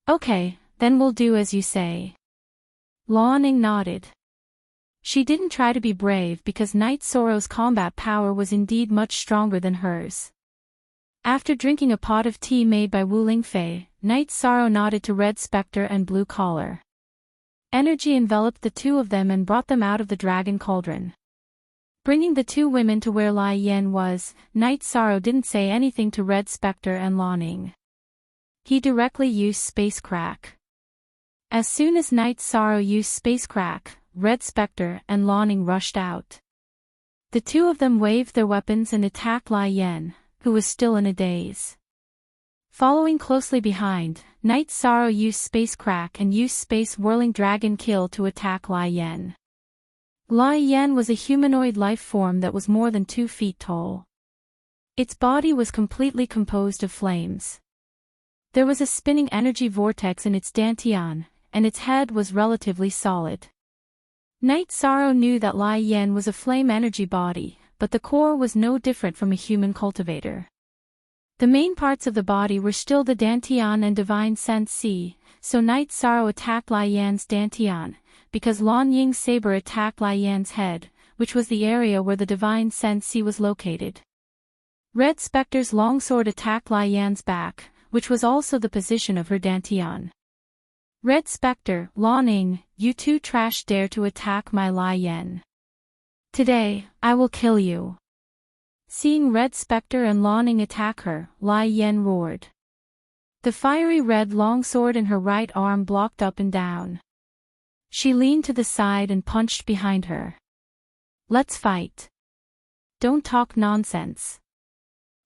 Okay, then we'll do as you say. Lan Ying nodded. She didn't try to be brave because Night Sorrow's combat power was indeed much stronger than hers. After drinking a pot of tea made by Wu Lingfei, Night Sorrow nodded to Red Spectre and Blue Collar. Energy enveloped the two of them and brought them out of the dragon cauldron. Bringing the two women to where Lai Yen was, Night Sorrow didn't say anything to Red Spectre and Lan Ying. He directly used Space Crack. As soon as Night Sorrow used Space Crack, Red Spectre and Lan Ying rushed out. The two of them waved their weapons and attacked Lai Yen, who was still in a daze. Following closely behind, Night Sorrow used Space Crack and used Space Whirling Dragon Kill to attack Lai Yen. Lai Yen was a humanoid life form that was more than 2 feet tall. Its body was completely composed of flames. There was a spinning energy vortex in its dantian, and its head was relatively solid. Night Sorrow knew that Lai Yen was a flame energy body, but the core was no different from a human cultivator. The main parts of the body were still the dantian and divine sense C, so Night Sorrow attacked Lai Yan's dantian, because Lan Ying's saber attacked Lai Yan's head, which was the area where the divine sense C was located. Red Spectre's longsword attacked Lai Yan's back, which was also the position of her dantian. Red Spectre, Lan Ying, you two trash dare to attack my Lai Yen. Today, I will kill you. Seeing Red Spectre and Lan Ying attack her, Lai Yen roared. The fiery red longsword in her right arm blocked up and down. She leaned to the side and punched behind her. Let's fight. Don't talk nonsense.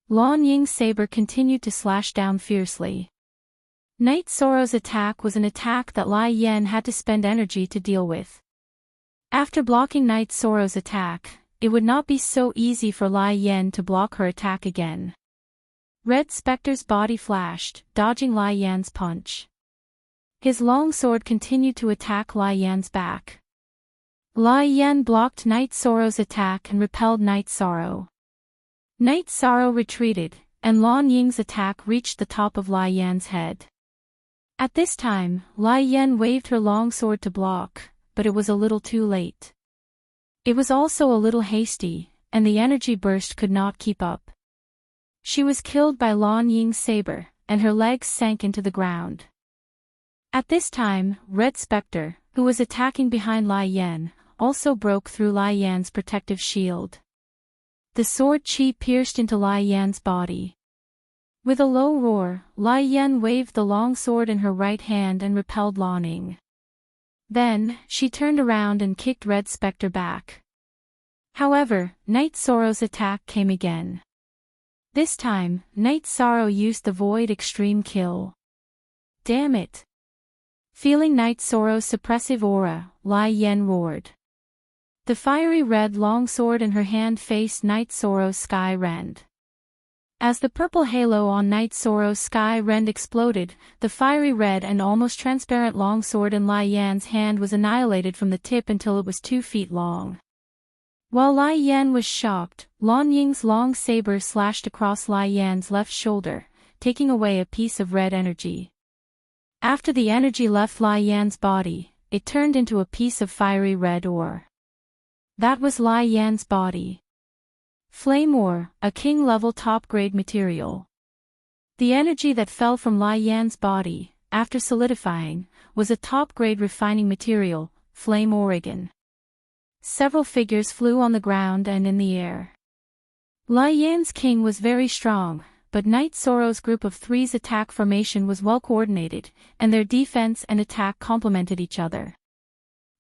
Lan Ying's saber continued to slash down fiercely. Night Sorrow's attack was an attack that Lai Yen had to spend energy to deal with. After blocking Night Sorrow's attack, it would not be so easy for Lai Yen to block her attack again. Red Spectre's body flashed, dodging Lai Yan's punch. His long sword continued to attack Lai Yan's back. Lai Yen blocked Night Sorrow's attack and repelled Night Sorrow. Night Sorrow retreated, and Lan Ying's attack reached the top of Lai Yan's head. At this time, Lai Yan waved her long sword to block, but it was a little too late. It was also a little hasty, and the energy burst could not keep up. She was killed by Lan Ying's saber, and her legs sank into the ground. At this time, Red Spectre, who was attacking behind Lai Yan, also broke through Lai Yan's protective shield. The sword chi pierced into Lai Yan's body. With a low roar, Lai Yan waved the long sword in her right hand and repelled Lan Ying. Then, she turned around and kicked Red Spectre back. However, Night Sorrow's attack came again. This time, Night Sorrow used the Void Extreme Kill. Damn it! Feeling Night Sorrow's suppressive aura, Lai Yan roared. The fiery red longsword in her hand faced Night Sorrow's sky rend. As the purple halo on Night Sorrow's sky rend exploded, the fiery red and almost transparent longsword in Lai Yan's hand was annihilated from the tip until it was 2 feet long. While Lai Yan was shocked, Lan Ying's long saber slashed across Lai Yan's left shoulder, taking away a piece of red energy. After the energy left Lai Yan's body, it turned into a piece of fiery red ore. That was Lai Yan's body. Flame ore, a king-level top-grade material. The energy that fell from Lai Yan's body, after solidifying, was a top-grade refining material, flame Oregon. Several figures flew on the ground and in the air. Lai Yan's king was very strong, but Night Sorrow's group of 3's attack formation was well coordinated, and their defense and attack complemented each other.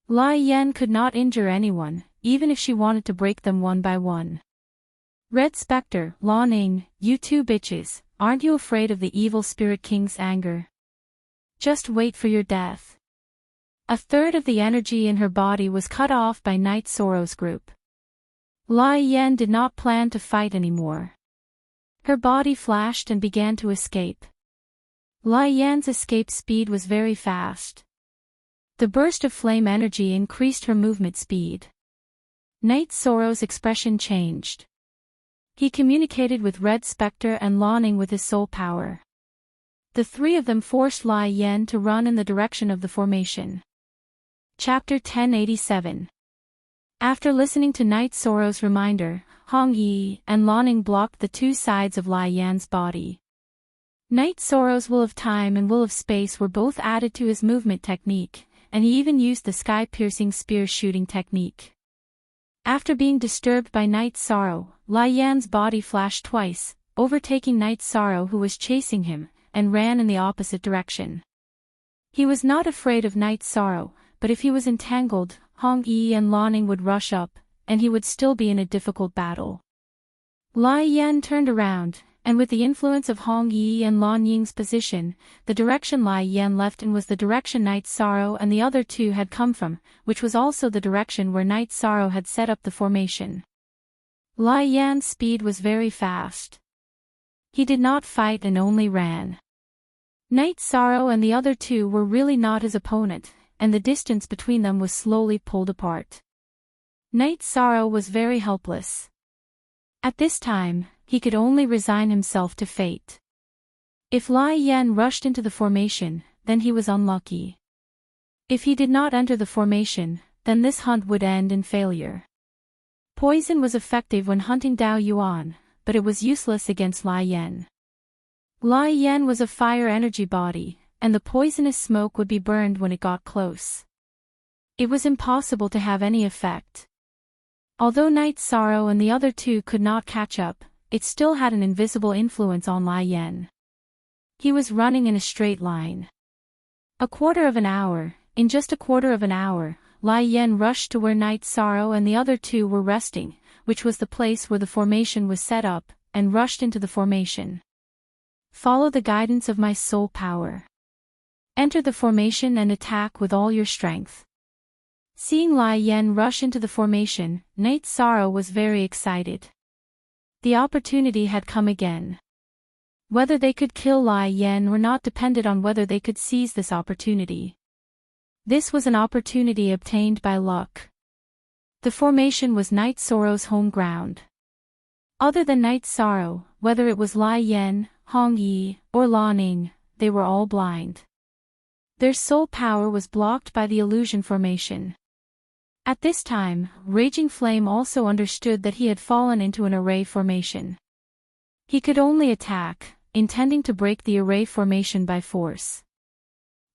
Lai Yan could not injure anyone, even if she wanted to break them one by one. Red Spectre, Lan Ying, you two bitches, aren't you afraid of the evil Spirit King's anger? Just wait for your death. A third of the energy in her body was cut off by Night Sorrow's group. Lai Yan did not plan to fight anymore. Her body flashed and began to escape. Lai Yan's escape speed was very fast. The burst of flame energy increased her movement speed. Night Sorrow's expression changed. He communicated with Red Spectre and Lan Ying with his soul power. The 3 of them forced Lai Yan to run in the direction of the formation. Chapter 1087. After listening to Night Sorrow's reminder, Hong Yi and Lan Ying blocked the 2 sides of Lai Yan's body. Night Sorrow's will of time and will of space were both added to his movement technique, and he even used the sky-piercing spear shooting technique. After being disturbed by Night Sorrow, Lai Yan's body flashed twice, overtaking Night Sorrow who was chasing him, and ran in the opposite direction. He was not afraid of Night Sorrow, but if he was entangled, Hong Yi and Lan Ying would rush up, and he would still be in a difficult battle. Lai Yan turned around, and with the influence of Hong Yi and Lan Ying's position, the direction Lai Yan left in was the direction Night Sorrow and the other 2 had come from, which was also the direction where Night Sorrow had set up the formation. Lai Yan's speed was very fast. He did not fight and only ran. Night Sorrow and the other 2 were really not his opponent, and the distance between them was slowly pulled apart. Night Sorrow was very helpless. At this time, he could only resign himself to fate. If Lai Yan rushed into the formation, then he was unlucky. If he did not enter the formation, then this hunt would end in failure. Poison was effective when hunting Dao Yuan, but it was useless against Lai Yan. Lai Yan was a fire energy body, and the poisonous smoke would be burned when it got close. It was impossible to have any effect. Although Night Sorrow and the other 2 could not catch up, it still had an invisible influence on Lai Yan. He was running in a straight line. In just a quarter of an hour, Lai Yan rushed to where Night Sorrow and the other 2 were resting, which was the place where the formation was set up, and rushed into the formation. Follow the guidance of my soul power. Enter the formation and attack with all your strength. Seeing Lai Yan rush into the formation, Night Sorrow was very excited. The opportunity had come again. Whether they could kill Lai Yan or not depended on whether they could seize this opportunity. This was an opportunity obtained by luck. The formation was Night Sorrow's home ground. Other than Night Sorrow, whether it was Lai Yan, Hong Yi, or Lan Ning, they were all blind. Their soul power was blocked by the illusion formation. At this time, Raging Flame also understood that he had fallen into an array formation. He could only attack, intending to break the array formation by force.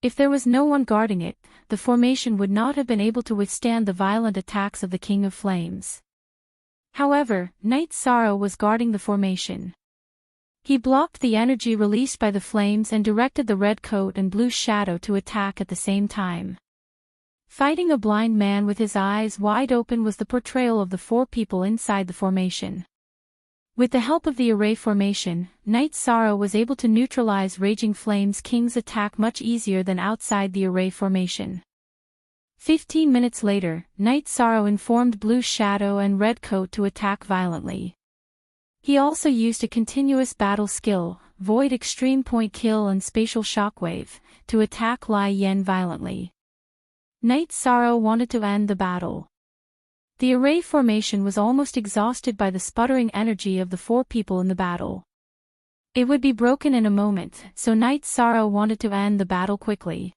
If there was no one guarding it, the formation would not have been able to withstand the violent attacks of the King of Flames. However, Night Sorrow was guarding the formation. He blocked the energy released by the flames and directed the red coat and blue shadow to attack at the same time. Fighting a blind man with his eyes wide open was the portrayal of the four people inside the formation. With the help of the array formation, Night Sorrow was able to neutralize Raging Flame's King's attack much easier than outside the array formation. 15 minutes later, Night Sorrow informed Blue Shadow and Red Coat to attack violently. He also used a continuous battle skill, Void Extreme Point Kill and Spatial Shockwave, to attack Lai Yan violently. Night Sorrow wanted to end the battle. The array formation was almost exhausted by the sputtering energy of the four people in the battle. It would be broken in a moment, so Night Sorrow wanted to end the battle quickly.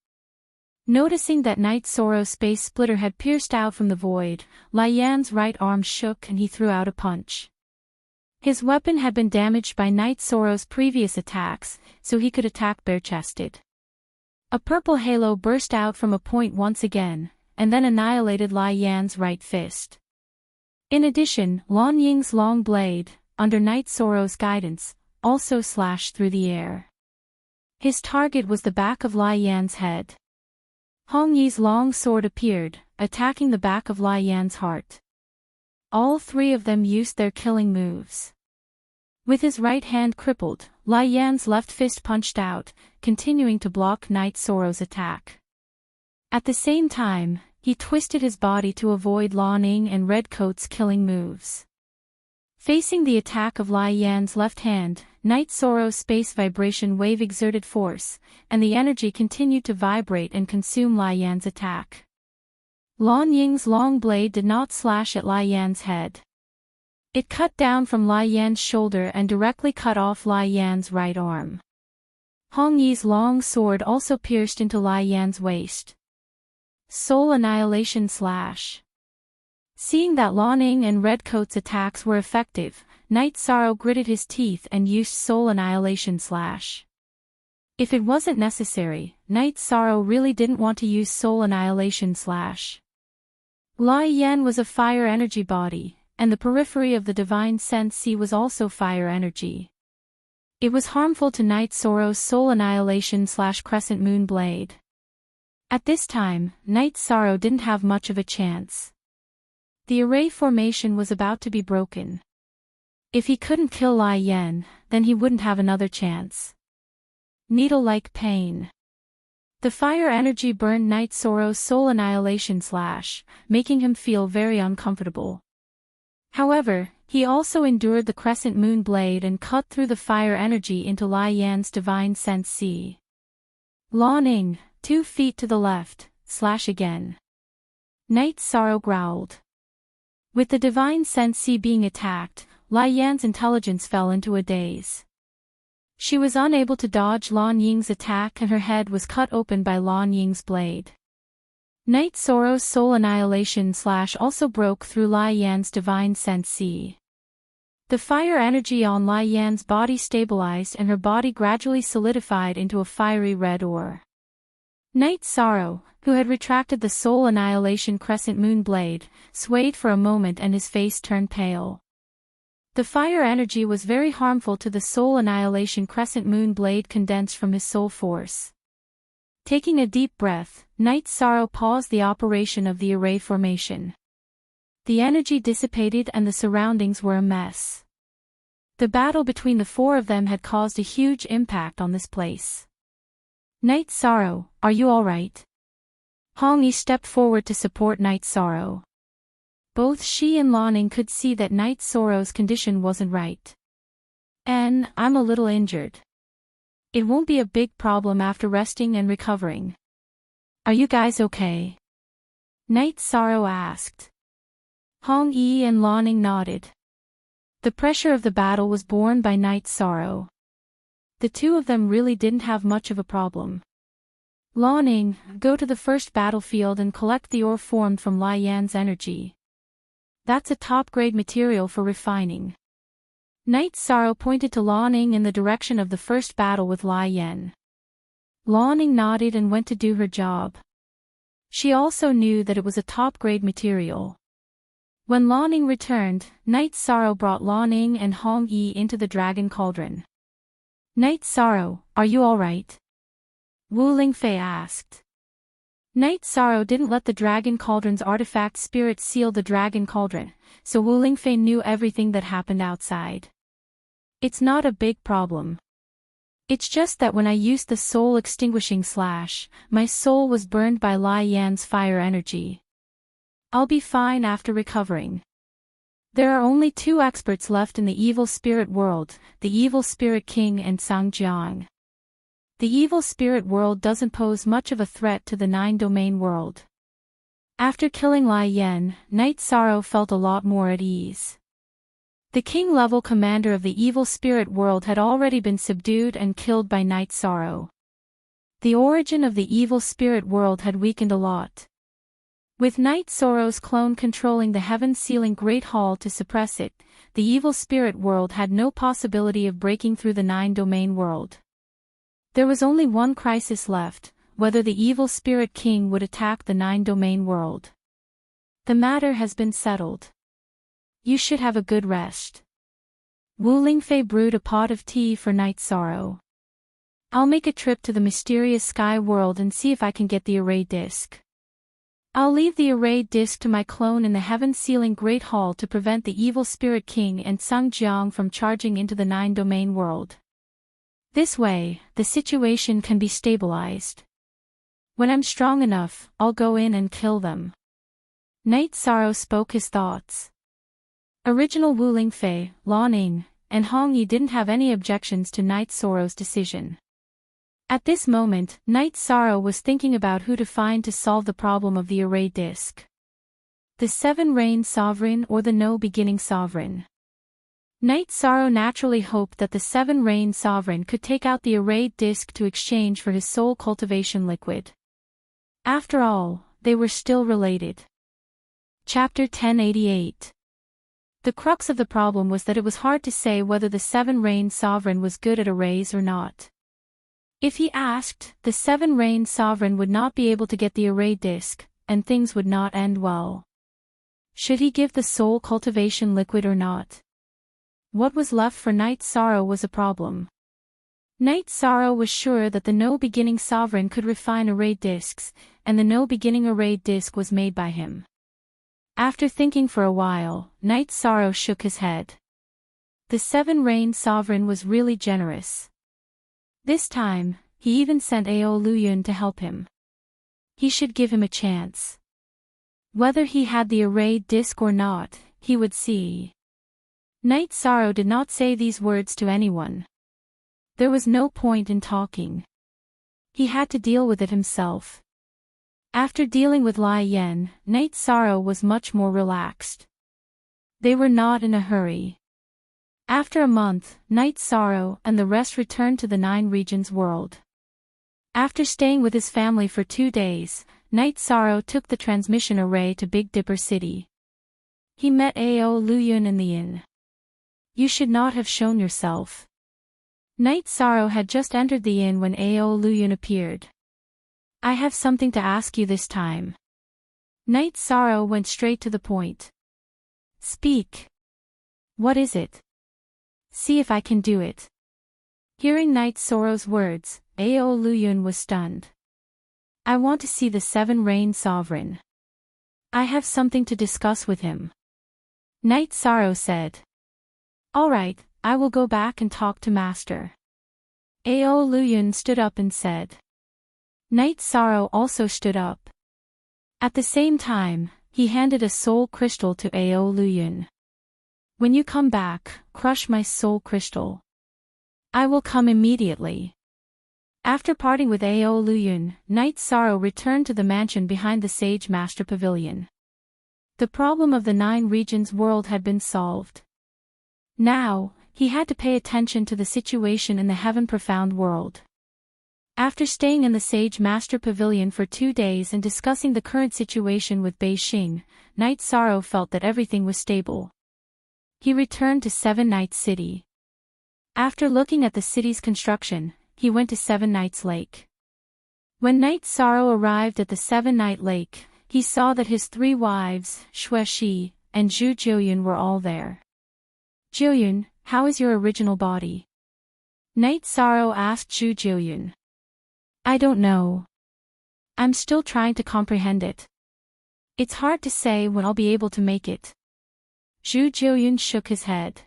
Noticing that Night Sorrow's space splitter had pierced out from the void, Lai Yan's right arm shook and he threw out a punch. His weapon had been damaged by Night Sorrow's previous attacks, so he could attack bare-chested. A purple halo burst out from a point once again, and then annihilated Lai Yan's right fist. In addition, Lan Ying's long blade, under Night Sorrow's guidance, also slashed through the air. His target was the back of Lai Yan's head. Hong Yi's long sword appeared, attacking the back of Lai Yan's heart. All three of them used their killing moves. With his right hand crippled, Lai Yan's left fist punched out, continuing to block Night Sorrow's attack. At the same time, he twisted his body to avoid Lan Ning and Red Coat's killing moves. Facing the attack of Lai Yan's left hand, Night Sorrow's space vibration wave exerted force, and the energy continued to vibrate and consume Lai Yan's attack. Lan Ying's long blade did not slash at Lai Yan's head. It cut down from Lai Yan's shoulder and directly cut off Lai Yan's right arm. Hong Yi's long sword also pierced into Lai Yan's waist. Soul Annihilation Slash. Seeing that Lan Ning and Red Coat's attacks were effective, Night Sorrow gritted his teeth and used Soul Annihilation Slash. If it wasn't necessary, Night Sorrow really didn't want to use Soul Annihilation Slash. Lai Yan was a fire energy body, and the periphery of the Divine Sense C was also fire energy. It was harmful to Night Sorrow's Soul Annihilation Slash Crescent Moon Blade. At this time, Night Sorrow didn't have much of a chance. The array formation was about to be broken. If he couldn't kill Lai Yan, then he wouldn't have another chance. Needle-like pain. The fire energy burned Night Sorrow's Soul Annihilation Slash, making him feel very uncomfortable. However, he also endured the Crescent Moon Blade and cut through the fire energy into Lai Yan's Divine Sense C. Lan Ning, 2 feet to the left, slash again. Night Sorrow growled. With the Divine Sense C being attacked, Lai Yan's intelligence fell into a daze. She was unable to dodge Lan Ying's attack and her head was cut open by Lan Ying's blade. Night Sorrow's Soul Annihilation Slash also broke through Lai Yan's Divine Sense C. The fire energy on Lai Yan's body stabilized and her body gradually solidified into a fiery red ore. Night Sorrow, who had retracted the Soul Annihilation Crescent Moon Blade, swayed for a moment and his face turned pale. The fire energy was very harmful to the Soul Annihilation Crescent Moon Blade condensed from his soul force. Taking a deep breath, Night Sorrow paused the operation of the array formation. The energy dissipated and the surroundings were a mess. The battle between the four of them had caused a huge impact on this place. Night Sorrow, are you alright? Hong Yi stepped forward to support Night Sorrow. Both she and Lan Ning could see that Night Sorrow's condition wasn't right. I'm a little injured. It won't be a big problem after resting and recovering. Are you guys okay? Night Sorrow asked. Hong Yi and Lan Ning nodded. The pressure of the battle was borne by Night Sorrow. The two of them really didn't have much of a problem. Lawning, go to the first battlefield and collect the ore formed from Lai Yan's energy. That's a top-grade material for refining. Night Sorrow pointed to Lawning in the direction of the first battle with Lai Yan. Lawning nodded and went to do her job. She also knew that it was a top-grade material. When Lawning returned, Night Sorrow brought Lawning and Hong Yi into the dragon cauldron. Night Sorrow, are you alright? Wu Lingfei asked. Night Sorrow didn't let the dragon cauldron's artifact spirit seal the dragon cauldron, so Wu Lingfei knew everything that happened outside. It's not a big problem. It's just that when I used the soul extinguishing slash, my soul was burned by Lai Yan's fire energy. I'll be fine after recovering. There are only two experts left in the evil spirit world, the evil spirit king and Sangjiang. The evil spirit world doesn't pose much of a threat to the nine-domain world. After killing Lai Yan, Night Sorrow felt a lot more at ease. The king-level commander of the evil spirit world had already been subdued and killed by Night Sorrow. The origin of the evil spirit world had weakened a lot. With Night Sorrow's clone controlling the heaven-sealing Great Hall to suppress it, the evil spirit world had no possibility of breaking through the nine-domain world. There was only one crisis left, whether the evil spirit king would attack the nine-domain world. The matter has been settled. You should have a good rest. Wu Lingfei brewed a pot of tea for Night Sorrow. I'll make a trip to the mysterious sky world and see if I can get the array disc. I'll leave the array disc to my clone in the heaven-sealing Great Hall to prevent the evil spirit king and Sung Jiang from charging into the nine-domain world. This way, the situation can be stabilized. When I'm strong enough, I'll go in and kill them. Night Sorrow spoke his thoughts. Original Wu Lingfei, Lawning, and Hong Yi didn't have any objections to Night Sorrow's decision. At this moment, Night Sorrow was thinking about who to find to solve the problem of the array disc. The Seven-Reign Sovereign or the No-Beginning Sovereign. Night Sorrow naturally hoped that the Seven-Reign Sovereign could take out the array disc to exchange for his soul cultivation liquid. After all, they were still related. Chapter 1088. The crux of the problem was that it was hard to say whether the Seven-Reign Sovereign was good at arrays or not. If he asked, the Seven-Reign Sovereign would not be able to get the array disc, and things would not end well. Should he give the soul cultivation liquid or not? What was left for Night Sorrow was a problem. Night Sorrow was sure that the No-Beginning Sovereign could refine array discs, and the No-Beginning array disc was made by him. After thinking for a while, Night Sorrow shook his head. The Seven-Reign Sovereign was really generous. This time, he even sent Ao Luyun to help him. He should give him a chance. Whether he had the array disc or not, he would see. Night Sorrow did not say these words to anyone. There was no point in talking. He had to deal with it himself. After dealing with Lai Yan, Night Sorrow was much more relaxed. They were not in a hurry. After a month, Night Sorrow and the rest returned to the Nine Regions world. After staying with his family for 2 days, Night Sorrow took the transmission array to Big Dipper City. He met Ao Luyun in the inn. You should not have shown yourself. Night Sorrow had just entered the inn when Ao Luyun appeared. I have something to ask you this time. Night Sorrow went straight to the point. Speak. What is it? See if I can do it. Hearing Night Sorrow's words, Ao Luyun was stunned. I want to see the Seven-Reign Sovereign. I have something to discuss with him. Night Sorrow said. All right, I will go back and talk to Master. Ao Luyun stood up and said. Night Sorrow also stood up. At the same time, he handed a soul crystal to Ao Luyun. When you come back, crush my soul crystal. I will come immediately. After parting with Ao Luyun, Night Sorrow returned to the mansion behind the Sage Master Pavilion. The problem of the Nine Regions world had been solved. Now, he had to pay attention to the situation in the heaven-profound world. After staying in the Sage Master Pavilion for 2 days and discussing the current situation with Bei Xing, Night Sorrow felt that everything was stable. He returned to Seven Nights City. After looking at the city's construction, he went to Seven Nights Lake. When Night Sorrow arrived at the Seven Night Lake, he saw that his 3 wives, Xue Shi, and Zhu Jiuyun were all there. Jiuyun, how is your original body? Night Sorrow asked Zhu Jiuyun. I don't know. I'm still trying to comprehend it. It's hard to say when I'll be able to make it. Zhu Jiuyun shook his head.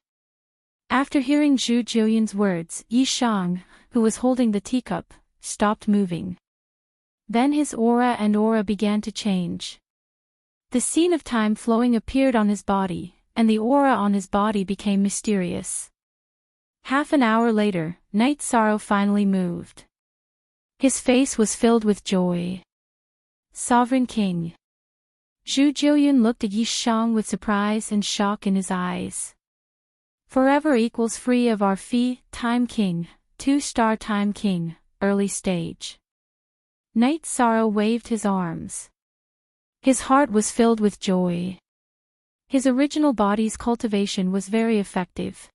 After hearing Zhu Jiuyun's words, Yi Shang, who was holding the teacup, stopped moving. Then his aura began to change. The scene of time flowing appeared on his body, and the aura on his body became mysterious. Half an hour later, Night Sorrow finally moved. His face was filled with joy. Sovereign King. Zhu Jiuyun looked at Yi Shang with surprise and shock in his eyes. Forever equals free of our fee, Time King, 2-star Time King, early stage. Night Sorrow waved his arms. His heart was filled with joy. His original body's cultivation was very effective.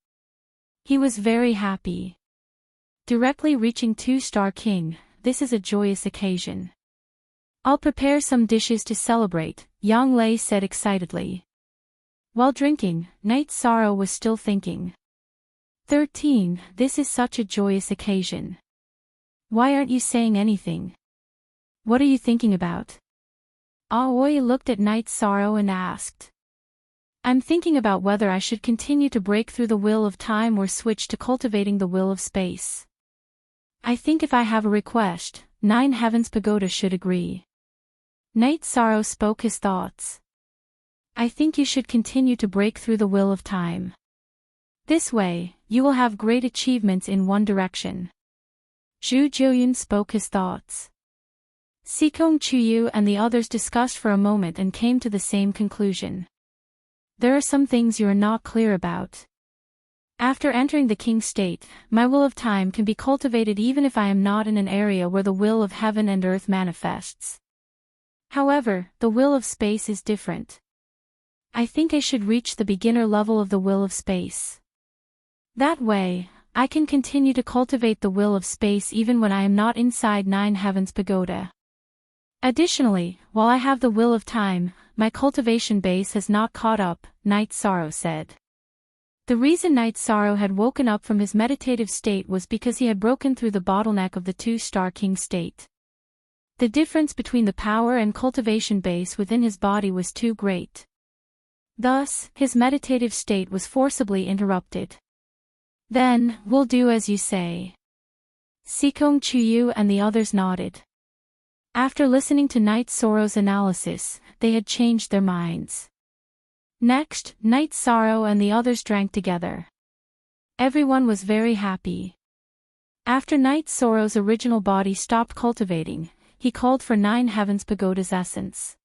He was very happy. Directly reaching 2-star King, this is a joyous occasion. I'll prepare some dishes to celebrate, Yang Lei said excitedly. While drinking, Night Sorrow was still thinking. 13. This is such a joyous occasion. Why aren't you saying anything? What are you thinking about? Aoi looked at Night Sorrow and asked. I'm thinking about whether I should continue to break through the will of time or switch to cultivating the will of space. I think if I have a request, 9 Heavens Pagoda should agree. Night Sorrow spoke his thoughts. I think you should continue to break through the will of time. This way, you will have great achievements in one direction. Zhu Jiuyun spoke his thoughts. Sikong Chuyu and the others discussed for a moment and came to the same conclusion. There are some things you are not clear about. After entering the king state, my will of time can be cultivated even if I am not in an area where the will of heaven and earth manifests. However, the will of space is different. I think I should reach the beginner level of the will of space. That way, I can continue to cultivate the will of space even when I am not inside 9 Heavens Pagoda. Additionally, while I have the will of time, my cultivation base has not caught up, Night Sorrow said. The reason Night Sorrow had woken up from his meditative state was because he had broken through the bottleneck of the 2-star king state. The difference between the power and cultivation base within his body was too great. Thus, his meditative state was forcibly interrupted. Then, we'll do as you say. Sikong Chuyu and the others nodded. After listening to Night Sorrow's analysis, they had changed their minds. Next, Night Sorrow and the others drank together. Everyone was very happy. After Night Sorrow's original body stopped cultivating, he called for 9 Heavens Pagoda's essence.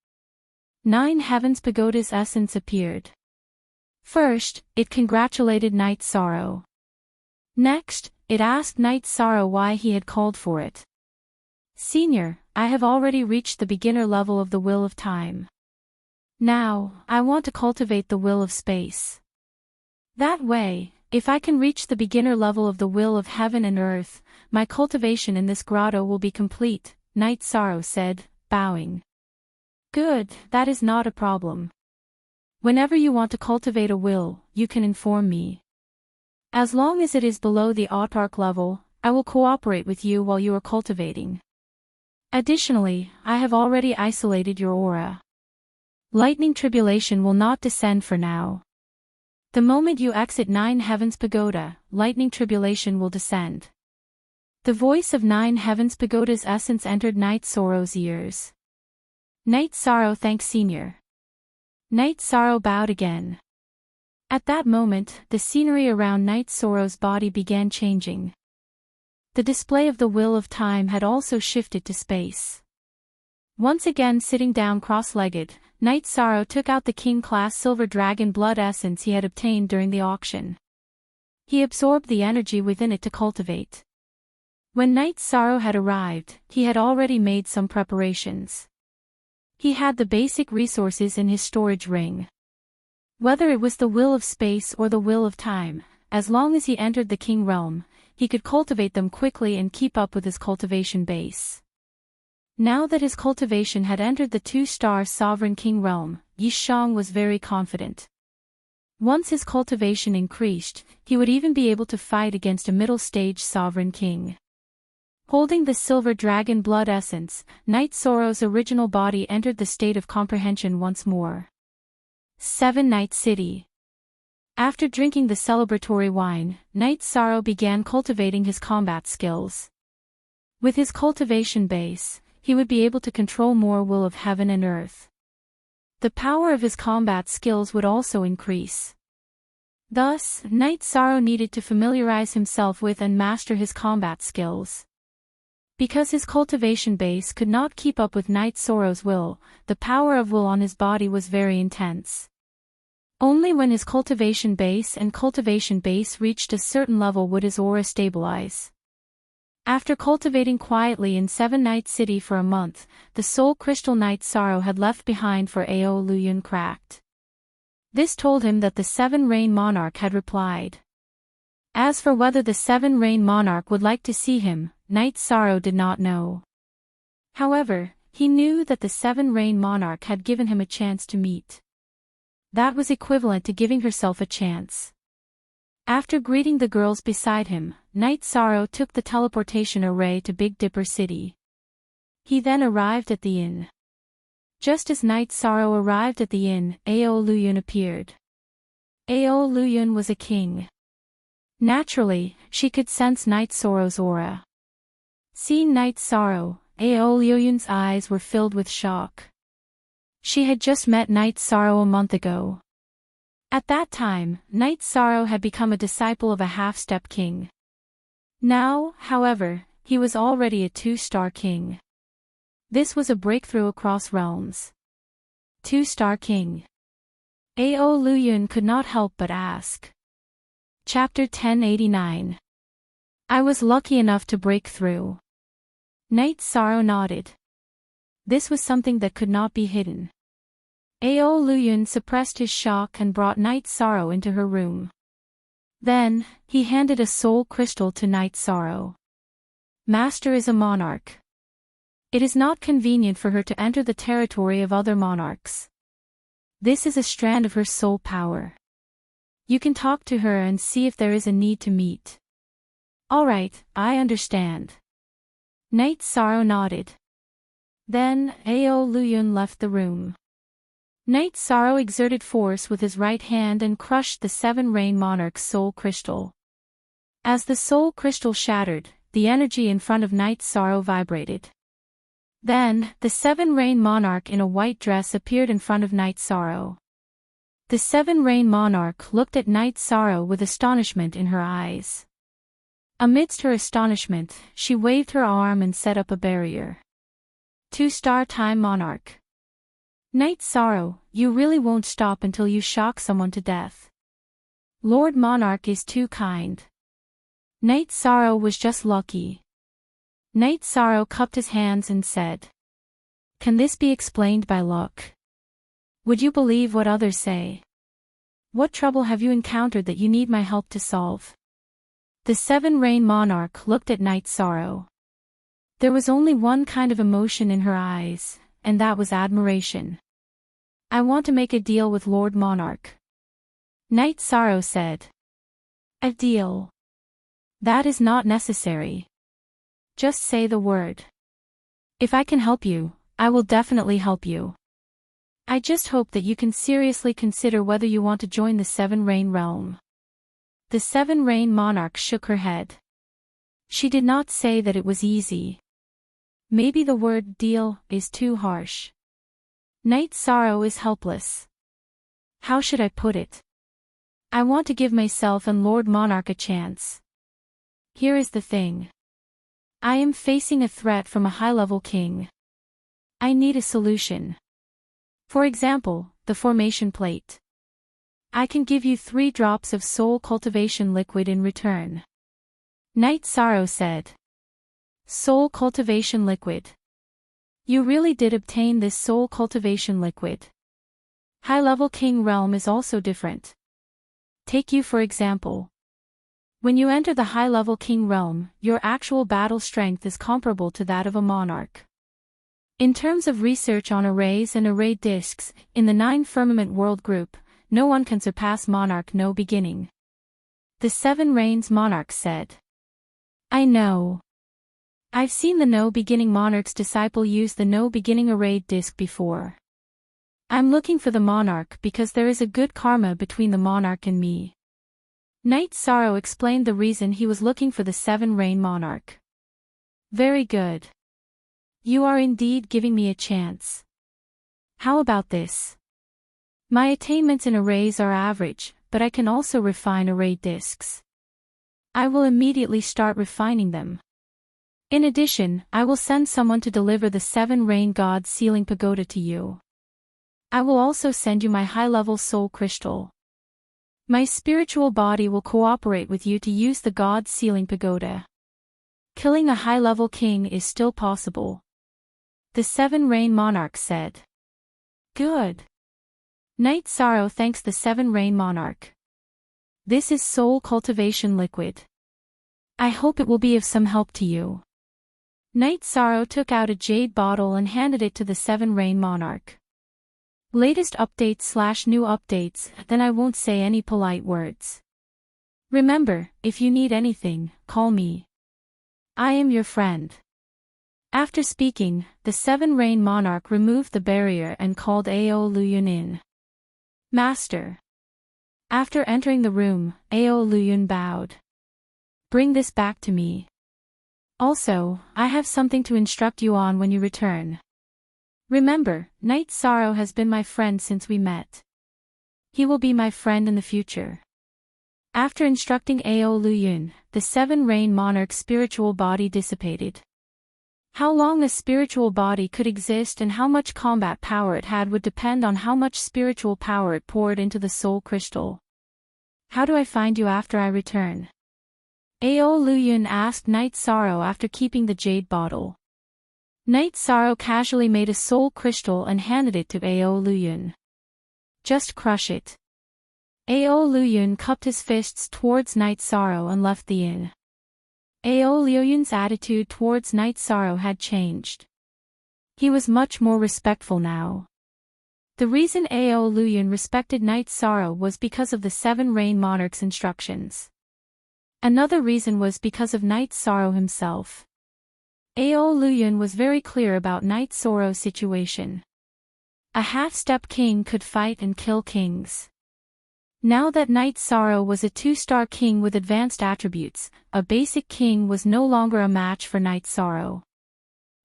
9 Heavens Pagoda's essence appeared. First, it congratulated Night Sorrow. Next, it asked Night Sorrow why he had called for it. Senior, I have already reached the beginner level of the will of time. Now, I want to cultivate the will of space. That way, if I can reach the beginner level of the will of heaven and earth, my cultivation in this grotto will be complete, Night Sorrow said, bowing. Good, that is not a problem. Whenever you want to cultivate a will, you can inform me. As long as it is below the autark level, I will cooperate with you while you are cultivating. Additionally, I have already isolated your aura. Lightning tribulation will not descend for now. The moment you exit 9 Heavens Pagoda, lightning tribulation will descend. The voice of 9 Heavens Pagoda's essence entered Night Sorrow's ears. Night Sorrow thanked Senior. Night Sorrow bowed again. At that moment, the scenery around Night Sorrow's body began changing. The display of the will of time had also shifted to space. Once again sitting down cross-legged, Night Sorrow took out the king-class silver dragon blood essence he had obtained during the auction. He absorbed the energy within it to cultivate. When Night Sorrow had arrived, he had already made some preparations. He had the basic resources in his storage ring. Whether it was the will of space or the will of time, as long as he entered the king realm, he could cultivate them quickly and keep up with his cultivation base. Now that his cultivation had entered the 2-star sovereign king realm, Yi Shang was very confident. Once his cultivation increased, he would even be able to fight against a middle-stage sovereign king. Holding the silver dragon blood essence, Night Sorrow's original body entered the state of comprehension once more. 7 Night City. After drinking the celebratory wine, Night Sorrow began cultivating his combat skills. With his cultivation base, he would be able to control more will of heaven and earth. The power of his combat skills would also increase. Thus, Night Sorrow needed to familiarize himself with and master his combat skills. Because his cultivation base could not keep up with Night Sorrow's will, the power of will on his body was very intense. Only when his cultivation base reached a certain level would his aura stabilize. After cultivating quietly in 7 Night City for a month, the soul crystal Night Sorrow had left behind for Ao Luyun cracked. This told him that the 7 Rain Monarch had replied. As for whether the 7 Rain Monarch would like to see him, Night Sorrow did not know. However, he knew that the 7 Rain Monarch had given him a chance to meet. That was equivalent to giving herself a chance. After greeting the girls beside him, Night Sorrow took the teleportation array to Big Dipper City. He then arrived at the inn. Just as Night Sorrow arrived at the inn, Ao Luyun appeared. Ao Luyun was a king. Naturally, she could sense Night Sorrow's aura. Seeing Night Sorrow, Ao Luyun's eyes were filled with shock. She had just met Night Sorrow a month ago. At that time, Night Sorrow had become a disciple of a half-step king. Now, however, he was already a 2-star king. This was a breakthrough across realms. 2-star king. Ao Luyun could not help but ask. Chapter 1089. I was lucky enough to break through. Night Sorrow nodded. This was something that could not be hidden. Ao Luyun suppressed his shock and brought Night Sorrow into her room. Then, he handed a soul crystal to Night Sorrow. Master is a monarch. It is not convenient for her to enter the territory of other monarchs. This is a strand of her soul power. You can talk to her and see if there is a need to meet. Alright, I understand. Night Sorrow nodded. Then, Ao Luyun left the room. Night Sorrow exerted force with his right hand and crushed the 7 Rain Monarch's soul crystal. As the soul crystal shattered, the energy in front of Night Sorrow vibrated. Then, the 7 Rain Monarch in a white dress appeared in front of Night Sorrow. The 7 Rain Monarch looked at Night Sorrow with astonishment in her eyes. Amidst her astonishment, she waved her arm and set up a barrier. 2-star Time Monarch. Night Sorrow, you really won't stop until you shock someone to death. Lord Monarch is too kind. Night Sorrow was just lucky. Night Sorrow cupped his hands and said. Can this be explained by luck? Would you believe what others say? What trouble have you encountered that you need my help to solve? The 7 Rain Monarch looked at Night Sorrow. There was only one kind of emotion in her eyes, and that was admiration. I want to make a deal with Lord Monarch. Night Sorrow said. A deal? That is not necessary. Just say the word. If I can help you, I will definitely help you. I just hope that you can seriously consider whether you want to join the 7 Rain realm. The 7 Rain Monarch shook her head. She did not say that it was easy. Maybe the word deal is too harsh. Night Sorrow is helpless. How should I put it? I want to give myself and Lord Monarch a chance. Here is the thing. I am facing a threat from a high-level king. I need a solution. For example, the formation plate. I can give you 3 drops of soul cultivation liquid in return. Night Sorrow said. Soul cultivation liquid. You really did obtain this soul cultivation liquid. High-level king realm is also different. Take you for example. When you enter the high-level king realm, your actual battle strength is comparable to that of a monarch. In terms of research on arrays and array disks, in the 9 firmament world group, no one can surpass Monarch No Beginning. The 7 Reigns Monarch said. I know. I've seen the No Beginning Monarch's disciple use the No Beginning arrayed disk before. I'm looking for the Monarch because there is a good karma between the Monarch and me. Night Sorrow explained the reason he was looking for the 7 Reign Monarch. Very good. You are indeed giving me a chance. How about this? My attainments in arrays are average, but I can also refine array disks. I will immediately start refining them. In addition, I will send someone to deliver the 7 Rain God Sealing Pagoda to you. I will also send you my high-level soul crystal. My spiritual body will cooperate with you to use the God Sealing Pagoda. Killing a high-level king is still possible. The 7 Rain Monarch said. Good. Night Sorrow thanks the 7 Rain Monarch. This is soul cultivation liquid. I hope it will be of some help to you. Night Sorrow took out a jade bottle and handed it to the 7 Rain Monarch. Latest updates/new updates, then I won't say any polite words. Remember, if you need anything, call me. I am your friend. After speaking, the 7 Rain Monarch removed the barrier and called Ao Luyun in. Master. After entering the room, Ao Luyun bowed. Bring this back to me. Also, I have something to instruct you on when you return. Remember, Night Sorrow has been my friend since we met. He will be my friend in the future. After instructing Ao Luyun, the 7 Rain Monarch's spiritual body dissipated. How long a spiritual body could exist and how much combat power it had would depend on how much spiritual power it poured into the soul crystal. How do I find you after I return? Ao Luyun asked Night Sorrow after keeping the jade bottle. Night Sorrow casually made a soul crystal and handed it to Ao Luyun. Just crush it. Ao Luyun cupped his fists towards Night Sorrow and left the inn. Ao Luyun's attitude towards Night Sorrow had changed. He was much more respectful now. The reason Ao Luyun respected Night Sorrow was because of the 7 Rain Monarch's instructions. Another reason was because of Night Sorrow himself. Ao Luyun was very clear about Night Sorrow's situation. A half-step king could fight and kill kings. Now that Night Sorrow was a 2-star king with advanced attributes, a basic king was no longer a match for Night Sorrow.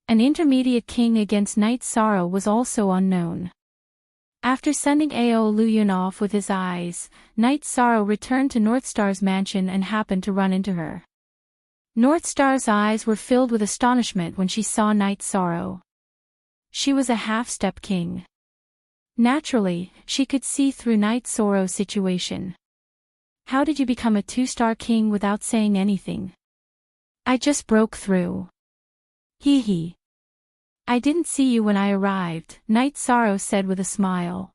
An intermediate king against Night Sorrow was also unknown. After sending Ao Luyun off with his eyes, Night Sorrow returned to Northstar's mansion and happened to run into her. Northstar's eyes were filled with astonishment when she saw Night Sorrow. She was a half-step king. Naturally, she could see through Night Sorrow's situation. How did you become a 2-star king without saying anything? I just broke through. Hee hee. I didn't see you when I arrived, Night Sorrow said with a smile.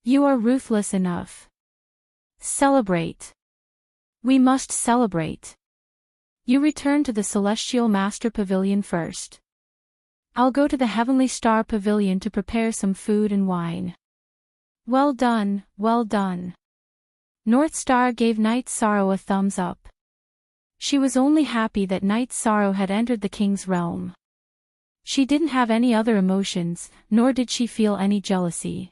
You are ruthless enough. Celebrate. We must celebrate. You return to the Celestial Master Pavilion first. I'll go to the Heavenly Star Pavilion to prepare some food and wine. Well done, well done. Northstar gave Night Sorrow a thumbs up. She was only happy that Night Sorrow had entered the king's realm. She didn't have any other emotions, nor did she feel any jealousy.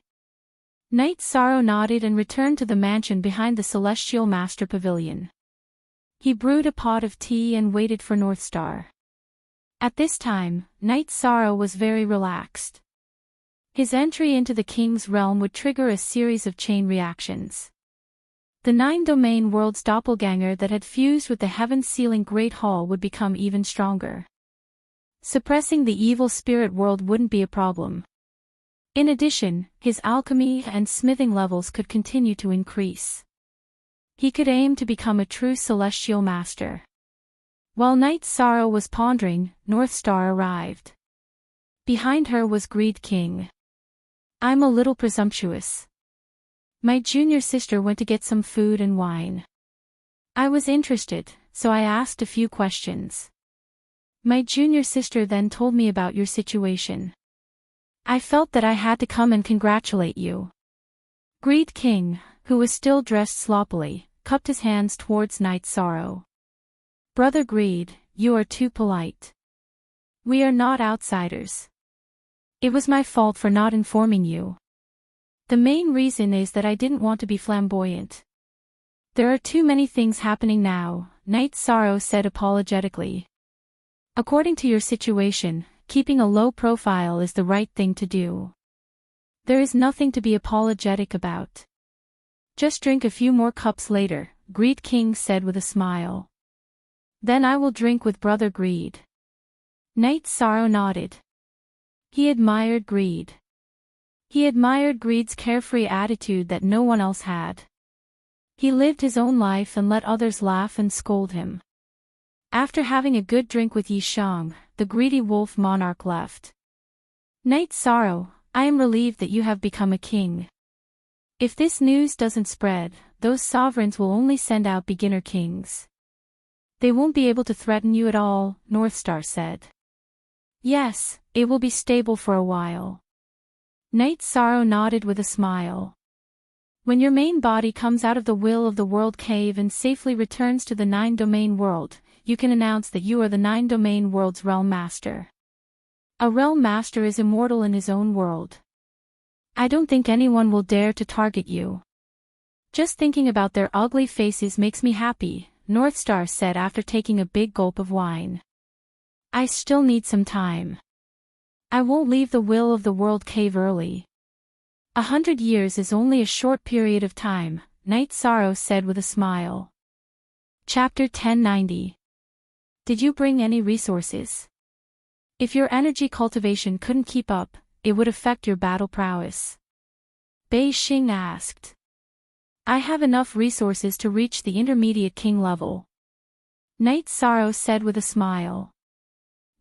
Night Sorrow nodded and returned to the mansion behind the Celestial Master Pavilion. He brewed a pot of tea and waited for Northstar. At this time, Night Sorrow was very relaxed. His entry into the king's realm would trigger a series of chain reactions. The 9-domain world's doppelganger that had fused with the heaven-sealing Great Hall would become even stronger. Suppressing the evil spirit world wouldn't be a problem. In addition, his alchemy and smithing levels could continue to increase. He could aim to become a true celestial master. While Night Sorrow was pondering, North Star arrived. Behind her was Greed King. I'm a little presumptuous. My junior sister went to get some food and wine. I was interested, so I asked a few questions. My junior sister then told me about your situation. I felt that I had to come and congratulate you. Greed King, who was still dressed sloppily, cupped his hands towards Night Sorrow. Brother Greed, you are too polite. We are not outsiders. It was my fault for not informing you. The main reason is that I didn't want to be flamboyant. There are too many things happening now, Night Sorrow said apologetically. According to your situation, keeping a low profile is the right thing to do. There is nothing to be apologetic about. Just drink a few more cups later, Greed King said with a smile. Then I will drink with Brother Greed. Night Sorrow nodded. He admired Greed. He admired Greed's carefree attitude that no one else had. He lived his own life and let others laugh and scold him. After having a good drink with Yi Shang, the greedy wolf monarch left. Night Sorrow, I am relieved that you have become a king. If this news doesn't spread, those sovereigns will only send out beginner kings. They won't be able to threaten you at all, North Star said. Yes, it will be stable for a while. Night Sorrow nodded with a smile. When your main body comes out of the will of the world cave and safely returns to the 9-domain world, you can announce that you are the 9-domain world's realm master. A realm master is immortal in his own world. I don't think anyone will dare to target you. Just thinking about their ugly faces makes me happy, North Star said after taking a big gulp of wine. I still need some time. I won't leave the will of the world cave early. 100 years is only a short period of time, Night Sorrow said with a smile. Chapter 1090. Did you bring any resources? If your energy cultivation couldn't keep up, it would affect your battle prowess. Bei Xing asked. I have enough resources to reach the intermediate king level. Night Sorrow said with a smile.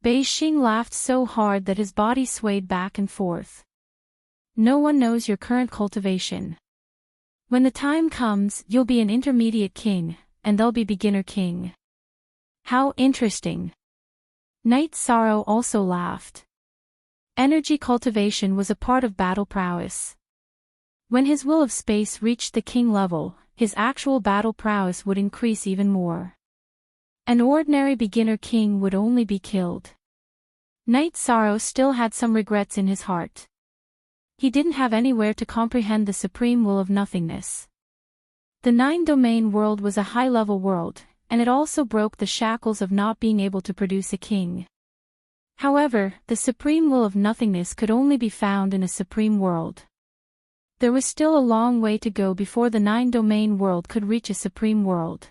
Bei Xing laughed so hard that his body swayed back and forth. No one knows your current cultivation. When the time comes, you'll be an intermediate king, and they'll be beginner king. How interesting. Night Sorrow also laughed. Energy cultivation was a part of battle prowess. When his will of space reached the king level, his actual battle prowess would increase even more. An ordinary beginner king would only be killed. Night Sorrow still had some regrets in his heart. He didn't have anywhere to comprehend the supreme will of nothingness. The 9-domain world was a high-level world, and it also broke the shackles of not being able to produce a king. However, the supreme will of nothingness could only be found in a supreme world. There was still a long way to go before the 9-domain world could reach a supreme world.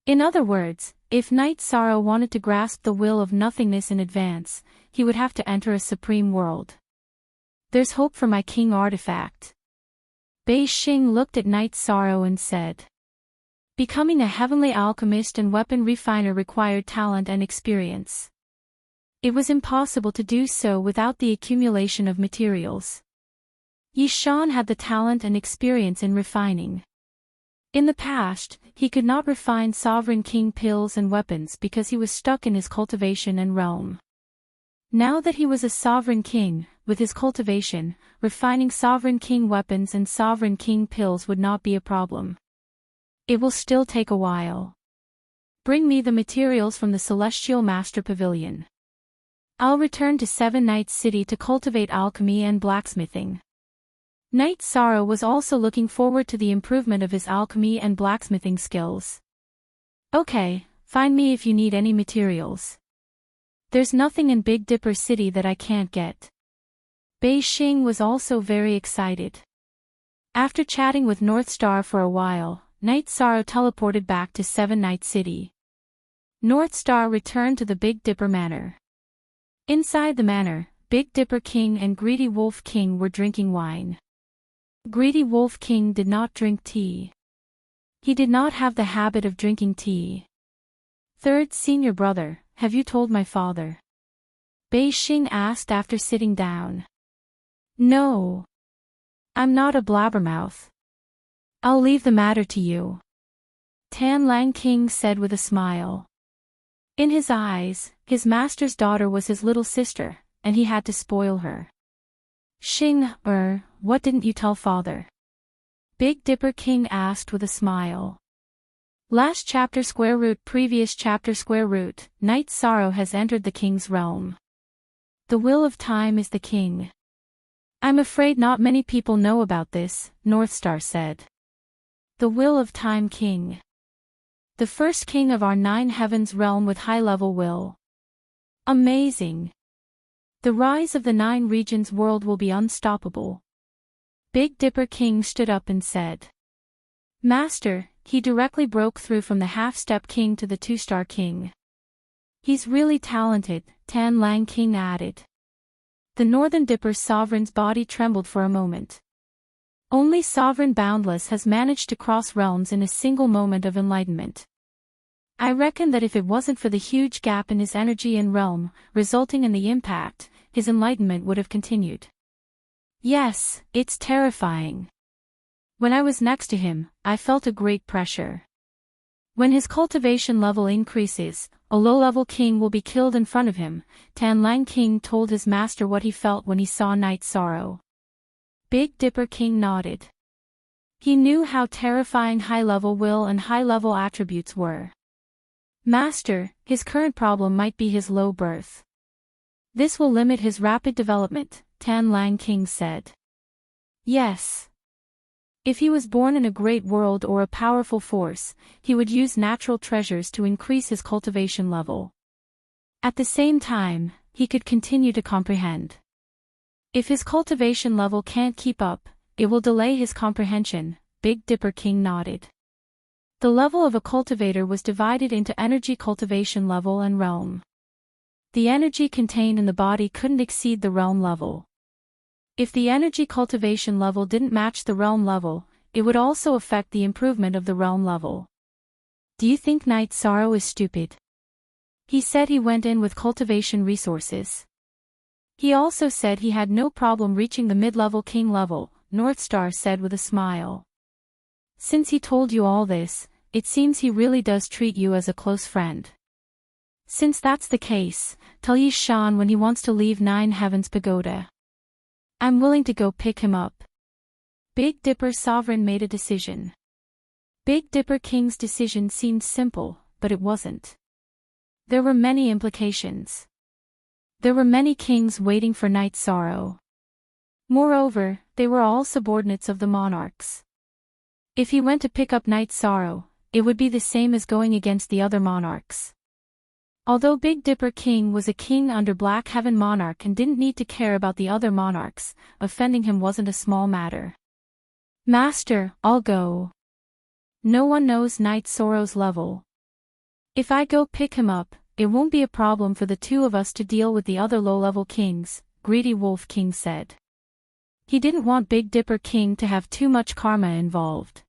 In other words, if Night Sorrow wanted to grasp the will of nothingness in advance, he would have to enter a supreme world. There's hope for my king artifact. Bei Xing looked at Night Sorrow and said. Becoming a heavenly alchemist and weapon refiner required talent and experience. It was impossible to do so without the accumulation of materials. Yi Shan had the talent and experience in refining. In the past, he could not refine sovereign king pills and weapons because he was stuck in his cultivation and realm. Now that he was a sovereign king, with his cultivation, refining sovereign king weapons and sovereign king pills would not be a problem. It will still take a while. Bring me the materials from the Celestial Master Pavilion. I'll return to Seven Nights City to cultivate alchemy and blacksmithing. Night Sorrow was also looking forward to the improvement of his alchemy and blacksmithing skills. Okay, find me if you need any materials. There's nothing in Big Dipper City that I can't get. Bei Xing was also very excited. After chatting with North Star for a while, Night Sorrow teleported back to Seven Night City. North Star returned to the Big Dipper Manor. Inside the manor, Big Dipper King and Greedy Wolf King were drinking wine. Greedy Wolf King did not drink tea. He did not have the habit of drinking tea. Third senior brother, have you told my father? Bei Xing asked after sitting down. No. I'm not a blabbermouth. I'll leave the matter to you. Tan Lang King said with a smile. In his eyes, his master's daughter was his little sister, and he had to spoil her. Xing, what didn't you tell father? Big Dipper King asked with a smile. Last chapter square root previous chapter square root, Night Sorrow has entered the king's realm. The will of time is the king. I'm afraid not many people know about this, Northstar said. The will of time king. The first king of our 9 heavens realm with high-level will. Amazing. The rise of the 9 regions world will be unstoppable. Big Dipper King stood up and said. Master, he directly broke through from the half-step king to the 2-star king. He's really talented, Tan Lang King added. The Northern Dipper sovereign's body trembled for a moment. Only Sovereign Boundless has managed to cross realms in a single moment of enlightenment. I reckon that if it wasn't for the huge gap in his energy and realm, resulting in the impact, his enlightenment would have continued. Yes, it's terrifying. When I was next to him, I felt a great pressure. When his cultivation level increases, a low-level king will be killed in front of him, Tan Lang King told his master what he felt when he saw Night Sorrow. Big Dipper King nodded. He knew how terrifying high-level will and high-level attributes were. Master, his current problem might be his low birth. This will limit his rapid development, Tan Lang King said. Yes. If he was born in a great world or a powerful force, he would use natural treasures to increase his cultivation level. At the same time, he could continue to comprehend. If his cultivation level can't keep up, it will delay his comprehension, Big Dipper King nodded. The level of a cultivator was divided into energy cultivation level and realm. The energy contained in the body couldn't exceed the realm level. If the energy cultivation level didn't match the realm level, it would also affect the improvement of the realm level. Do you think Night Sorrow is stupid? He said he went in with cultivation resources. He also said he had no problem reaching the mid-level king level, Northstar said with a smile. Since he told you all this, it seems he really does treat you as a close friend. Since that's the case, tell Yi Shan when he wants to leave 9 Heavens Pagoda. I'm willing to go pick him up. Big Dipper Sovereign made a decision. Big Dipper King's decision seemed simple, but it wasn't. There were many implications. There were many kings waiting for Night Sorrow. Moreover, they were all subordinates of the monarchs. If he went to pick up Night Sorrow, it would be the same as going against the other monarchs. Although Big Dipper King was a king under Black Heaven monarch and didn't need to care about the other monarchs, offending him wasn't a small matter. Master, I'll go. No one knows Night Sorrow's level. If I go pick him up, it won't be a problem for the 2 of us to deal with the other low-level kings, Greedy Wolf King said. He didn't want Big Dipper King to have too much karma involved.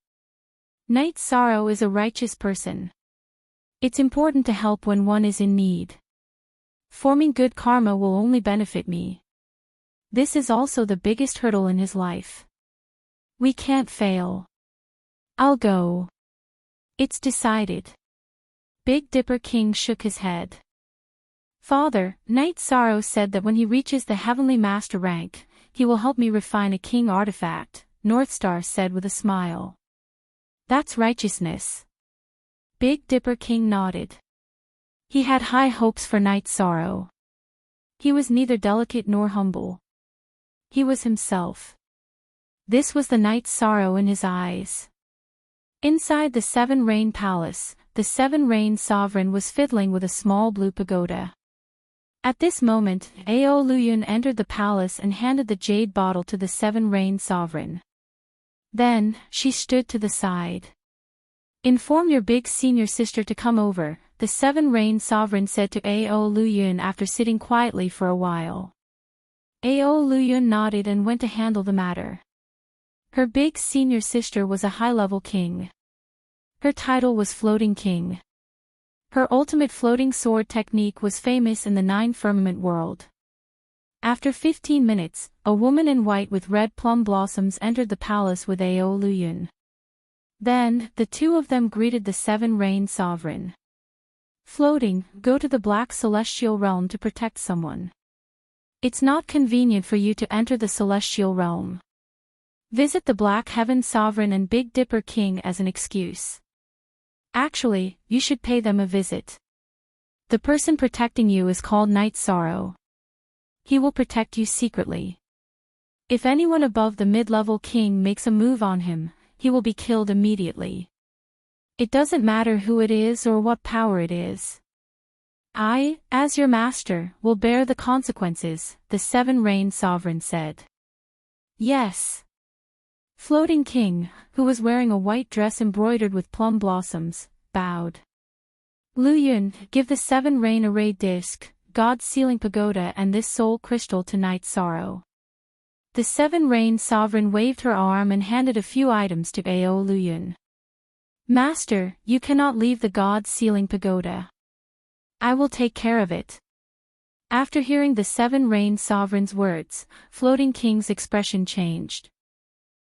Night Sorrow is a righteous person. It's important to help when one is in need. Forming good karma will only benefit me. This is also the biggest hurdle in his life. We can't fail. I'll go. It's decided. Big Dipper King shook his head. Father, Night Sorrow said that when he reaches the Heavenly Master rank, he will help me refine a king artifact, Northstar said with a smile. That's righteousness. Big Dipper King nodded. He had high hopes for Night Sorrow. He was neither delicate nor humble. He was himself. This was the Night Sorrow in his eyes. Inside the 7 Rain Palace, the 7 Rain Sovereign was fiddling with a small blue pagoda. At this moment, Ao Luyun entered the palace and handed the jade bottle to the 7 Rain Sovereign. Then, she stood to the side. Inform your big senior sister to come over, the 7 Rain Sovereign said to Ao Luyun after sitting quietly for a while. Ao Luyun nodded and went to handle the matter. Her big senior sister was a high-level king. Her title was Floating King. Her ultimate floating sword technique was famous in the Nine Firmament world. After 15 minutes, a woman in white with red plum blossoms entered the palace with Ao Luyun. Then, the two of them greeted the Seven Rain Sovereign. Floating, go to the Black Celestial Realm to protect someone. It's not convenient for you to enter the Celestial Realm. Visit the Black Heaven Sovereign and Big Dipper King as an excuse. Actually, you should pay them a visit. The person protecting you is called Night Sorrow. He will protect you secretly. If anyone above the mid-level king makes a move on him, he will be killed immediately. It doesn't matter who it is or what power it is. I, as your master, will bear the consequences, the Seven Rain Sovereign said. Yes. Floating King, who was wearing a white dress embroidered with plum blossoms, bowed. Luyun, give the Seven Rain Array Disc, God's Sealing Pagoda and this soul crystal to Night Sorrow. The Seven Rain Sovereign waved her arm and handed a few items to Ao Luyun. Master, you cannot leave the God's Sealing Pagoda. I will take care of it. After hearing the Seven Rain Sovereign's words, Floating King's expression changed.